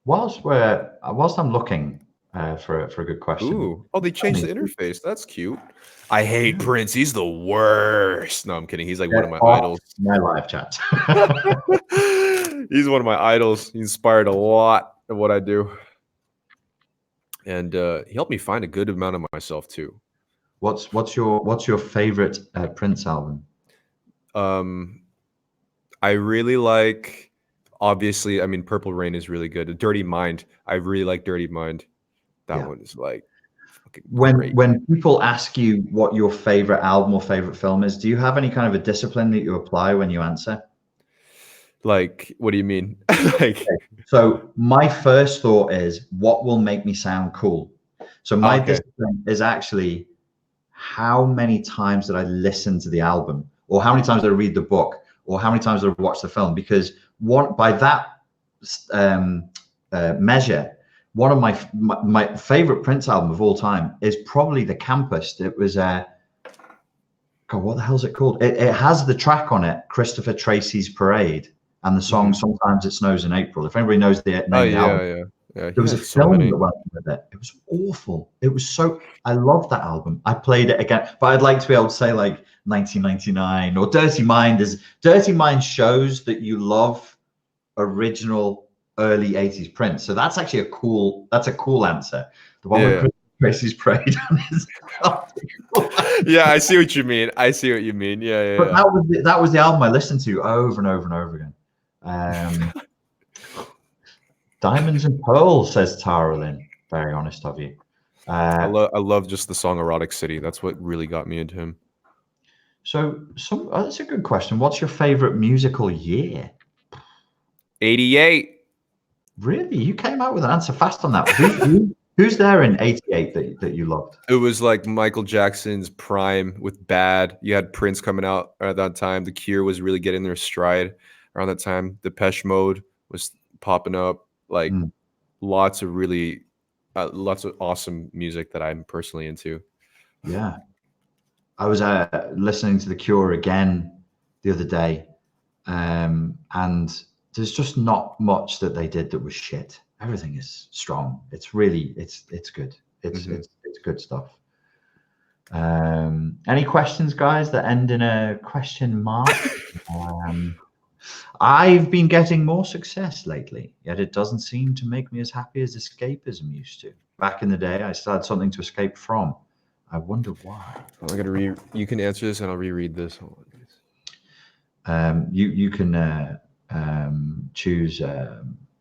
Whilst I'm looking, for a good question. Ooh. Oh, they changed the interface. That's cute. I hate Prince. He's the worst. No, I'm kidding. He's like one of my idols. My live chat. He's one of my idols. He inspired a lot of what I do. And he helped me find a good amount of myself too. What's your favorite Prince album? I really like, obviously, I mean, Purple Rain is really good. Dirty Mind. I really like Dirty Mind. That one is like fucking great. When people ask you what your favorite album or favorite film is, do you have any kind of a discipline that you apply when you answer? Like, what do you mean? Like, so my first thought is, what will make me sound cool? So my discipline is actually, how many times did I listen to the album, or how many times did I read the book, or how many times did I watch the film? Because by that measure, one of my favorite Prince album of all time is probably The Campus. It was God, what the hell is it called? It has the track on it, Christopher Tracy's Parade, and the song Sometimes It Snows in April. If anybody knows the name of the album. Yeah. There was a film that went with it. It was awful. It was so, I loved that album. I played it again, but I'd like to be able to say like 1999 or Dirty Mind shows that you love original early 80s Prince. So that's actually a cool answer. The one with Tracy's Parade on his yeah, I see what you mean. Yeah. But that was the album I listened to over and over and over again. Diamonds and Pearls, says Tara Lynn. Very honest of you. I love just the song Erotic City. That's what really got me into him. So that's a good question. What's your favorite musical year? 88. Really? You came out with an answer fast on that. Who's there in 88 that you loved? It was like Michael Jackson's prime with Bad. You had Prince coming out at that time. The Cure was really getting their stride around that time. Depeche Mode was popping up. Like lots of awesome music that I'm personally into. Yeah. I was listening to The Cure again the other day, and there's just not much that they did that was shit. Everything is strong. It's really, it's good. It's good stuff. Any questions, guys, that end in a question mark? I've been getting more success lately, yet it doesn't seem to make me as happy as escapism used to. Back in the day, I still had something to escape from. I wonder why. You can answer this, and I'll reread this. Hold on, you can choose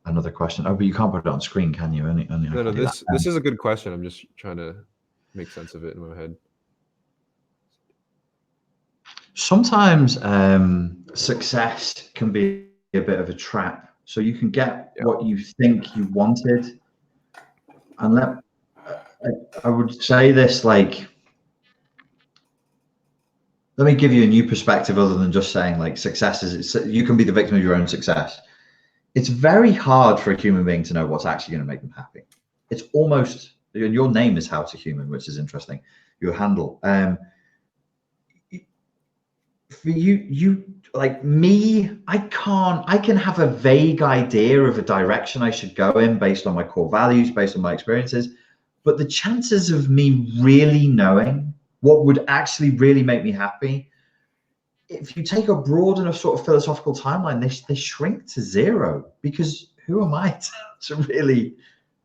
another question. Oh, but you can't put it on screen, can you? No. This is a good question. I'm just trying to make sense of it in my head. Sometimes success can be a bit of a trap. So you can get what you think you wanted, and I would say this, like, let me give you a new perspective other than just saying like success is, you can be the victim of your own success. It's very hard for a human being to know what's actually going to make them happy. It's almost, and your name is How to Human, which is interesting, your handle. For you like me, I can have a vague idea of a direction I should go in based on my core values, based on my experiences, but the chances of me really knowing what would actually really make me happy, if you take a broad enough sort of philosophical timeline, they shrink to zero, because who am I to really,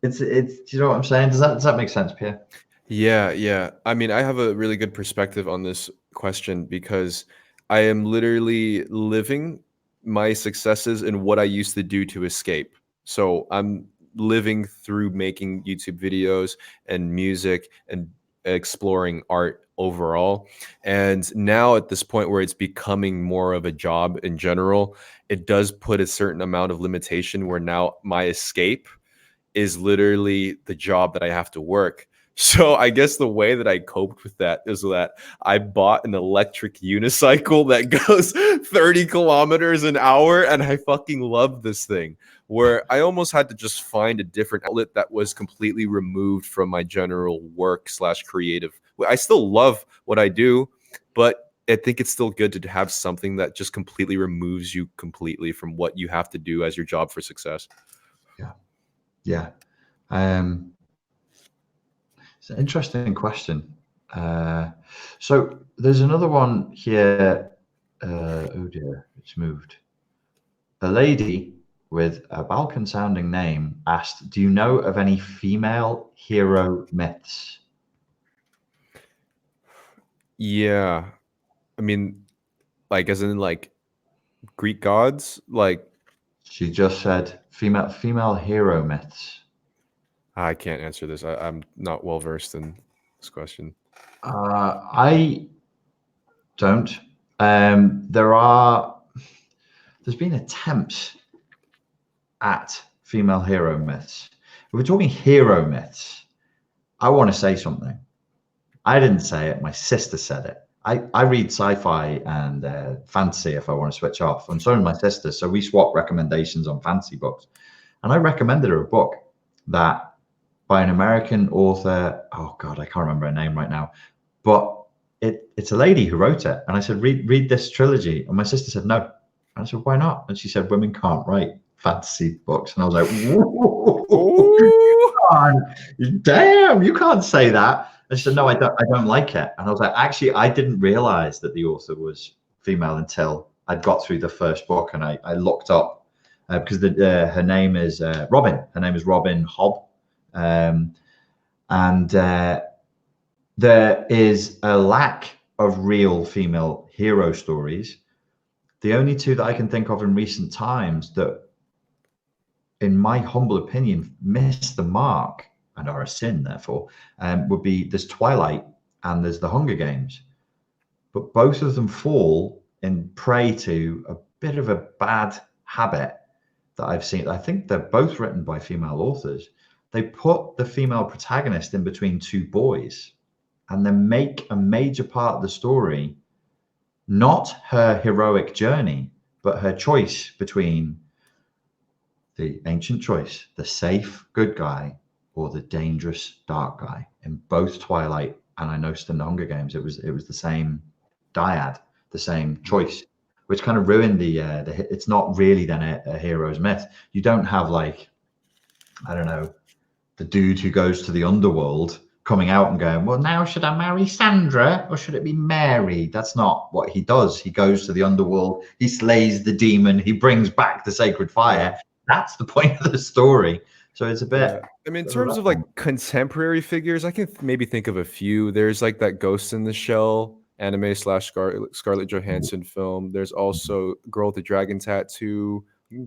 it's you know what I'm saying? Does that make sense, Pierre? Yeah. I mean, I have a really good perspective on this question because I am literally living my successes in what I used to do to escape. So I'm living through making YouTube videos and music and exploring art overall. And now at this point where it's becoming more of a job in general, it does put a certain amount of limitation where now my escape is literally the job that I have to work. So I guess the way that I coped with that is that I bought an electric unicycle that goes 30 kilometers an hour, and I fucking love this thing, where I almost had to just find a different outlet that was completely removed from my general work / creative. I still love what I do, but I think it's still good to have something that just completely removes you completely from what you have to do as your job for success. Yeah. It's an interesting question. So there's another one here. Oh dear, it's moved. A lady with a Balkan-sounding name asked, "Do you know of any female hero myths?" Yeah, I mean, like as in like Greek gods, like She just said female hero myths. I can't answer this. I'm not well versed in this question. I don't. There's been attempts at female hero myths. If we're talking hero myths, I want to say something. I didn't say it. My sister said it. I read sci-fi and fantasy if I want to switch off, and so does my sister. So we swap recommendations on fantasy books. And I recommended her a book that by an American author. Oh God, I can't remember her name right now, but it's a lady who wrote it. And I said, read this trilogy. And my sister said, no. And I said, why not? And she said, women can't write fantasy books. And I was like, damn, you can't say that. And she said, no, I don't like it. And I was like, actually, I didn't realize that the author was female until I'd got through the first book, and I looked up because her name is Robin. Her name is Robin Hobb. And there is a lack of real female hero stories. The only two that I can think of in recent times that, in my humble opinion, miss the mark and are a sin, therefore, would be there's Twilight and there's the Hunger Games. But both of them fall in prey to a bit of a bad habit that I've seen. I think they're both written by female authors. They put the female protagonist in between two boys and then make a major part of the story not her heroic journey, but her choice between the ancient choice, the safe good guy, or the dangerous dark guy. In both Twilight and I noticed in the Hunger Games, it was the same dyad, the same choice, which kind of ruined the it's not really then a hero's myth. You don't have, like, I don't know, the dude who goes to the underworld coming out and going, well, now should I marry Sandra or should it be Mary? That's not what he does. He goes to the underworld, he slays the demon, he brings back the sacred fire. That's the point of the story. So it's a bit. Yeah. I mean, in terms of like contemporary figures, I can maybe think of a few. There's like that Ghost in the Shell anime / Scarlett Johansson film. There's also Girl with the Dragon Tattoo,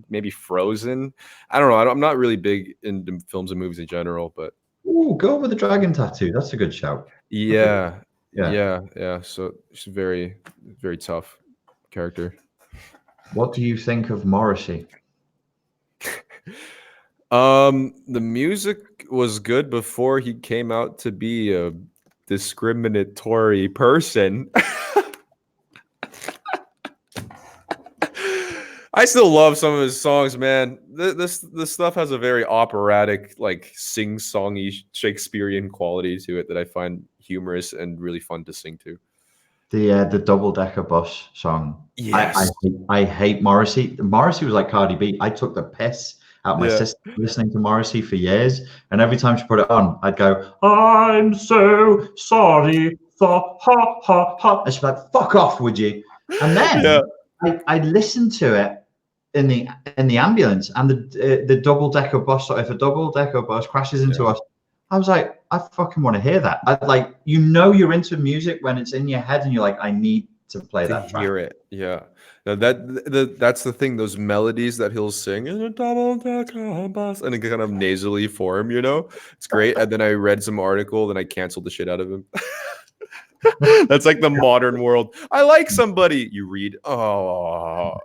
maybe Frozen. I don't know. I'm not really big into films and movies in general, but Ooh, Girl with the Dragon Tattoo. That's a good shout. yeah. So she's very, very tough character. What do you think of Morrissey? The music was good before he came out to be a discriminatory person. I still love some of his songs, man. This stuff has a very operatic, like sing-songy Shakespearean quality to it that I find humorous and really fun to sing to. The Double Decker Bus song. Yes. I hate Morrissey. Morrissey was like Cardi B. I took the piss out my sister listening to Morrissey for years, and every time she put it on, I'd go, "I'm so sorry for ha ha ha," and she'd be like, "Fuck off, would you?" And then I listened to it in the ambulance, and the double decker bus. If a double decker bus crashes into us, I was like, I fucking want to hear that. You're into music when it's in your head, and you're like, I need to play that track. Hear it, yeah. Now that's the thing. Those melodies that he'll sing in a double decker bus, and it kind of nasally form, it's great. And then I read some article, then I canceled the shit out of him. That's like the modern world. I like somebody. You read. Oh.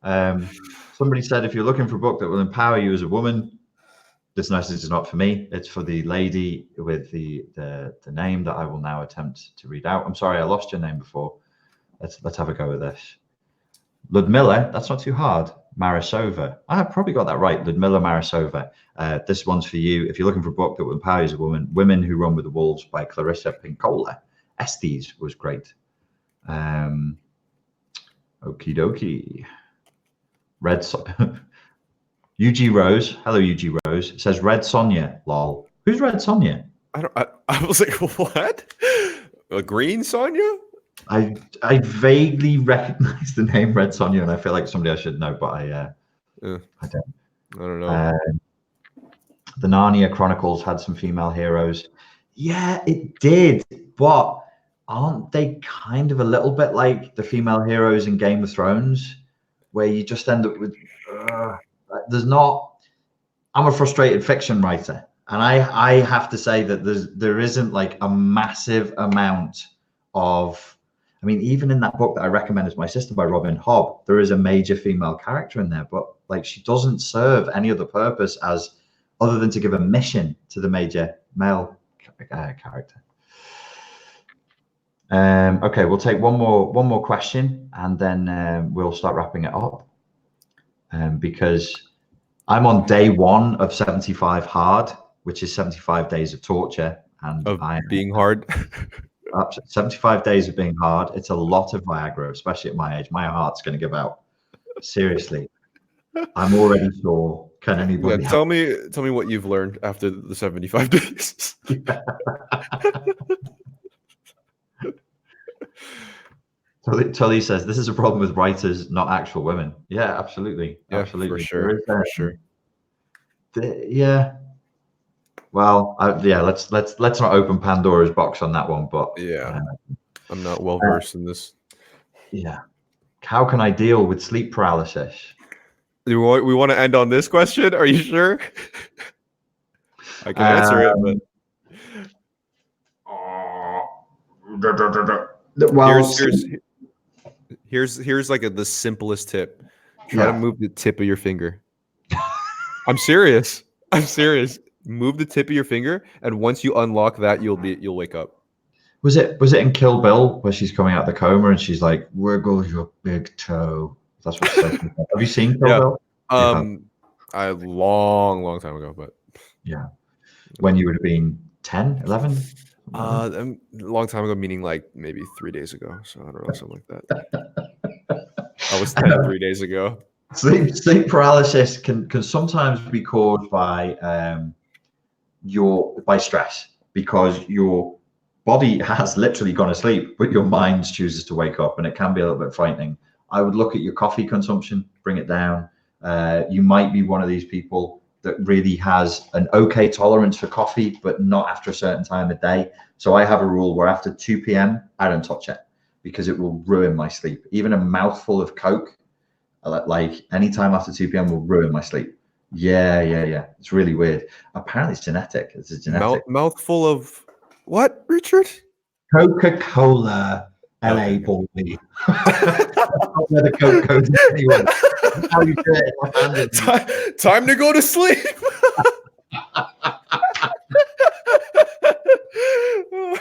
Somebody said, if you're looking for a book that will empower you as a woman, this message is not for me. It's for the lady with the name that I will now attempt to read out. I'm sorry, I lost your name before. Let's have a go with this. Ludmilla, that's not too hard. Marasova. I probably got that right. Ludmilla Marasova. This one's for you. If you're looking for a book that will empower you as a woman, Women Who Run with the Wolves by Clarissa Pinkola. Estes was great. Okie dokie. UG Rose. Hello, UG Rose. It says Red Sonja. Lol. Who's Red Sonja? I was like, what? A green Sonya? I vaguely recognize the name Red Sonja, and I feel like somebody I should know, but I don't. I don't know. The Narnia Chronicles had some female heroes. Yeah, it did, but aren't they kind of a little bit like the female heroes in Game of Thrones, where you just end up with there's not. I'm a frustrated fiction writer, and I have to say that there isn't like a massive amount of. I mean, even in that book that I recommend as My Sister by Robin Hobb, there is a major female character in there, but like she doesn't serve any other purpose as other than to give a mission to the major male character. Okay, we'll take one more question, and then we'll start wrapping it up. Because I'm on day 1 of 75 hard, which is 75 days of torture, and being hard. 75 days of being hard. It's a lot of Viagra, especially at my age. My heart's going to give out. Seriously, I'm already sure. Can anybody? Yeah, tell me what you've learned after the 75 days. Tully says this is a problem with writers, not actual women. Yeah, absolutely. Yeah, absolutely. For sure. Yeah. Well, let's not open Pandora's box on that one, but yeah, I'm not well versed in this. Yeah. How can I deal with sleep paralysis? We want to end on this question? Are you sure? I can answer it, but well, here's like the simplest tip. Try to move the tip of your finger. I'm serious. Move the tip of your finger, and once you unlock that, you'll wake up. Was it in Kill Bill where she's coming out of the coma and she's like, "Where goes your big toe?" That's what she said. Have you seen Kill Bill? A long time ago, but yeah, when you would have been 10, 11? A long time ago, meaning like maybe 3 days ago. So I don't know, something like that. I was 10 3 days ago. Sleep paralysis can sometimes be caused by by stress, because your body has literally gone to sleep, but your mind chooses to wake up, and it can be a little bit frightening. I would look at your coffee consumption, bring it down. You might be one of these people that really has an okay tolerance for coffee, but not after a certain time of day. So I have a rule where after 2 p.m., I don't touch it because it will ruin my sleep. Even a mouthful of Coke, like any time after 2 p.m. will ruin my sleep. Yeah. It's really weird. Apparently it's genetic. It's a genetic. Mouthful of what, Richard? Coca-Cola, LA boy. Where the Coke goes anyway. How you do it? Time to go to sleep.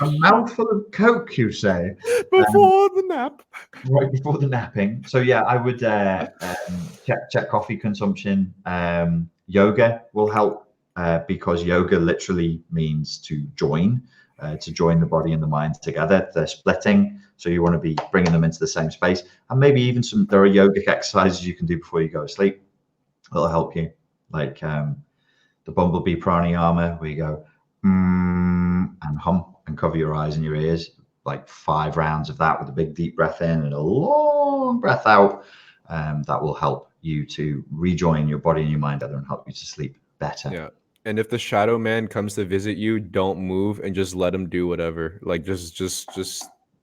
A mouthful of Coke, you say? Before the nap. Right before the napping. So yeah, I would check coffee consumption. Yoga will help because yoga literally means to join the body and the mind together. They're splitting, so you want to be bringing them into the same space. And maybe even there are yogic exercises you can do before you go to sleep that'll help you, like the bumblebee pranayama, where you go and hum and cover your eyes and your ears, like 5 rounds of that with a big deep breath in and a long breath out. That will help you to rejoin your body and your mind together and help you to sleep better. Yeah. And if the shadow man comes to visit you, don't move and just let him do whatever. Like just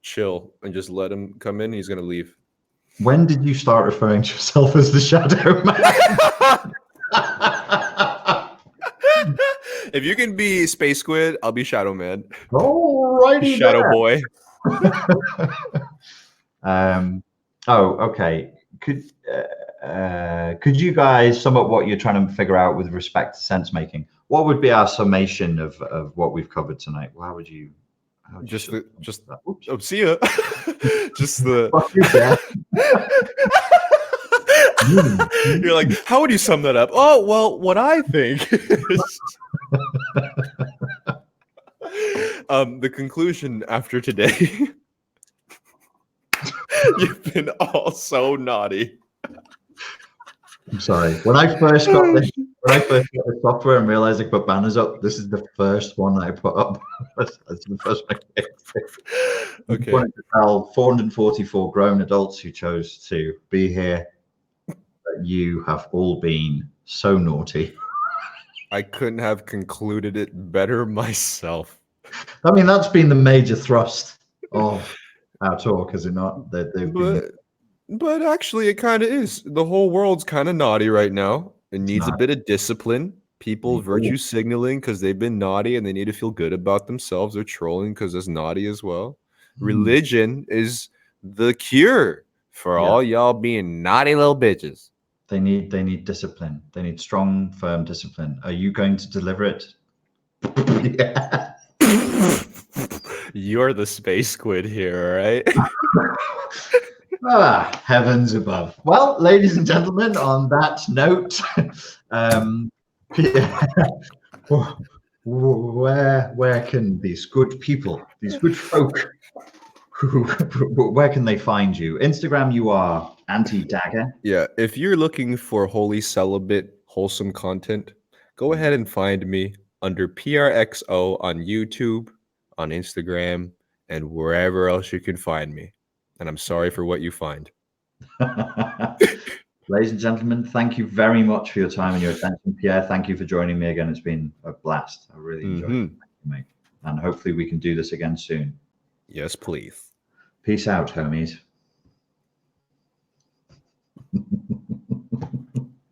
chill and just let him come in. He's gonna leave. When did you start referring to yourself as the shadow man? If you can be Space Squid, I'll be Shadow Man. Alrighty, Shadow Boy. Okay. Could you guys sum up what you're trying to figure out with respect to sense making? What would be our summation of what we've covered tonight? How would you see ya. Just the. You're like, how would you sum that up? Oh, well, what I think is the conclusion after today. You've been all so naughty. I'm sorry. When I first got when I first got the software and realized I put banners up, this is the first one I put up. That's the first one I Okay. wanted to tell 444 grown adults who chose to be here that you have all been so naughty. I couldn't have concluded it better myself. I mean, that's been the major thrust of our talk, is it not? That they've been But actually, it kind of is. The whole world's kind of naughty right now. It needs a not. bit of discipline. People virtue signaling because they've been naughty and they need to feel good about themselves. They're trolling because it's naughty as well. Religion is the cure for Yeah. all y'all being naughty little bitches. They need discipline. They need strong, firm discipline. Are you going to deliver it? Yeah. You're the space squid here, right? Ah, heavens above. Well, ladies and gentlemen, on that note, where can these good people, these good folk, where can they find you? Instagram, you are anti-dagger. Yeah, if you're looking for holy celibate, wholesome content, go ahead and find me under PRXO on YouTube, on Instagram, and wherever else you can find me. And I'm sorry for what you find. Ladies and gentlemen, thank you very much for your time and your attention. Pierre, thank you for joining me again. It's been a blast. I really enjoyed it. Thank you, mate. And hopefully we can do this again soon. Yes, please. Peace out, homies.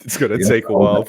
It's going to take a while